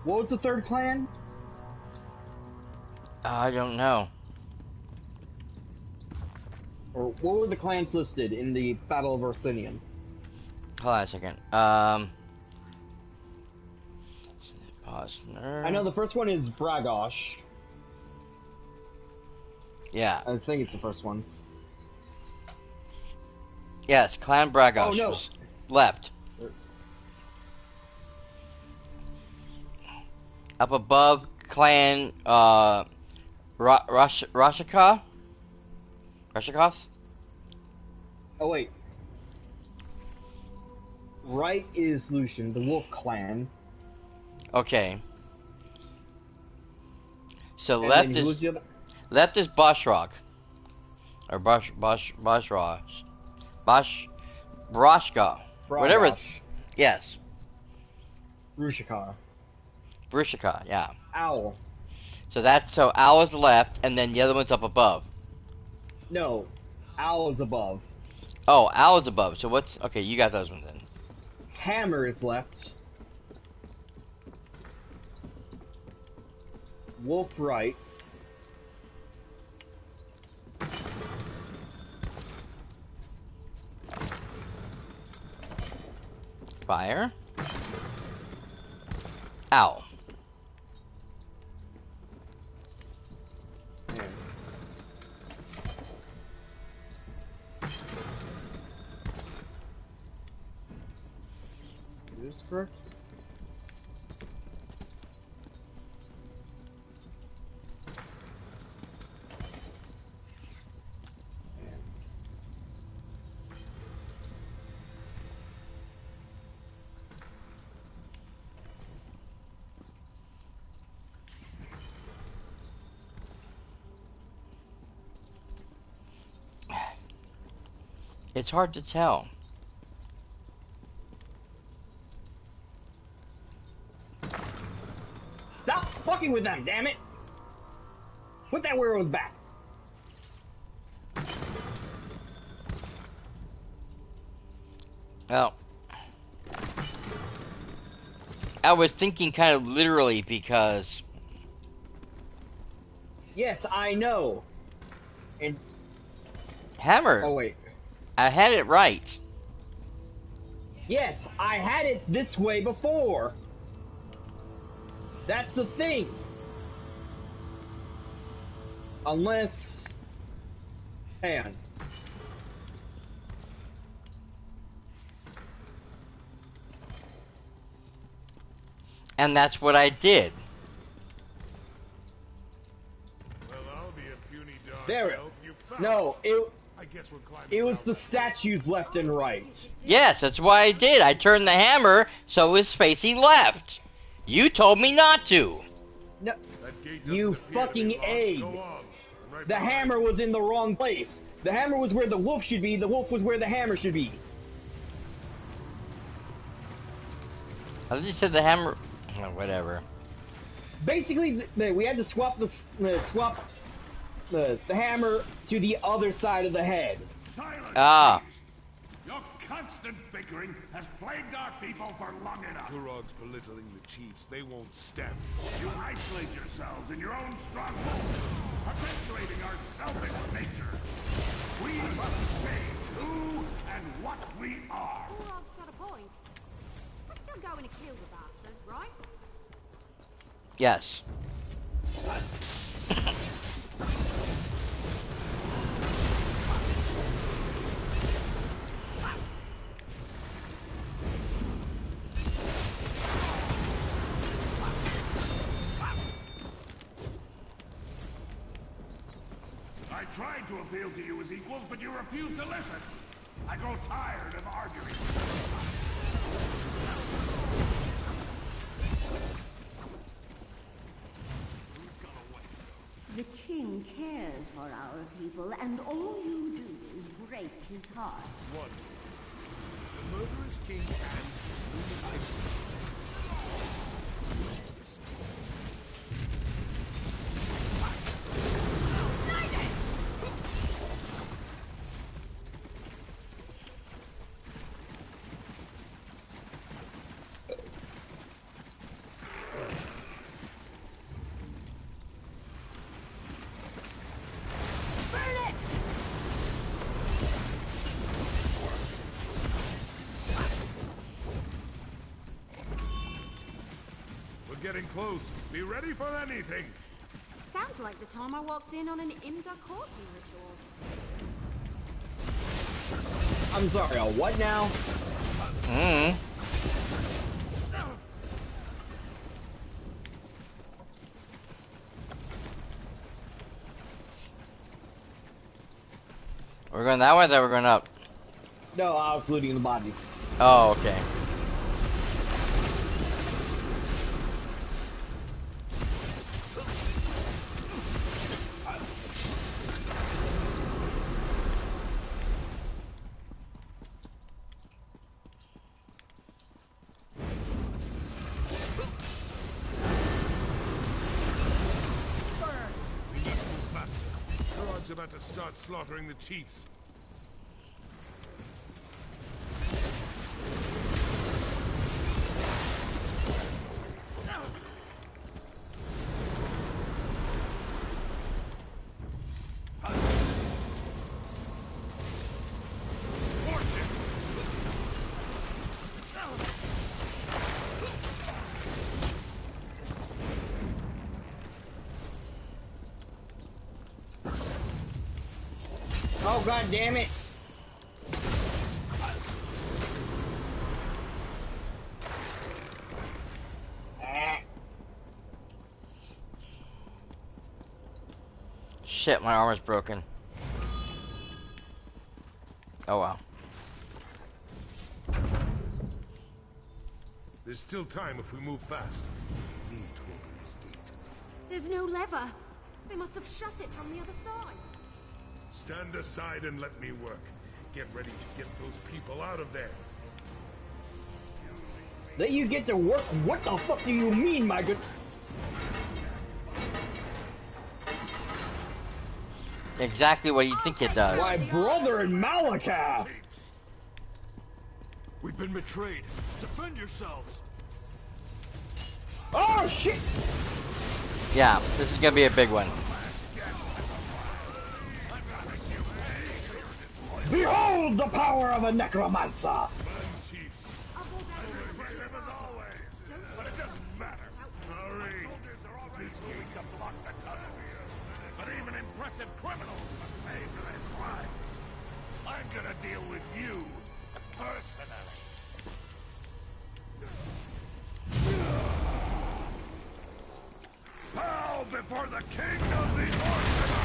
What was the third clan? I don't know. Or what were the clans listed in the Battle of Orsinium? Hold on a second. Posner. I know the first one is Bragosh. Yeah. I think it's the first one. Yes, Clan Bragos was left. Up above, Clan Rashika? Rashikoth? Oh wait. Right is Lucian, the Wolf Clan. Okay. So And left then who is was the other? left is Boshrock. Or Boshrosh. Broshka. Whatever. Bragash. Yes. Rushikar. Brushika, yeah. Owl. So Owl is left, and then the other one's up above. No. Owl is above. Oh, Owl is above. So what's okay? You got those ones then. Hammer is left. Wolf right. Fire. Owl. Is this correct? It's hard to tell. Stop fucking with them, damn it! Put that where it was back. Well, I was thinking kind of literally because. Yes, I know. And Hammer. oh wait. I had it right. Yes, I had it this way before. That's the thing. Unless... Hang on. And that's what I did. Well, I'll be a puny dog. There. No, it was the statues left and right. Yes, that's why I did. I turned the hammer so it was facing left. You told me not to. No, you fucking egg. The hammer was in the wrong place. The hammer was where the wolf should be. The wolf was where the hammer should be. I just said the hammer. Oh, whatever. Basically, we had to swap the hammer to the other side of the head. Ah. Your constant bickering has plagued our people for long enough. Kurog's belittling the chiefs. They won't stand. You isolate yourselves in your own stronghold, perpetuating our selfish nature. We must say who and what we are. Kurog's got a point. We're still going to kill the bastard, right? Yes. I tried to appeal to you as equals, but you refused to listen. I grow tired of arguing. The king cares for our people, and all you do is break his heart. One. The murderous king and Getting close. Be ready for anything. Sounds Looked like the time I walked in on an Imga courting ritual. I'm sorry, a what now? We're going that way, then we're going up. No, I was looting the bodies. Oh, okay. Kurog's about to start slaughtering the chiefs. Oh, god damn it! Shit, my armor's broken. Oh well. There's still time if we move fast. We need to open this gate. There's no lever. They must have shut it from the other side. Stand aside and let me work. Get ready to get those people out of there. Let you get to work? What the fuck do you mean, my good? Exactly what you think it does. My brother in Malakath! We've been betrayed. Defend yourselves. Oh shit! Yeah, this is gonna be a big one. Behold the power of a necromancer! But it doesn't matter. Hurry! This going to block the tunnel. But even impressive criminals must pay for their crimes. I'm gonna deal with you personally. Bow before the king of the Orphanage!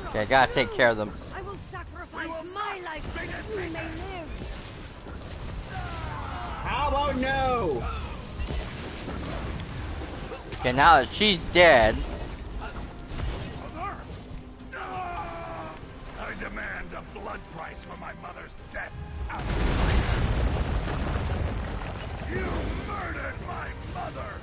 Okay, I gotta take care of them. I will sacrifice my life so that you may live. How about no? Okay, now that she's dead. I demand a blood price for my mother's death. You murdered my mother!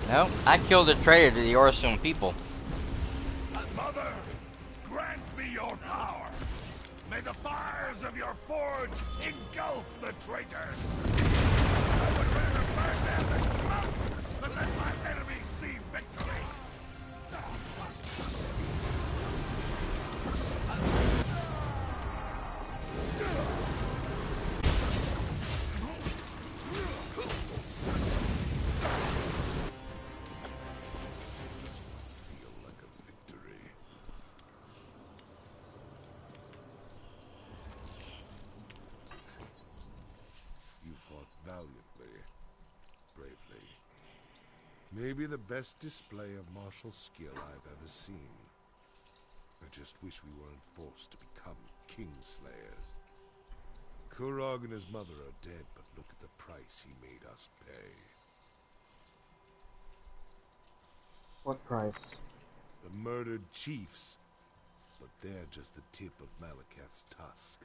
No, I killed a traitor to the Orson people. Mother, grant me your power. May the fires of your forge engulf the traitors. I would rather burn down this mountain than let my enemies see victory. Valiantly, bravely. Maybe the best display of martial skill I've ever seen. I just wish we weren't forced to become Kingslayers. Kurog and his mother are dead, but look at the price he made us pay. What price? The murdered chiefs. But they're just the tip of Malakath's tusk.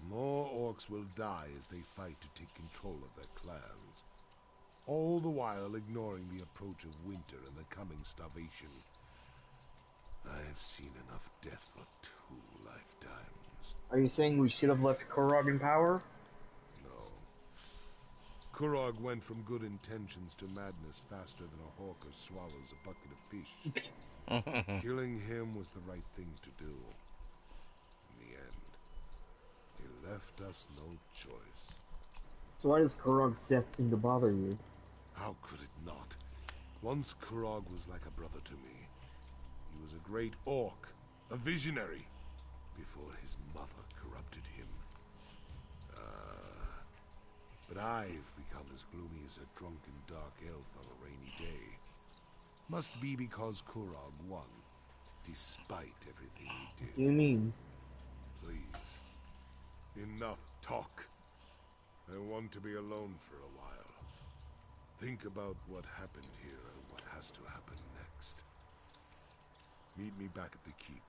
More orcs will die as they fight to take control of their clans. All the while ignoring the approach of winter and the coming starvation. I've seen enough death for 2 lifetimes. Are you saying we should have left Kurog in power? No. Kurog went from good intentions to madness faster than a hawker swallows a bucket of fish. Killing him was the right thing to do. In the end, he left us no choice. So why does Kurog's death seem to bother you? How could it not? Once Kurog was like a brother to me. He was a great orc, a visionary, before his mother corrupted him. But I've become as gloomy as a drunken dark elf on a rainy day. Must be because Kurog won, despite everything he did. What do you mean? Please. Enough talk. I want to be alone for a while. Think about what happened here and what has to happen next. Meet me back at the keep.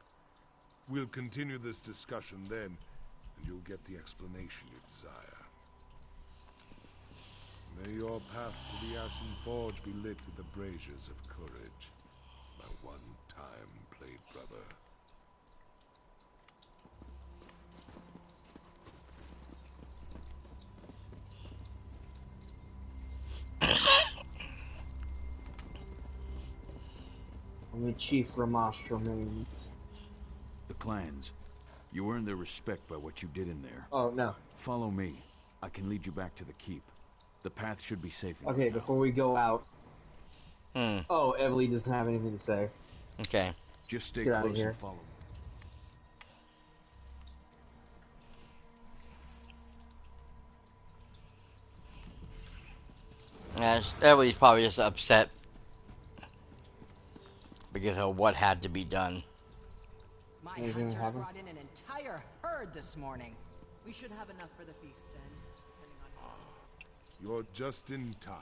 We'll continue this discussion then, and you'll get the explanation you desire. May your path to the Ashen Forge be lit with the braziers of courage, my one-time played brother. Only Chief Ramash remains. The clans. You earned their respect by what you did in there. Oh, no. Follow me. I can lead you back to the keep. The path should be safe enough Okay, now. before we go out... Oh, Emily doesn't have anything to say. Okay. Just stay Get out of close here. and follow me. Everybody's probably just upset because of what had to be done. My Anything hunters happen? brought in an entire herd this morning. We should have enough for the feast then, depending on... You're just in time.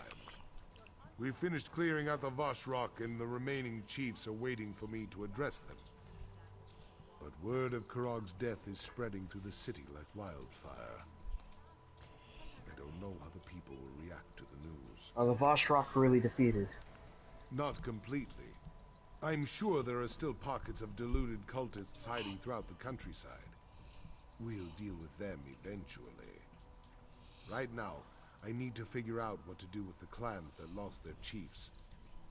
We finished clearing out the Vashrock and the remaining chiefs are waiting for me to address them. But word of Kurog's death is spreading through the city like wildfire. I don't know how the people will react to the news. Are the Vashrock really defeated? Not completely. I'm sure there are still pockets of deluded cultists hiding throughout the countryside. We'll deal with them eventually. Right now, I need to figure out what to do with the clans that lost their chiefs.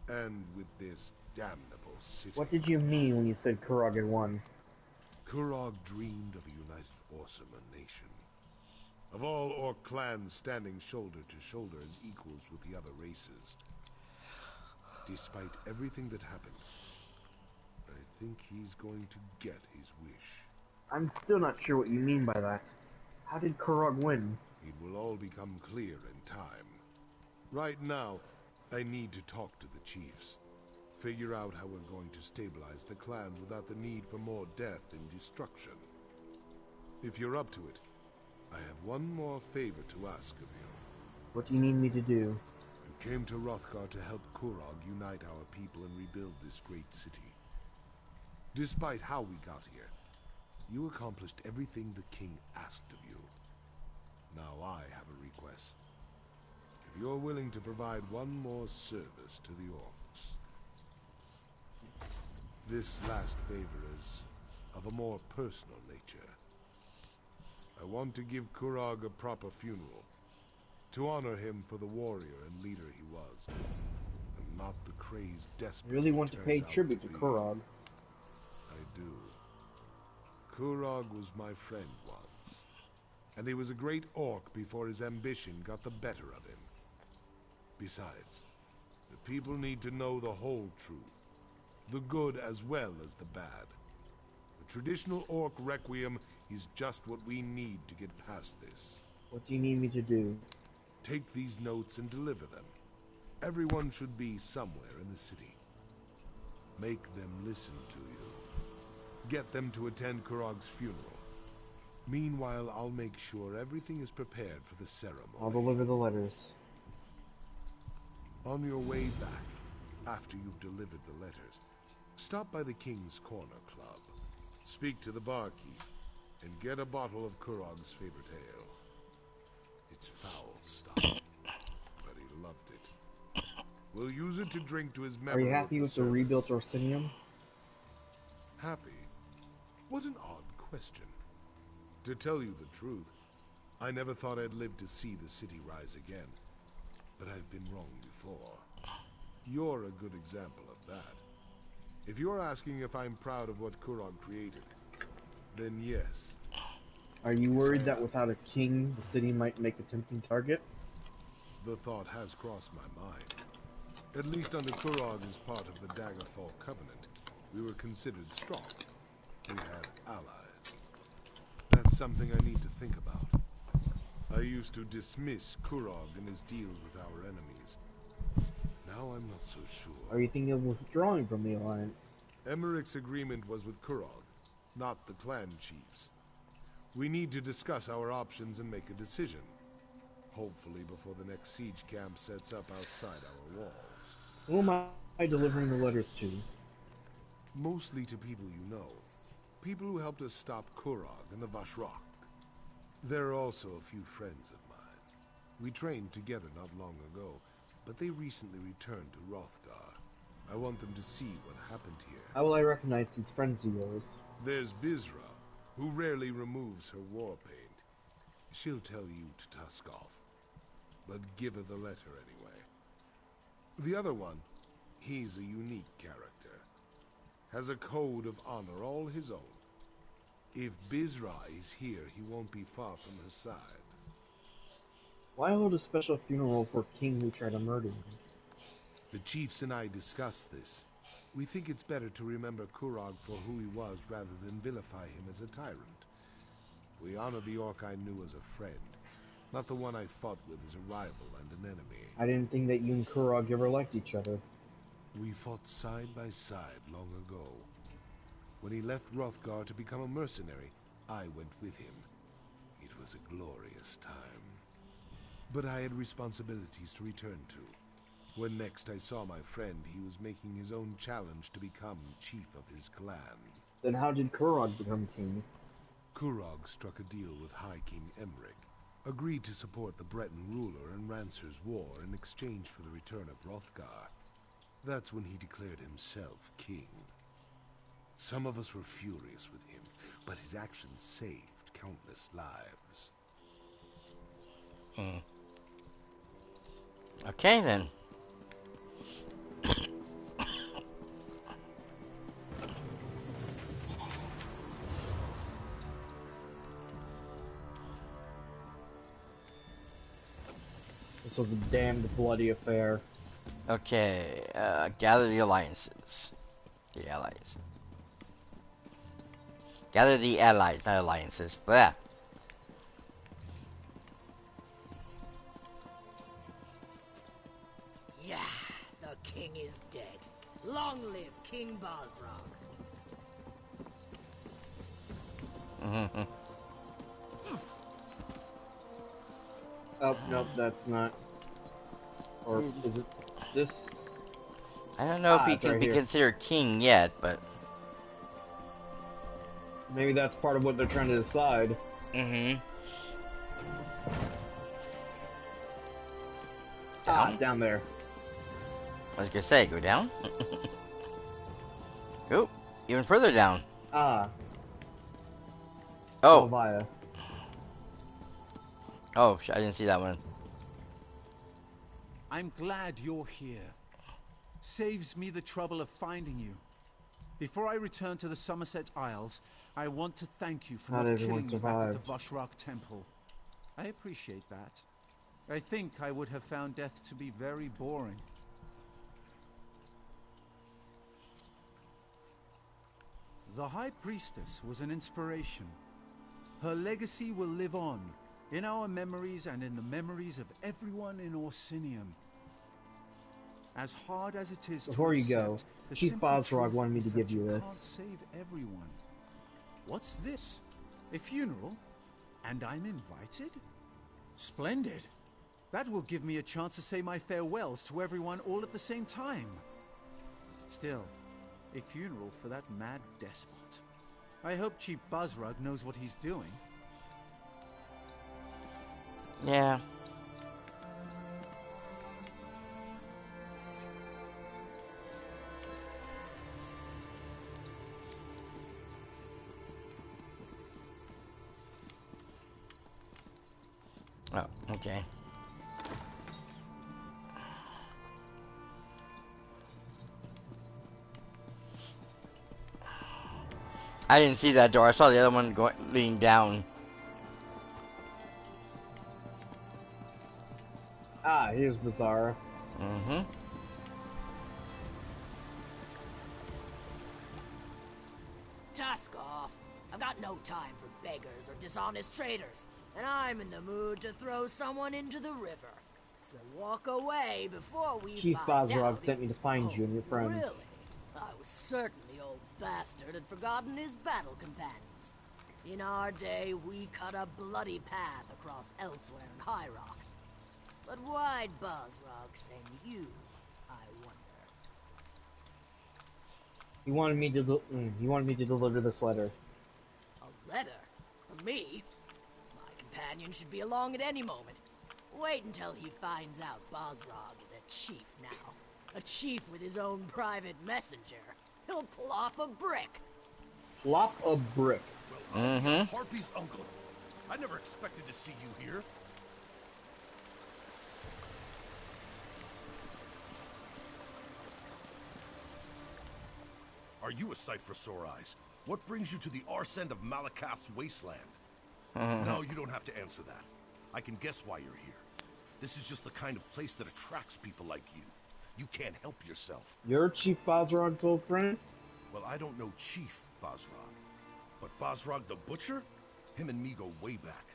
And with this damnable city. What did you mean when you said Kurog had won? Kurog dreamed of a united Orcimer nation. Of all orc clans standing shoulder to shoulder as equals with the other races. Despite everything that happened, I think he's going to get his wish. I'm still not sure what you mean by that. How did Kurog win? It will all become clear in time. Right now, I need to talk to the chiefs. Figure out how we're going to stabilize the clans without the need for more death and destruction. If you're up to it, I have one more favor to ask of you. What do you need me to do? You came to Wrothgar to help Kurog unite our people and rebuild this great city. Despite how we got here, you accomplished everything the king asked of you. Now I have a request. If you're willing to provide one more service to the orcs. This last favor is of a more personal nature. I want to give Kurog a proper funeral, to honor him for the warrior and leader he was, and not the crazed despot. I really want to he pay turned out tribute to be. Kurog. I do. Kurog was my friend once, and he was a great orc before his ambition got the better of him. Besides, the people need to know the whole truth, the good as well as the bad. The traditional orc requiem is just what we need to get past this. What do you need me to do? Take these notes and deliver them. Everyone should be somewhere in the city. Make them listen to you. Get them to attend Kurog's funeral. Meanwhile, I'll make sure everything is prepared for the ceremony. I'll deliver the letters. On your way back, after you've delivered the letters, stop by the King's Corner Club. Speak to the barkeep, and get a bottle of Kurog's favorite ale. It's foul stuff, but he loved it. We'll use it to drink to his memory. Are you happy with the rebuilt Orsinium? Happy? What an odd question. To tell you the truth, I never thought I'd live to see the city rise again. but I've been wrong before. You're a good example of that. If you're asking if I'm proud of what Kurog created, then yes. Are you worried that without a king, the city might make a tempting target? The thought has crossed my mind. At least under Kurog as part of the Daggerfall Covenant, we were considered strong. We had allies. That's something I need to think about. I used to dismiss Kurog and his deals with our enemies. Now I'm not so sure. Are you thinking of withdrawing from the alliance? Emmerich's agreement was with Kurog, not the clan chiefs. We need to discuss our options and make a decision. Hopefully before the next siege camp sets up outside our walls. Who am I delivering the letters to? Mostly to people you know. People who helped us stop Kurog and the Vashrak. There are also a few friends of mine. We trained together not long ago, but they recently returned to Wrothgar. I want them to see what happened here. How will I recognize these friends of yours? There's Bizra, who rarely removes her war paint. She'll tell you to tusk off. But give her the letter anyway. The other one, he's a unique character. Has a code of honor all his own. If Bizra is here, he won't be far from her side. Why hold a special funeral for a king who tried to murder me? The chiefs and I discussed this. We think it's better to remember Kurog for who he was rather than vilify him as a tyrant. We honor the orc I knew as a friend, not the one I fought with as a rival and an enemy. I didn't think that you and Kurog ever liked each other. We fought side by side long ago. When he left Wrothgar to become a mercenary, I went with him. It was a glorious time. But I had responsibilities to return to. When next I saw my friend, he was making his own challenge to become chief of his clan. Then how did Kurog become king? Kurog struck a deal with High King Emmerich, agreed to support the Breton ruler and Rancer's war in exchange for the return of Wrothgar. That's when he declared himself king. Some of us were furious with him, but his actions saved countless lives. Okay, then. This was a damned bloody affair. Okay, gather the alliances. The allies. Gather the allies, not alliances. Blah. Yeah, the king is dead. Long live King Bosrog. Oh, nope, that's not. Or is it this? I don't know if he can right be here. considered king yet, but... Maybe that's part of what they're trying to decide. Down there. I was gonna say, go down. Go even further down. Oh. Elvia. Oh, I didn't see that one. I'm glad you're here. Saves me the trouble of finding you. Before I return to the Somerset Isles, I want to thank you for not killing me back at the Vashrak Temple. I appreciate that. I think I would have found death to be very boring. The High Priestess was an inspiration. Her legacy will live on, in our memories and in the memories of everyone in Orsinium. As hard as it is Before to you go, accept, the Chief simple Bosrog truth wanted me is to that give you can't this. save everyone. What's this? A funeral? And I'm invited? Splendid. That will give me a chance to say my farewells to everyone all at the same time. Still, a funeral for that mad despot. I hope Chief Bosrog knows what he's doing. Yeah. Oh, okay. I didn't see that door. I saw the other one going leading down. Ah, here's Bizarre. Mm-hmm. Tusk off. I've got no time for beggars or dishonest traders, and I'm in the mood to throw someone into the river. So walk away before we Chief find Bozrog out. sent me to find you and your friend. Really? I was certain the old bastard had forgotten his battle companions. In our day, we cut a bloody path across elsewhere in High Rock. But why'd Bozrog send you, I wonder? He wanted me to deliver this letter. A letter? From me? My companion should be along at any moment. Wait until he finds out Bozrog is a chief now. A chief with his own private messenger. He'll plop a brick. Plop a brick. Mm-hmm. Harpy's uncle. I never expected to see you here. Are you a sight for sore eyes? What brings you to the arse end of Malakath's wasteland? No, you don't have to answer that. I can guess why you're here. This is just the kind of place that attracts people like you. You can't help yourself. You're Chief Bozrog's old friend? Well, I don't know Chief Bozrog. But Bozrog the Butcher? Him and me go way back.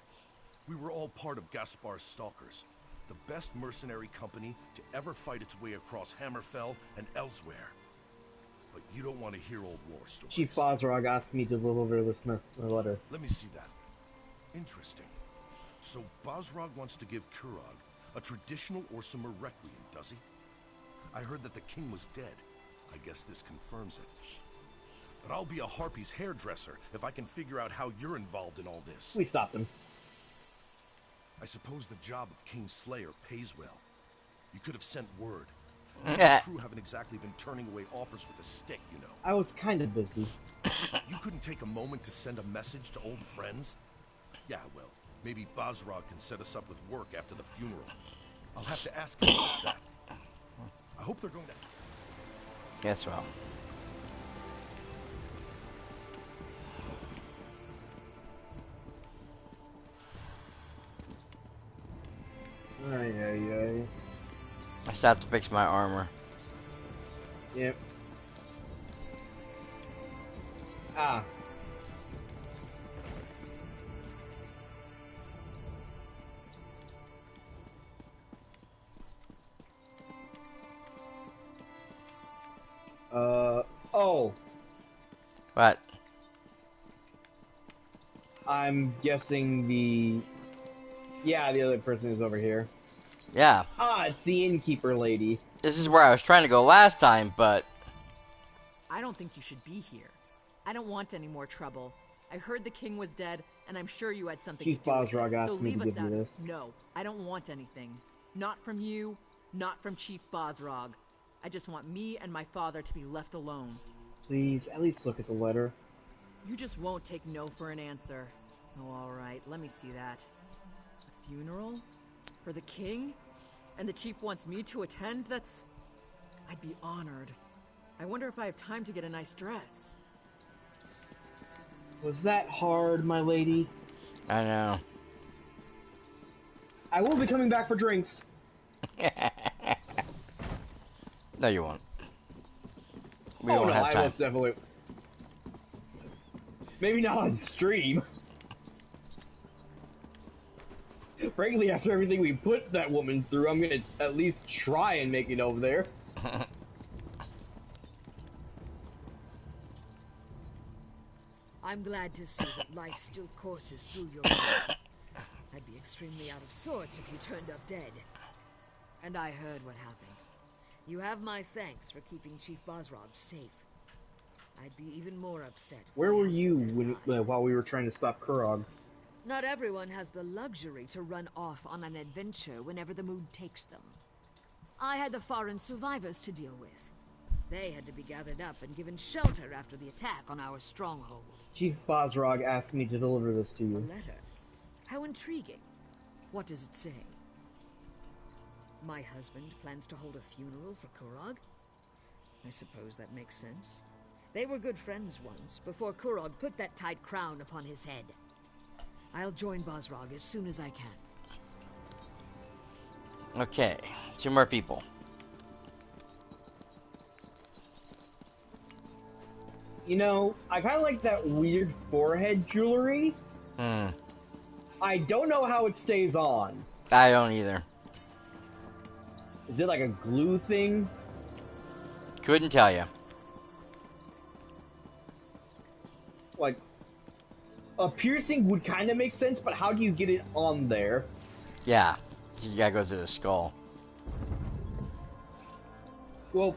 We were all part of Gaspar's Stalkers, the best mercenary company to ever fight its way across Hammerfell and elsewhere. But you don't want to hear old war stories. Chief Bozrog asked me to deliver this letter. Let me see that. Interesting. So Bozrog wants to give Kurog a traditional Orsimer requiem, does he? I heard that the king was dead. I guess this confirms it. But I'll be a Harpy's hairdresser if I can figure out how you're involved in all this. We stopped him. I suppose the job of King Slayer pays well. You could have sent word. The crew haven't exactly been turning away offers with a stick, you know. I was kind of busy. You couldn't take a moment to send a message to old friends? Yeah, well, maybe Bozrog can set us up with work after the funeral. I'll have to ask him about that. I hope they're going to... Guess well. Ay. I still have to fix my armor. Yep. Ah. Oh. What? I'm guessing the other person is over here. Yeah. Ah, it's the innkeeper lady. This is where I was trying to go last time, but... I don't think you should be here. I don't want any more trouble. I heard the king was dead, and I'm sure you had something Chief to do with Bozrog it. asked So me to leave us give you out. this. No, I don't want anything. Not from you, not from Chief Bozrog. I just want me and my father to be left alone. Please, at least look at the letter. You just won't take no for an answer. Oh, alright, let me see that. A funeral? For the king? And the chief wants me to attend? That's... I'd be honored. I wonder if I have time to get a nice dress. Was that hard, my lady? I know. I will be coming back for drinks. No, you won't. We oh won't no, have I time. most definitely... Maybe not on stream. Frankly, after everything we put that woman through, I'm gonna at least try and make it over there. I'm glad to see that life still courses through your mind. I'd be extremely out of sorts if you turned up dead. And I heard what happened. You have my thanks for keeping Chief Bozrog safe. I'd be even more upset. Where were you while we were trying to stop Kurog? Not everyone has the luxury to run off on an adventure whenever the mood takes them. I had the foreign survivors to deal with. They had to be gathered up and given shelter after the attack on our stronghold. Chief Bozrog asked me to deliver this to A you. letter? How intriguing. What does it say? My husband plans to hold a funeral for Kurog? I suppose that makes sense. They were good friends once, before Kurog put that tight crown upon his head. I'll join Bosrog as soon as I can. Okay, 2 more people. You know, I kind of like that weird forehead jewelry. I don't know how it stays on. I don't either. Is it like a glue thing? Couldn't tell you. Like, a piercing would kind of make sense, but how do you get it on there? Yeah, you gotta go to the skull. Well,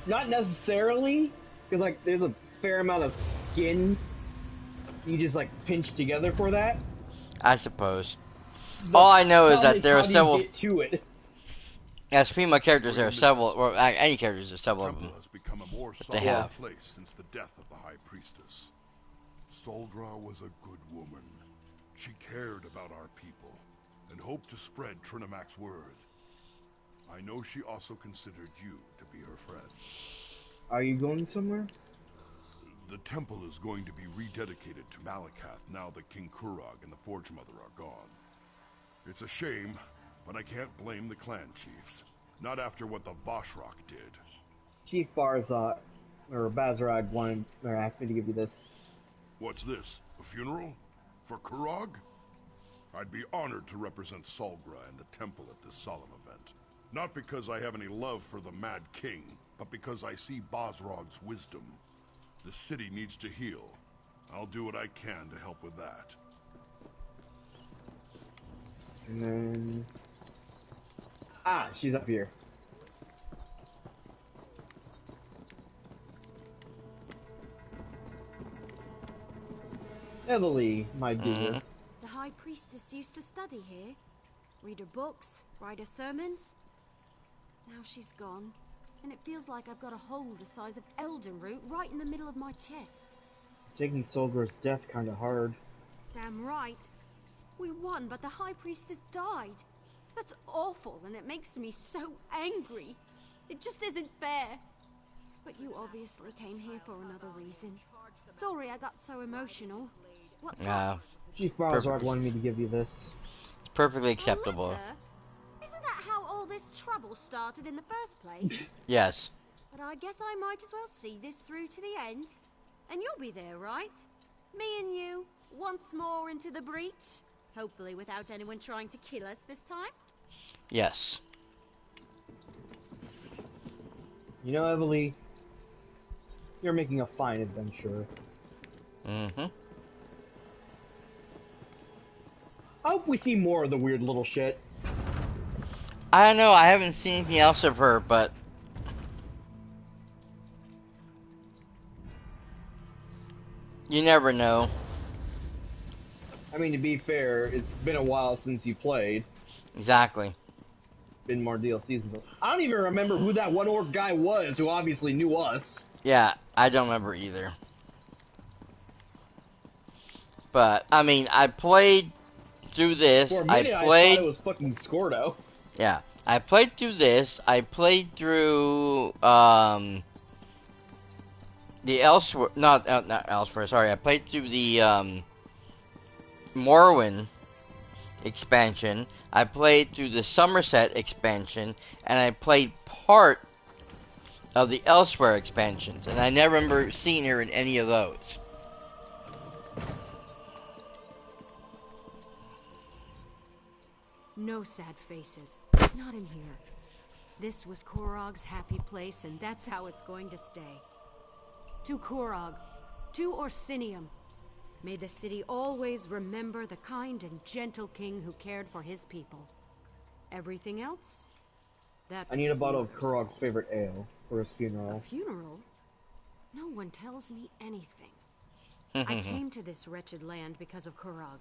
not necessarily, because like there's a fair amount of skin you just like pinch together for that. I suppose. All I know is that there are several. Get to it. As female characters, there are several. Or any characters, there are several of them. Has become a more that they have. place since the death of the High Priestess. Soldra was a good woman. She cared about our people and hoped to spread Trinamac's word. I know she also considered you to be her friend. Are you going somewhere? The temple is going to be rededicated to Malakath now that King Kurog and the Forge Mother are gone. It's a shame, but I can't blame the clan chiefs. Not after what the Vashrock did. Chief Barzot, or Bazarag, wanted or asked me to give you this. What's this? A funeral? For Kurog? I'd be honored to represent Solgra and the temple at this solemn event. Not because I have any love for the Mad King, but because I see Bosrog's wisdom. The city needs to heal. I'll do what I can to help with that. And then... Ah, she's up here. Emily, my dear. The High Priestess used to study here. Read her books, write her sermons. Now she's gone, and it feels like I've got a hole the size of Eldenroot right in the middle of my chest. Taking Solgar's death kinda hard. Damn right. We won, but the High Priestess died. That's awful, and it makes me so angry. It just isn't fair. But you obviously came here for another reason. Sorry I got so emotional. What's up? Chief Barzard wanted me to give you this. It's perfectly acceptable. Isn't that how all this trouble started in the first place? Yes. But I guess I might as well see this through to the end. And you'll be there, right? Me and you, once more into the breach. Hopefully without anyone trying to kill us this time. Yes. You know, Emily, you're making a fine adventurer. Mm-hmm. I hope we see more of the weird little shit. I don't know, I haven't seen anything else of her, but... You never know. I mean, to be fair, it's been a while since you played. Exactly. Been more DLCs and stuff. I don't even remember who that one orc guy was who obviously knew us. Yeah, I don't remember either. But, I mean, I played through this. For a minute, I thought it was fucking Scordo. Yeah, I played through this. I played through, the Elsewhere, not Elsewhere, sorry. I played through the, Morrowind expansion. I played through the Somerset expansion, and I played part of the Elsewhere expansions, and I never remember seeing her in any of those. No sad faces. Not in here. This was Kurog's happy place, and that's how it's going to stay. To Kurog, to Orsinium, may the city always remember the kind and gentle king who cared for his people. Everything else? That I need a bottle of Kurog's favorite ale for his funeral. A funeral? No one tells me anything. I came to this wretched land because of Kurog.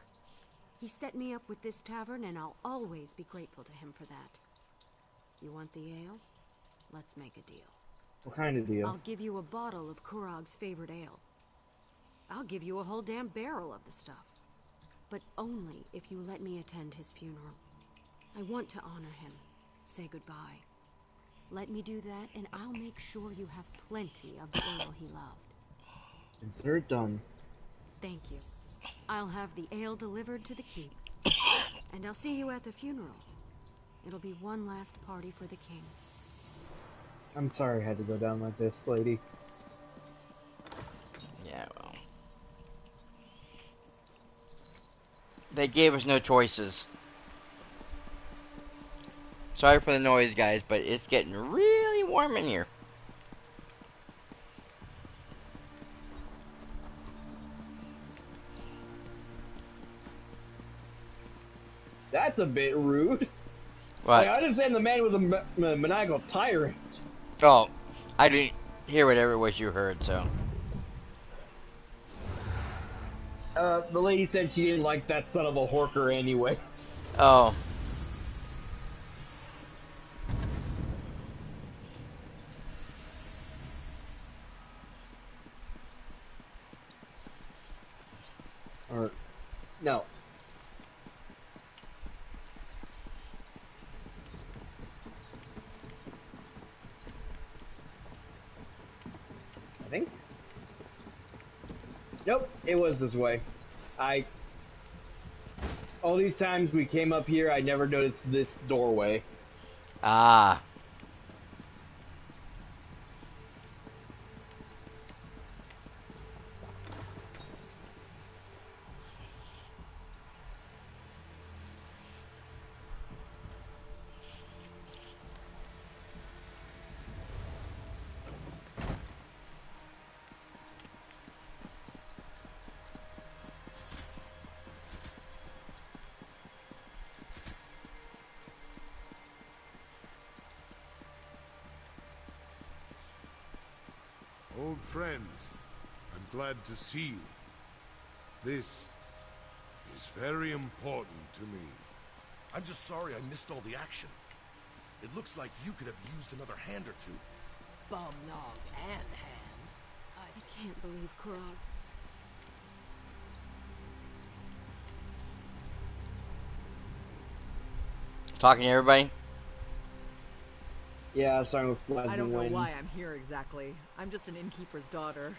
He set me up with this tavern, and I'll always be grateful to him for that. You want the ale? Let's make a deal. What kind of deal? I'll give you a bottle of Kurog's favorite ale. I'll give you a whole damn barrel of the stuff. But only if you let me attend his funeral. I want to honor him. Say goodbye. Let me do that, and I'll make sure you have plenty of the ale he loved. Consider it done. Thank you. I'll have the ale delivered to the keep. And I'll see you at the funeral. It'll be one last party for the king. I'm sorry I had to go down like this, lady. Yeah, well. They gave us no choices. Sorry for the noise, guys, but it's getting really warm in here. That's a bit rude. What? Like, I understand the man was a maniacal tyrant. Oh, I didn't hear whatever it was you heard, so. The lady said she didn't like that son of a horker anyway. Oh. Or, no. I think. Nope, it was this way. All these times we came up here, I never noticed this doorway. Ah. Old friends, I'm glad to see you. This is very important to me. I'm just sorry I missed all the action. It looks like you could have used another hand or two. Bum nog and hands. I can't believe Kurog. Talking to everybody? Yeah, starting with Leslie I don't know Wynn. why I'm here exactly. I'm just an innkeeper's daughter.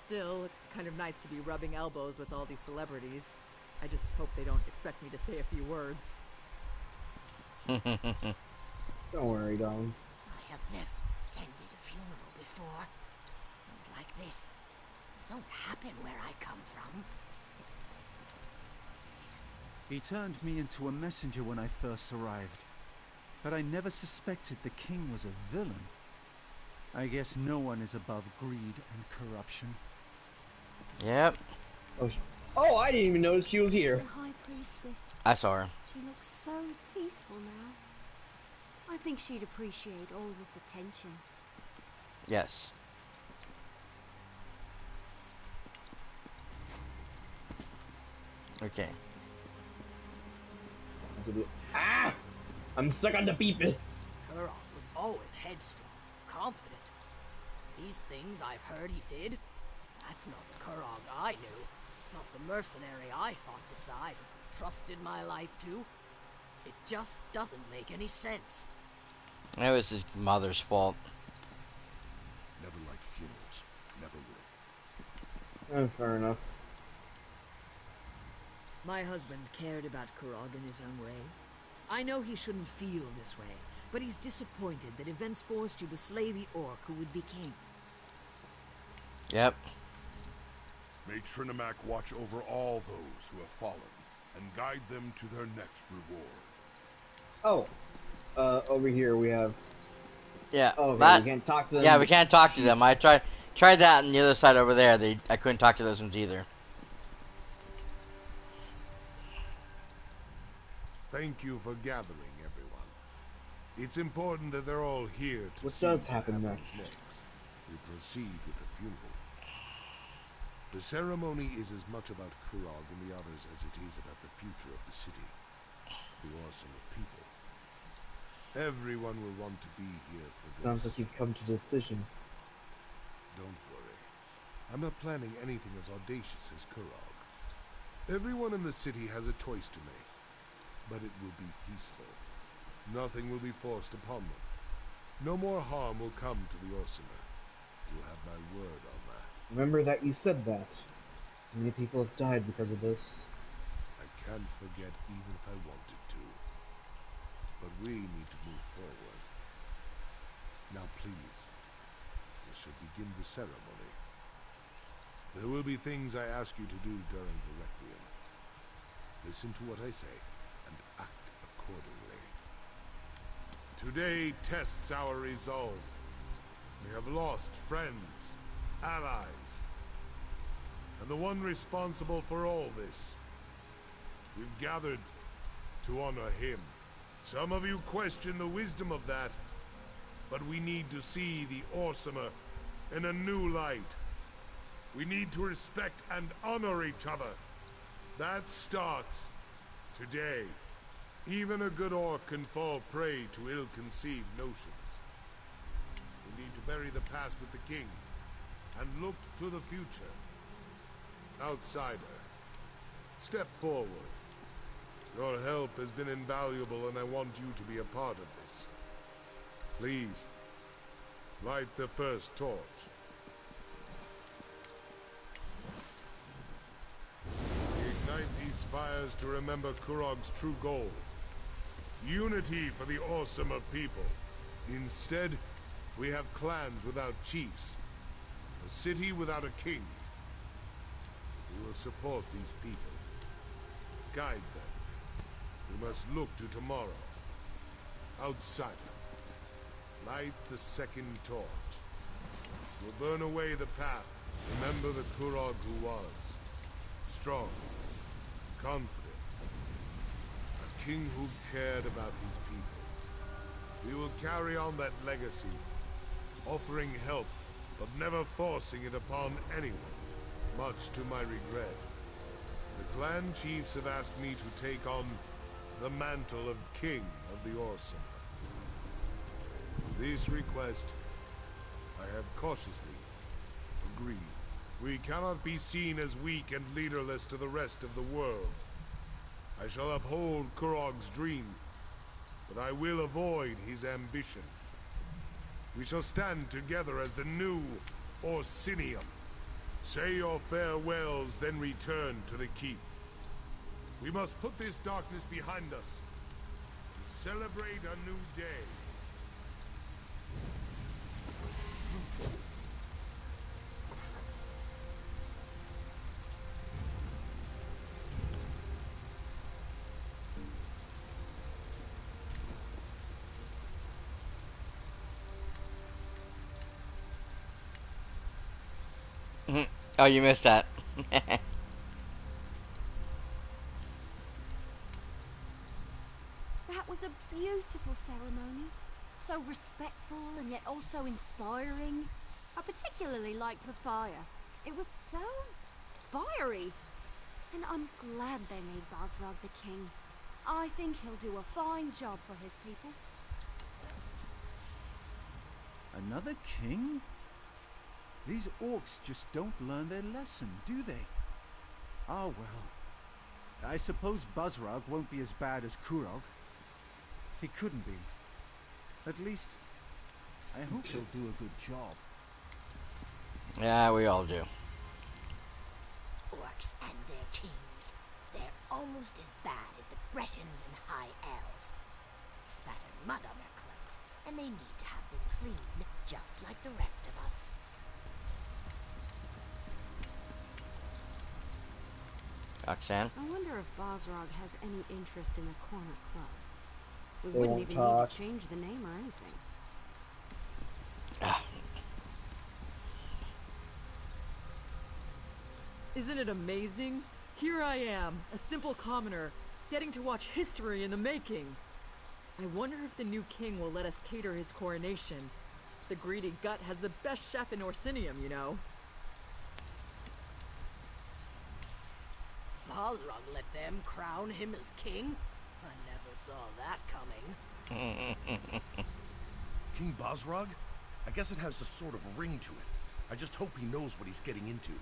Still, it's kind of nice to be rubbing elbows with all these celebrities. I just hope they don't expect me to say a few words. Don't worry, darling. I have never attended a funeral before. Things like this don't happen where I come from. He turned me into a messenger when I first arrived. But I never suspected the king was a villain. I guess no one is above greed and corruption. Yep. Oh, I didn't even notice she was here. The High Priestess. I saw her. She looks so peaceful now. I think she'd appreciate all this attention. Yes. Okay. Ah! I'm stuck on the people. Kurog was always headstrong, confident. These things I've heard he did, that's not the Kurog I knew. Not the mercenary I fought beside, trusted my life to. It just doesn't make any sense. It was his mother's fault. Never liked funerals. Never will. Fair enough. My husband cared about Kurog in his own way. I know he shouldn't feel this way, but he's disappointed that events forced you to slay the orc who would be king. Yep. May Trinimac watch over all those who have fallen and guide them to their next reward. Oh, over here we have. Yeah. Oh, okay, that, we can't talk to them. Yeah, we can't talk to them. I tried that on the other side over there. I couldn't talk to those ones either. Thank you for gathering, everyone. It's important that they're all here to What see does what happen happens next? We proceed with the funeral. The ceremony is as much about Kurog and the others as it is about the future of the city, the awesome people. Everyone will want to be here for this. Sounds like you've come to a decision. Don't worry. I'm not planning anything as audacious as Kurog. Everyone in the city has a choice to make, but it will be peaceful. Nothing will be forced upon them. No more harm will come to the Orsimer. You'll have my word on that. Remember that you said that. Many people have died because of this. I can't forget even if I wanted to. But we need to move forward. Now please, we should begin the ceremony. There will be things I ask you to do during the Requiem. Listen to what I say, and act accordingly. Today tests our resolve. We have lost friends, allies, and the one responsible for all this. We've gathered to honor him. Some of you question the wisdom of that, but we need to see the Orsimer in a new light. We need to respect and honor each other. That starts today. Even a good orc can fall prey to ill-conceived notions. We need to bury the past with the king and look to the future. Outsider, step forward. Your help has been invaluable, and I want you to be a part of this. Please, light the first torch. We ignite these fires to remember Kurog's true goal. Unity for the Orsimer people. Instead, we have clans without chiefs. A city without a king. We will support these people. Guide them. We must look to tomorrow. Outsider, light the second torch. We'll burn away the path. Remember the Kurog who was. Strong, confident. A king who cared about his people. We will carry on that legacy, offering help, but never forcing it upon anyone, much to my regret. The clan chiefs have asked me to take on the mantle of King of the Orsimer. To this request, I have cautiously agreed. We cannot be seen as weak and leaderless to the rest of the world. I shall uphold Kurog's dream, but I will avoid his ambition. We shall stand together as the new Orsinium. Say your farewells, then return to the keep. We must put this darkness behind us and celebrate a new day. Oh, you missed that. That was a beautiful ceremony. So respectful and yet also inspiring. I particularly liked the fire. It was so fiery. And I'm glad they made Bosrog the king. I think he'll do a fine job for his people. Another king? These orcs just don't learn their lesson, do they? Oh well. I suppose Bosrog won't be as bad as Kurog. He couldn't be. At least, I hope he'll do a good job. Yeah, we all do. Orcs and their kings. They're almost as bad as the Bretons and High Elves. Spatter mud on their cloaks, and they need to have them cleaned, just like the rest of us. Roxanne? I wonder if Bosrog has any interest in the Corner Club. We They wouldn't won't even talk. need to change the name or anything. Isn't it amazing? Here I am, a simple commoner, getting to watch history in the making. I wonder if the new king will let us cater his coronation. The greedy gut has the best chef in Orsinium, you know. Bosrog let them crown him as king? I never saw that coming. King Bosrog? I guess it has a sort of ring to it. I just hope he knows what he's getting into.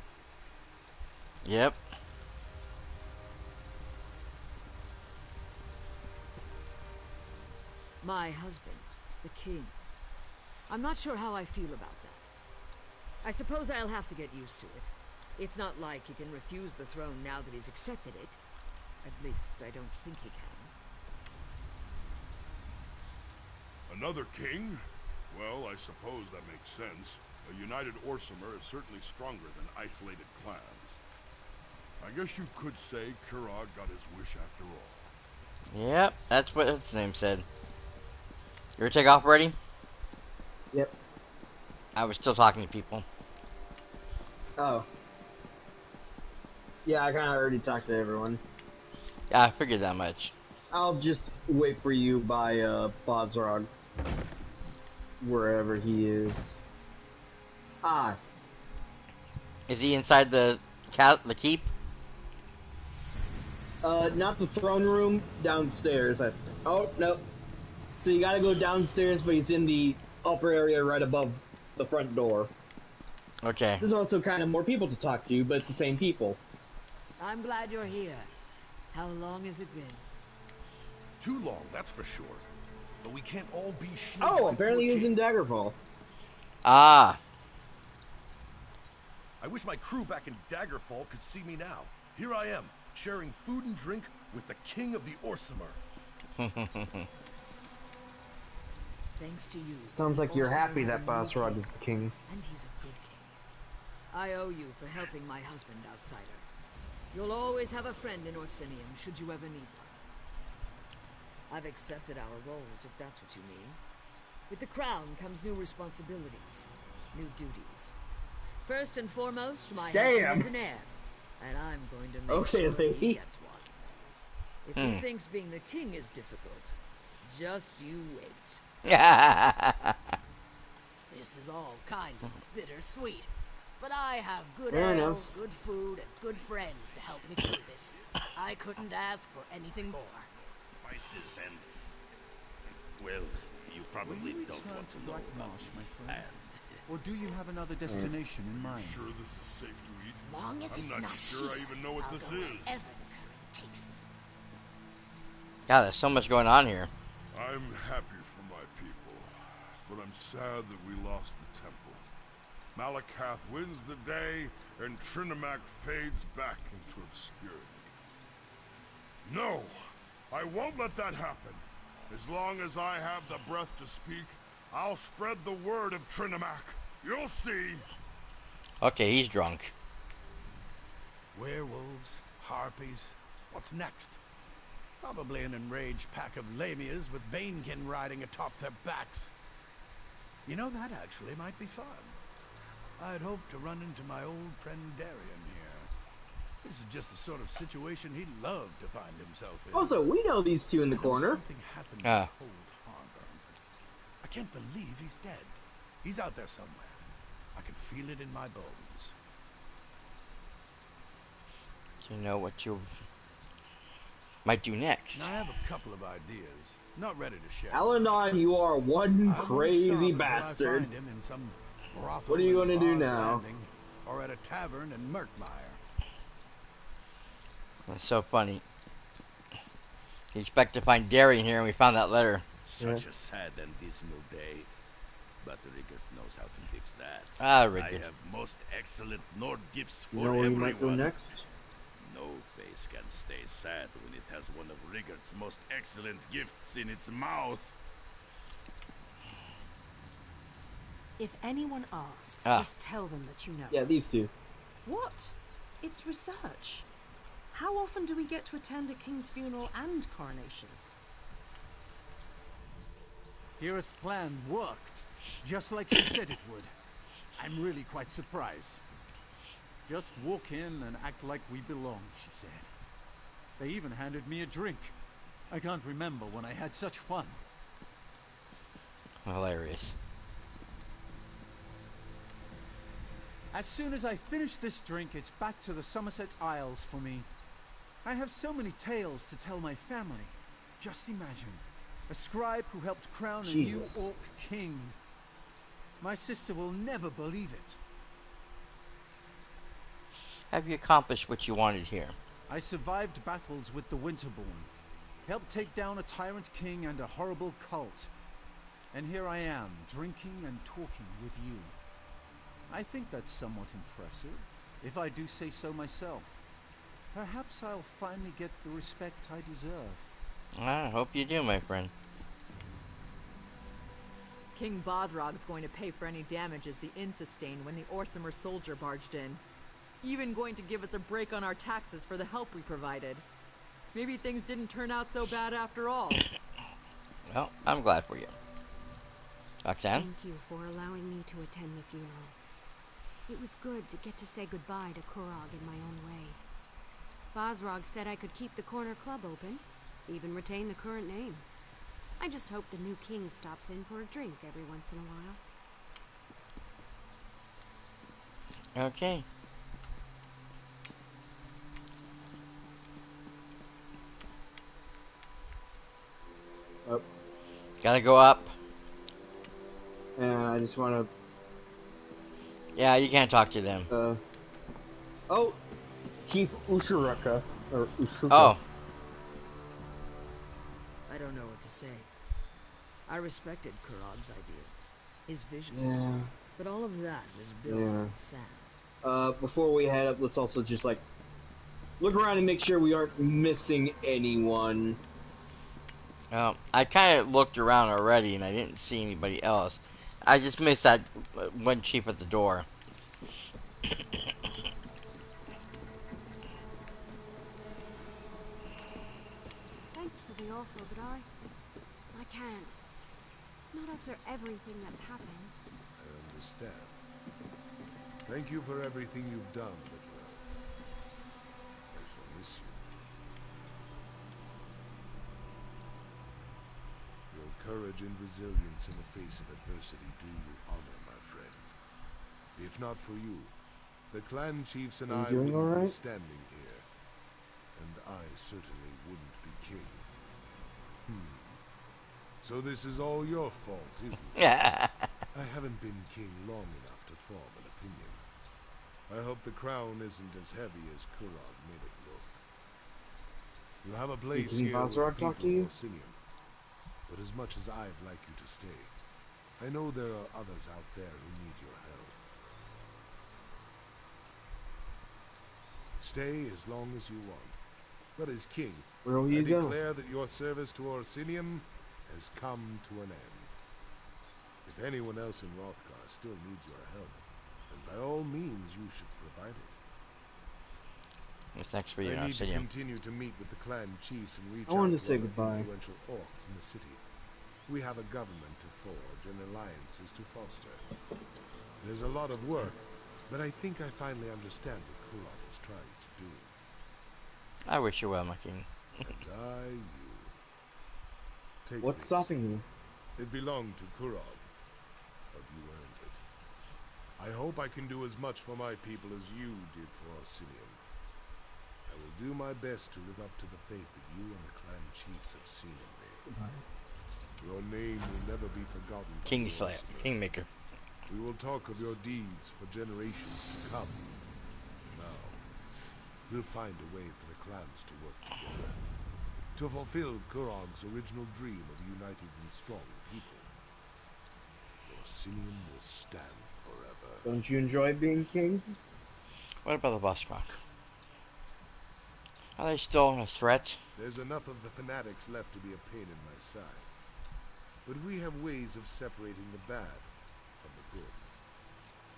Yep. My husband, the king. I'm not sure how I feel about that. I suppose I'll have to get used to it. It's not like he can refuse the throne now that he's accepted it. At least, I don't think he can. Another king? Well, I suppose that makes sense. A united Orsimer is certainly stronger than isolated clans. I guess you could say Kurog got his wish after all. Yep, that's what his name said. You ready to take off already? Yep. I was still talking to people. Oh. Yeah, I kind of already talked to everyone. Yeah, I figured that much. I'll just wait for you by Bosrog. Wherever he is. Ah. Is he inside the keep? Not the throne room, downstairs. Oh, no. So you gotta go downstairs, but he's in the upper area right above the front door. Okay. There's also kind of more people to talk to, but it's the same people. I'm glad you're here. How long has it been? Too long, that's for sure. But we can't all be shielded. Oh, apparently he was in Daggerfall. Ah. I wish my crew back in Daggerfall could see me now. Here I am, sharing food and drink with the king of the Orsimer. Thanks to you. Sounds like you're happy that Bosrog is the king. And he's a good king. I owe you for helping my husband, outsider. You'll always have a friend in Orsinium, should you ever need one. I've accepted our roles, if that's what you mean. With the crown comes new responsibilities, new duties. First and foremost, my husband is an heir, and I'm going to make sure he gets one. If he thinks being the king is difficult, just you wait. This is all kind of bittersweet, but I have good Fair ale, enough. good food, and good friends to help me through this. I couldn't ask for anything more. Spices and... well, you probably don't want to know about Marsh, my friend. Or do you have another destination in mind? Sure this is safe to eat? As long as I'm it's not not sure I here, even know what I'll this go is. wherever the current takes me. God, there's so much going on here. I'm happy for my people, but I'm sad that we lost the temple. Malakath wins the day, and Trinimac fades back into obscurity. No! I won't let that happen. As long as I have the breath to speak, I'll spread the word of Trinimac. You'll see. Okay, he's drunk. Werewolves, harpies, what's next? Probably an enraged pack of lamias with Banekin riding atop their backs. You know, that actually might be fun. I'd hoped to run into my old friend Darian here. This is just the sort of situation he'd love to find himself in. Also, we know these two in the corner. Something happened in Cold Harbor, but I can't believe he's dead. He's out there somewhere. I can feel it in my bones. Do you know what you might do next? I have a couple of ideas. Not ready to share. Alanon, you are one I won't crazy stop until bastard. I find him in some brothel What are you in gonna do Bar's now? Landing, or at a tavern in Murkmire. That's so funny. You expect to find Darian here, and we found that letter. Such a sad and dismal day. But Rigert knows how to fix that. Ah, I Rigert. have most excellent Nord gifts for You know where you might go everyone. next? No face can stay sad when it has one of Rigert's most excellent gifts in its mouth. If anyone asks, Ah. just tell them that you know. Yeah, us. these two. What? It's research. How often do we get to attend a king's funeral and coronation? Kira's plan worked, just like she said it would. I'm really quite surprised. Just walk in and act like we belong, she said. They even handed me a drink. I can't remember when I had such fun. Hilarious. As soon as I finish this drink, it's back to the Somerset Isles for me. I have so many tales to tell my family. Just imagine, a scribe who helped crown a new orc king. My sister will never believe it. Have you accomplished what you wanted here? I survived battles with the Winterborn, helped take down a tyrant king and a horrible cult. And here I am, drinking and talking with you. I think that's somewhat impressive, if I do say so myself. Perhaps I'll finally get the respect I deserve. I hope you do, my friend. King Bosrog's going to pay for any damages the inn sustained when the Orsimer soldier barged in. Even going to give us a break on our taxes for the help we provided. Maybe things didn't turn out so bad after all. Well, I'm glad for you. Roxanne? Thank you for allowing me to attend the funeral. It was good to get to say goodbye to Kurog in my own way. Bosrog said I could keep the corner club open, even retain the current name. I just hope the new king stops in for a drink every once in a while. Okay. Oh. Gotta go up. And I just want to... Yeah, you can't talk to them. Oh! Chief Ushiruka. Or Ushuka. Oh. I don't know what to say. I respected Kurog's ideas, his vision. Yeah. But all of that was built on sand. Before we head up, let's also just, like, look around and make sure we aren't missing anyone. Well, I kind of looked around already and I didn't see anybody else. I just missed that one chief at the door. Thanks for the offer, but I can't. Not after everything that's happened. I understand. Thank you for everything you've done, Wrothgar. I shall miss you. Your courage and resilience in the face of adversity do you honor, my friend. If not for you, the clan chiefs and I wouldn't be standing here. And I certainly wouldn't be king. So this is all your fault, isn't it? I haven't been king long enough to form an opinion. I hope the crown isn't as heavy as Kurog made it look. You have a place here with the people of Orsinium. But as much as I'd like you to stay, I know there are others out there who need your help. Stay as long as you want. But as king, I declare that your service to Orsinium has come to an end. If anyone else in Wrothgar still needs your help, then by all means you should provide it. What's next for you, I need to continue to meet with the clan chiefs and reach out to other influential orcs in the city. We have a government to forge and alliances to foster. There's a lot of work, but I think I finally understand what Kurog is trying to do. I wish you well, my king. And you. Take What's stopping you? It belonged to Kurog, but you earned it. I hope I can do as much for my people as you did for Orsinium. I will do my best to live up to the faith that you and the clan chiefs have seen in me. Your name will never be forgotten. Kingslayer, Kingmaker. We will talk of your deeds for generations to come. Now, we'll find a way for the clans to work together. To fulfill Kurog's original dream of a united and strong people. Orsinium will stand forever. Don't you enjoy being king? What about the Bosrog? Are they still a threat? There's enough of the fanatics left to be a pain in my side. But we have ways of separating the bad from the good.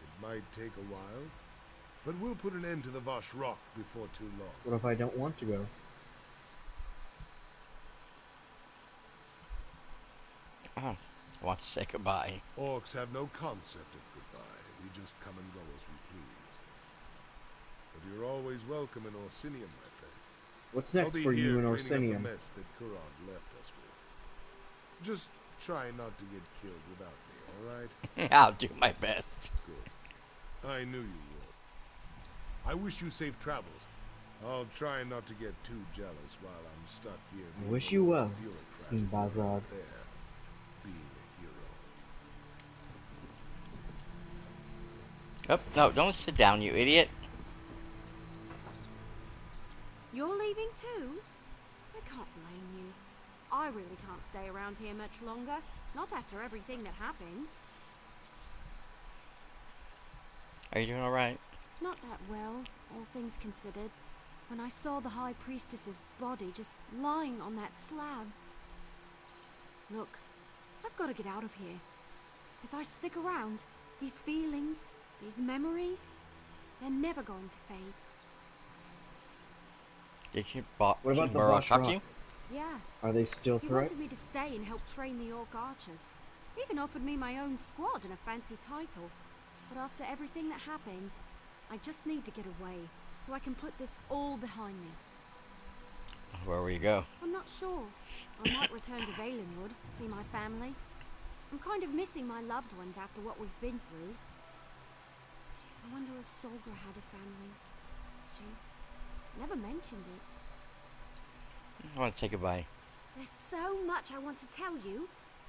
It might take a while, but we'll put an end to the Vashrock before too long. What if I don't want to go? I want to say goodbye. Orcs have no concept of goodbye. We just come and go as we please. But you're always welcome in Orsinium, my friend. What's next for you in Orsinium? I'll be here cleaning up the mess that Kurog left us with. Just try not to get killed without me, alright? I'll do my best. Good. I knew you would. I wish you safe travels. I'll try not to get too jealous while I'm stuck here. I wish you well, King Bosrog. Being a Oh, hero. no, don't sit down, you idiot. You're leaving too? I can't blame you. I really can't stay around here much longer. Not after everything that happened. Are you doing alright? Not that well, all things considered, when I saw the High Priestess's body just lying on that slab. Look, I've got to get out of here. If I stick around, these feelings, these memories, they're never going to fade. Did she What about the talk to Voshrock? you? Yeah. Are they still He threat? wanted me to stay and help train the Orc archers. Even offered me my own squad and a fancy title. But after everything that happened, I just need to get away, so I can put this all behind me. Where will you go? I'm not sure. I might return to Valenwood, see my family. I'm kind of missing my loved ones after what we've been through. I wonder if Solgra had a family. She never mentioned it. I want to say goodbye. There's so much I want to tell you.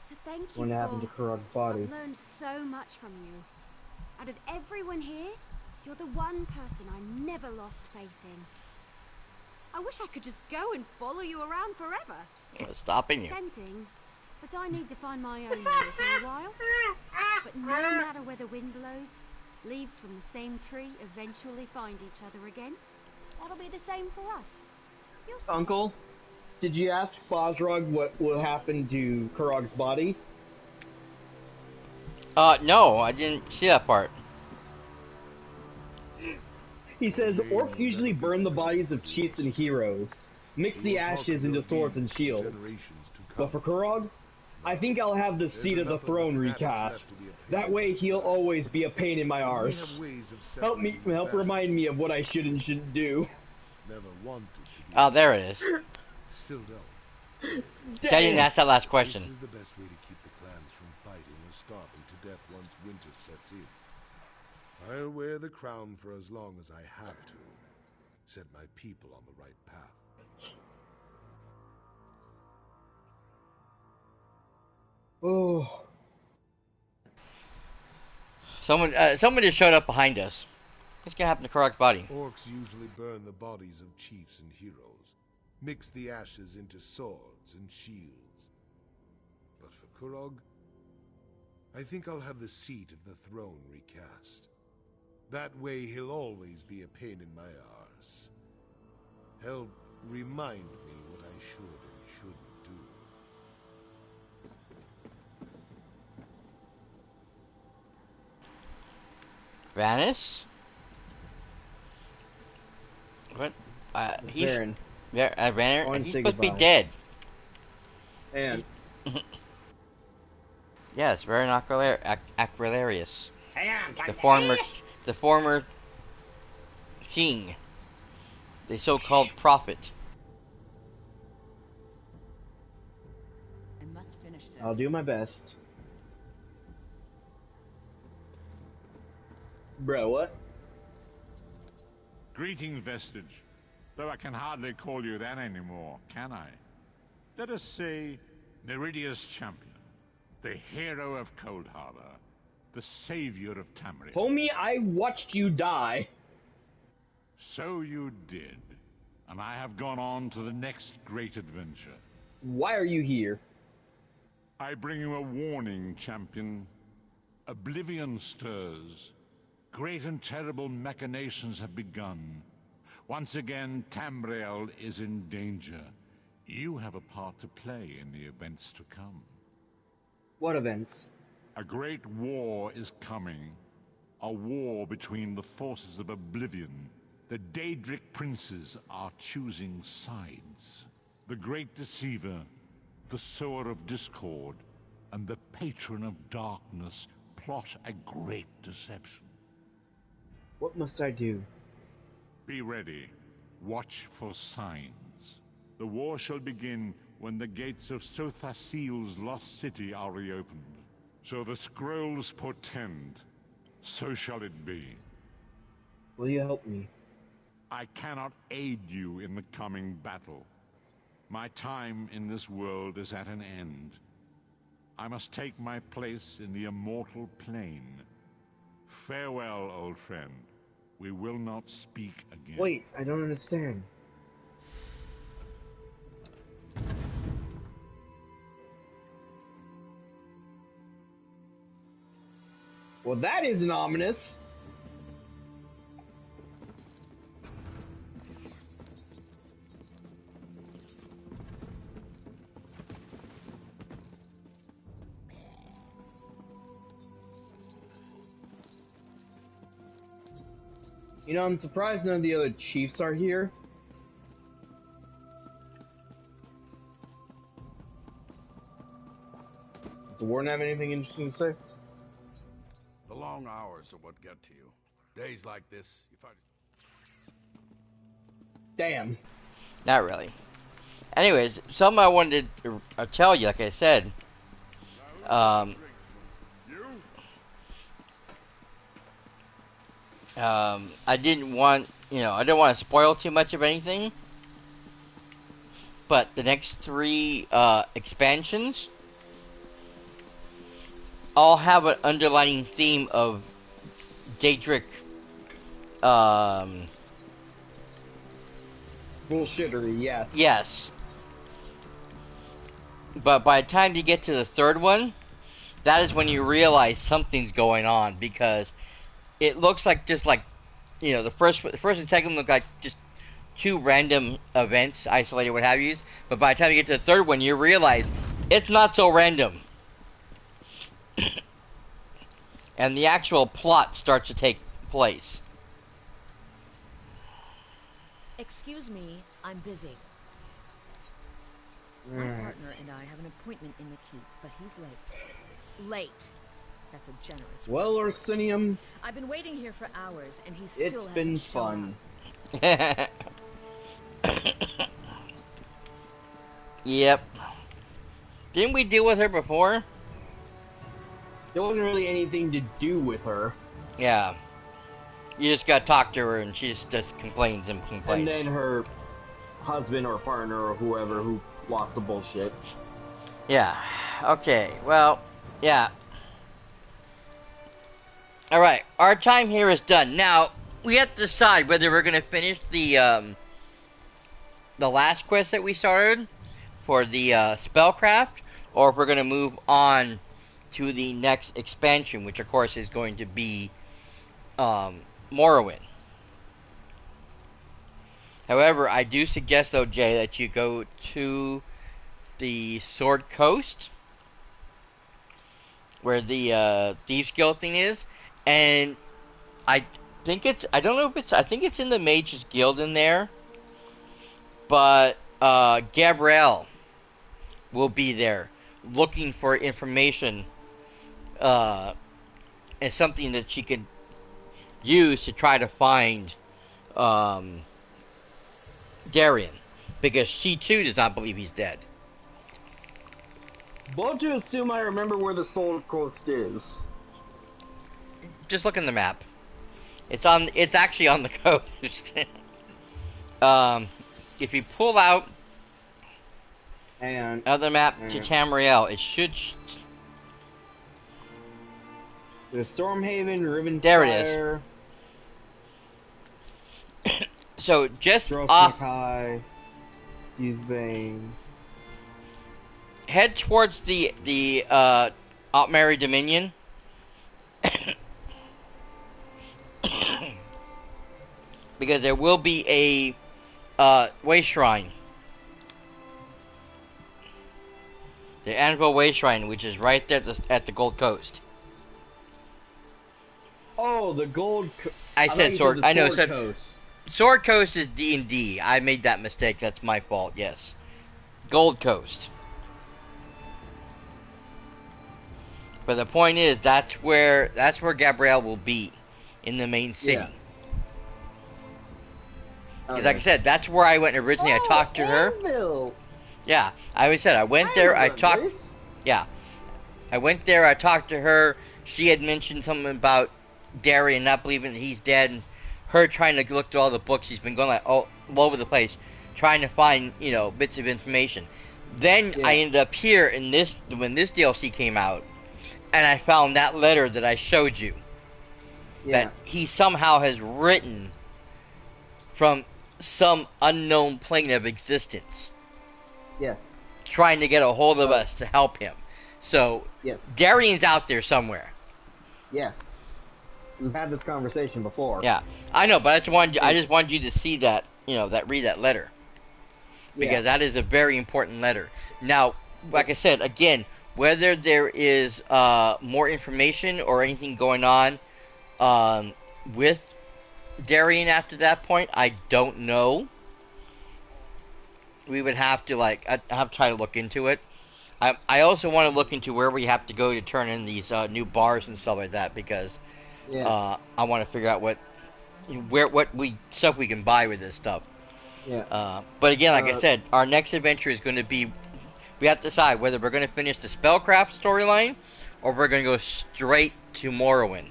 To thank you What happened to Kurog's body? I've learned so much from you. Out of everyone here, you're the one person I never lost faith in. I wish I could just go and follow you around forever. What's stopping you? Tempting, but I need to find my own way for a while. But no matter where the wind blows, leaves from the same tree eventually find each other again. That'll be the same for us. You'll see. Uncle, did you ask Bosrog what will happen to Kurog's body? No, I didn't see that part. He says orcs usually burn the bodies of chiefs and heroes, mix the ashes into swords and shields. But for Kurog, I think I'll have the seat of the throne recast. That way he'll always be a pain in my arse. Help remind me of what I should and shouldn't do. Never wanted to be. Oh, there it is. Still don't. See, I didn't ask that last question. This is the best way to keep the clans from fighting or starving to death once winter sets in. I'll wear the crown for as long as I have to. Set my people on the right path. Oh. Someone just showed up behind us. What's gonna happen to Kurog's body? Orcs usually burn the bodies of chiefs and heroes, mix the ashes into swords and shields. But for Kurog, I think I'll have the seat of the throne recast. That way he'll always be a pain in my arse. Help remind me what I should and shouldn't do. Vanis? What? He's Varen. Varen. He's supposed to be dead. And yes, Varen Aquilarius. The former king, the so-called prophet. I must finish this. I'll do my best. Bro, what? Greetings, Vestige. Though I can hardly call you that anymore, can I? Let us say Meridia's champion, the hero of Cold Harbor, the savior of Tamriel. Homie, I watched you die. So you did, and I have gone on to the next great adventure. Why are you here? I bring you a warning, champion. Oblivion stirs. Great and terrible machinations have begun. Once again, Tamriel is in danger. You have a part to play in the events to come. What events? A great war is coming. A war between the forces of Oblivion. The Daedric princes are choosing sides. The Great Deceiver, the Sower of Discord, and the Patron of Darkness plot a great deception. What must I do? Be ready. Watch for signs. The war shall begin when the gates of Sothasil's lost city are reopened. So the scrolls portend. So shall it be. Will you help me? I cannot aid you in the coming battle. My time in this world is at an end. I must take my place in the immortal plane. Farewell, old friend. We will not speak again. Wait, I don't understand. Well, that isn't ominous. You know, I'm surprised none of the other chiefs are here. Does the warden have anything interesting to say? The long hours are what get to you. Days like this, you find... Damn. Not really. Anyways, something I wanted to tell you, like I said, I didn't want, I didn't want to spoil too much of anything, but the next 3 expansions all have an underlining theme of Daedric, bullshittery, yes. Yes. But by the time you get to the 3rd one, that is when you realize something's going on, because it looks like just like, the first and 2nd look like just 2 random events, isolated, what have you. But by the time you get to the 3rd one, you realize it's not so random. And the actual plot starts to take place. Excuse me, I'm busy. My partner and I have an appointment in the keep, but he's late. Late. That's a generous word. Well, Orsinium, I've been waiting here for hours, and he still hasn't been shown fun. up. Yep. Didn't we deal with her before? There wasn't really anything to do with her. Yeah. You just gotta talk to her, and she just complains and complains. And then her husband or partner or whoever who lost the bullshit. Yeah. Okay. Well, yeah. Alright. Our time here is done. Now, we have to decide whether we're gonna finish the last quest that we started for the spellcraft, or if we're gonna move on to the next expansion, which of course is going to be Morrowind. However, I do suggest, though, Jay, that you go to the Sword Coast, where the Thieves Guild thing is, and I think it's in the Mages Guild in there, but Gabrielle will be there looking for information and something that she could use to try to find Darian, because she too does not believe he's dead. Bold to assume I remember where the Soul Coast is. Just look in the map. It's actually on the coast. If you pull out another map to Tamriel, it should. There's Stormhaven, Rivenspire. There it is. So just Mackay, Eastbane. Head towards the Altmary Dominion. Because there will be a way shrine. The Anvil Way Shrine, which is right there at the Gold Coast. Oh, the Gold I said Sword. I know. Sword Coast. Sword Coast is D&D. I made that mistake. That's my fault. Yes, Gold Coast. But the point is, that's where Gabrielle will be, in the main city. Because, like I said, that's where I went originally. I talked to her. Anvil. Yeah, I always said I went there. I talked. Yeah, I went there. I talked to her. She had mentioned something about Darian not believing that he's dead, and her trying to look through all the books. She's been going like all over the place, trying to find bits of information. Then I ended up here in this when this DLC came out, and I found that letter that I showed you. That he somehow has written from some unknown plane of existence. Yes. Trying to get a hold of us to help him. So, yes. Darian's out there somewhere. Yes. We've had this conversation before. Yeah, I know, but I just wanted you to see that, read that letter. Because that is a very important letter. Now, like I said, again, whether there is more information or anything going on with Darien after that point, I don't know. We would have to I have to try to look into it. I also want to look into where we have to go to turn in these new bars and stuff like that, because I want to figure out what stuff we can buy with this stuff. Yeah. But again, like I said, our next adventure is going to be, we have to decide whether we're going to finish the Spellcraft storyline or we're going to go straight to Morrowind.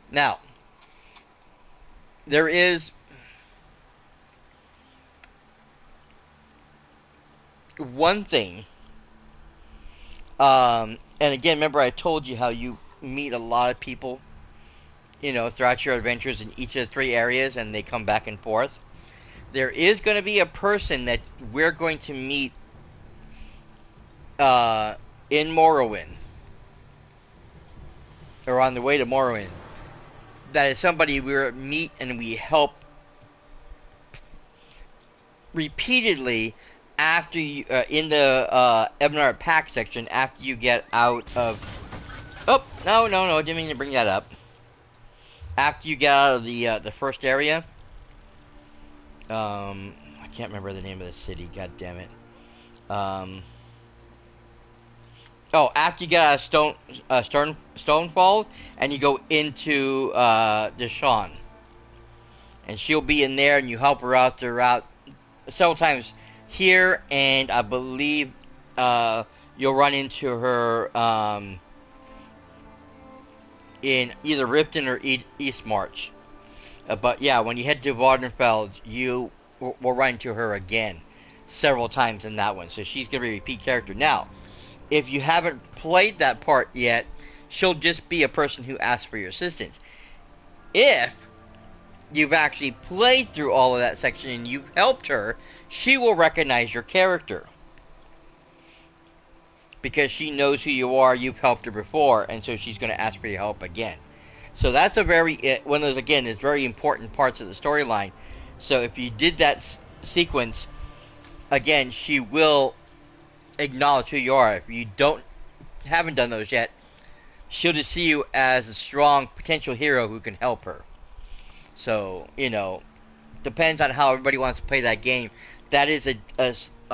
Now, there is one thing, and again, remember I told you how you meet a lot of people, throughout your adventures in each of the 3 areas, and they come back and forth. There is going to be a person that we're going to meet in Morrowind, or on the way to Morrowind. That is somebody we meet and we help repeatedly after you, in the Ebnar Pack section, after you get out of... Oh, no, didn't mean to bring that up. After you get out of the first area. I can't remember the name of the city, god damn it. After you get out of Stonefall, and you go into Deshawn. And she'll be in there, and you help her out throughout several times here, and I believe you'll run into her in either Riften or Eastmarch. But yeah, when you head to Vardenfeld, you will run into her again several times in that one. So she's going to be a repeat character. Now, if you haven't played that part yet, she'll just be a person who asks for your assistance. If you've actually played through all of that section and you've helped her, she will recognize your character. Because she knows who you are, you've helped her before, and so she's going to ask for your help again. So that's one of those, again, is very important parts of the storyline. So if you did that sequence, again, she will acknowledge who you are. If you haven't done those yet, she'll just see you as a strong potential hero who can help her. So, depends on how everybody wants to play that game. That is a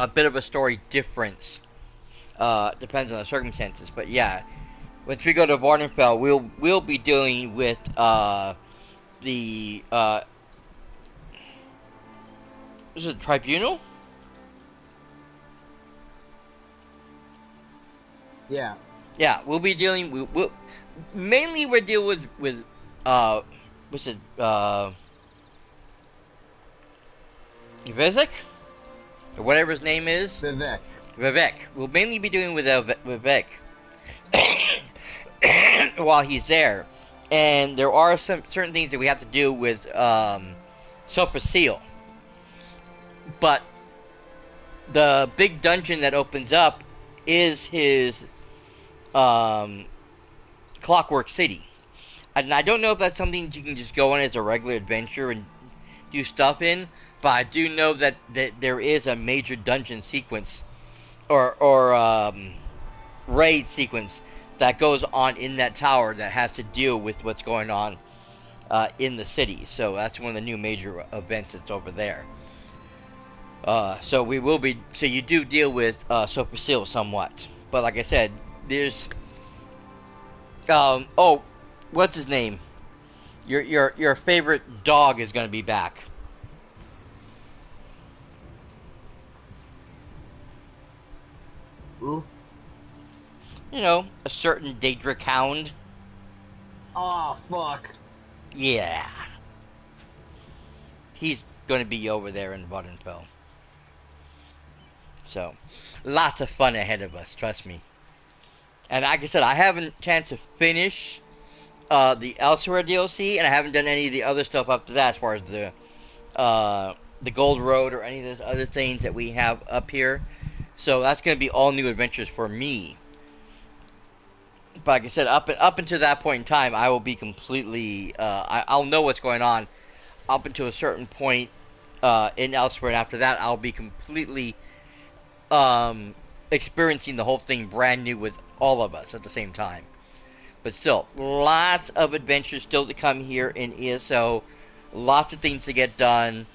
bit of a story difference. Depends on the circumstances. But yeah, once we go to Vardenfell, we'll be dealing with the is it Tribunal? Yeah. Yeah, we'll be dealing with... mainly we're dealing with what's it, Vivek? Or whatever his name is? Vivek. We'll mainly be dealing with Vivek while he's there. And there are some certain things that we have to do with Sulphur Seal. But the big dungeon that opens up is his Clockwork City. And I don't know if that's something you can just go on as a regular adventure and do stuff in, but I do know that there is a major dungeon sequence or raid sequence that goes on in that tower that has to deal with what's going on in the city. So that's one of the new major events that's over there. So you do deal with Sulphur Seal somewhat. But like I said, there's what's his name? Your favorite dog is gonna be back. Ooh. A certain Daedric Hound. Oh, fuck. Yeah. He's gonna be over there in Vardenfell. So, lots of fun ahead of us, trust me. And like I said, I haven't a chance to finish the Elsewhere DLC, and I haven't done any of the other stuff up to that, as far as the Gold Road or any of those other things that we have up here. So that's going to be all new adventures for me. But like I said, up until that point in time, I will be completely. I'll know what's going on up until a certain point in elsewhere, and after that, I'll be completely experiencing the whole thing brand new with all of us at the same time. But still, lots of adventures still to come here in ESO. Lots of things to get done.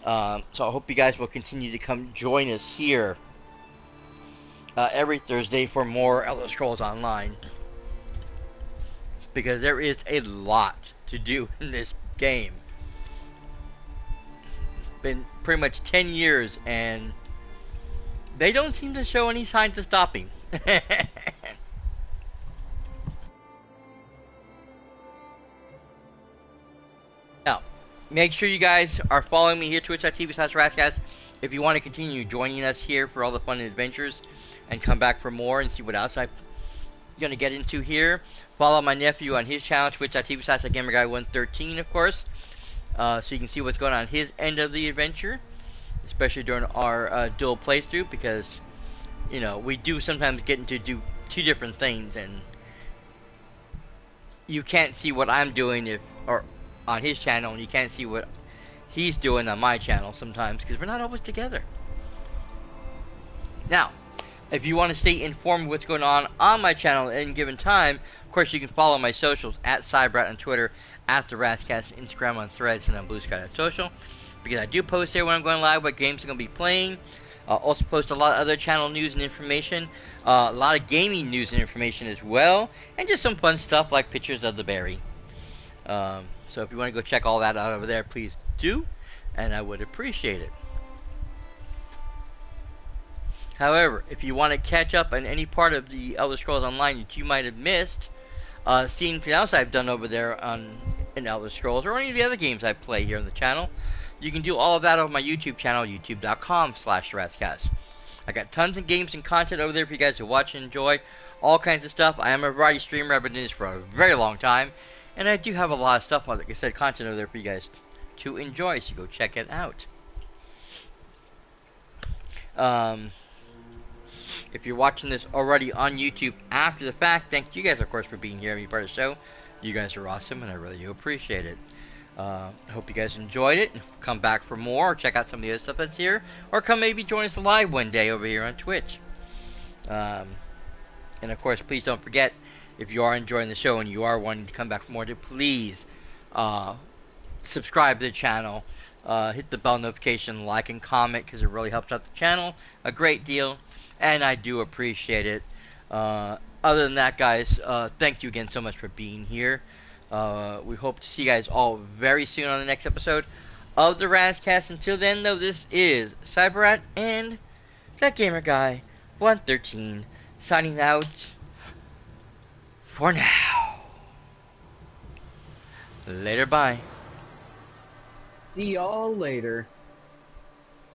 So I hope you guys will continue to come join us here every Thursday for more Elder Scrolls Online. Because there is a lot to do in this game. Been pretty much 10 years and they don't seem to show any signs of stopping. Now, make sure you guys are following me here, twitch.tv/Razzcast, if you want to continue joining us here for all the fun and adventures and come back for more and see what else I'm going to get into here. Follow my nephew on his channel, twitch.tv/GamerGuy113, of course, so you can see what's going on his end of the adventure, especially during our dual playthrough, because, you know, we do sometimes get into do two different things, and you can't see what I'm doing or on his channel, and you can't see what he's doing on my channel sometimes, because we're not always together. Now, if you want to stay informed of what's going on my channel at any given time, of course you can follow my socials at cyperrat on Twitter, at the Razzcast, Instagram, on Threads, and on BlueSky.Social, because I do post there when I'm going live what games I'm going to be playing. Also post a lot of other channel news and information, a lot of gaming news and information as well, and just some fun stuff like pictures of the berry. So if you want to go check all that out over there, please do, and I would appreciate it. However, if you want to catch up on any part of the Elder Scrolls Online that you might have missed, seeing anything else I've done over there in Elder Scrolls, or any of the other games I play here on the channel, you can do all of that over my YouTube channel, youtube.com/Razzcast. I got tons of games and content over there for you guys to watch and enjoy, all kinds of stuff. I am a variety streamer. I've been doing this for a very long time, and I do have a lot of stuff, like I said, content over there for you guys to enjoy, so go check it out. If you're watching this already on YouTube after the fact, thank you guys, of course, for being here and being part of the show. You guys are awesome, and I really do appreciate it. I hope you guys enjoyed it. Come back for more, or check out some of the other stuff that's here, or come maybe join us live one day over here on Twitch. And of course, please don't forget, if you are enjoying the show and you are wanting to come back for more, to please subscribe to the channel, hit the bell notification, like and comment, because it really helps out the channel a great deal, and I do appreciate it. Other than that, guys, thank you again so much for being here. We hope to see you guys all very soon on the next episode of the Razzcast. Until then, though, this is cyperrat and that gamer guy 113 signing out for now. Later, bye. See y'all later.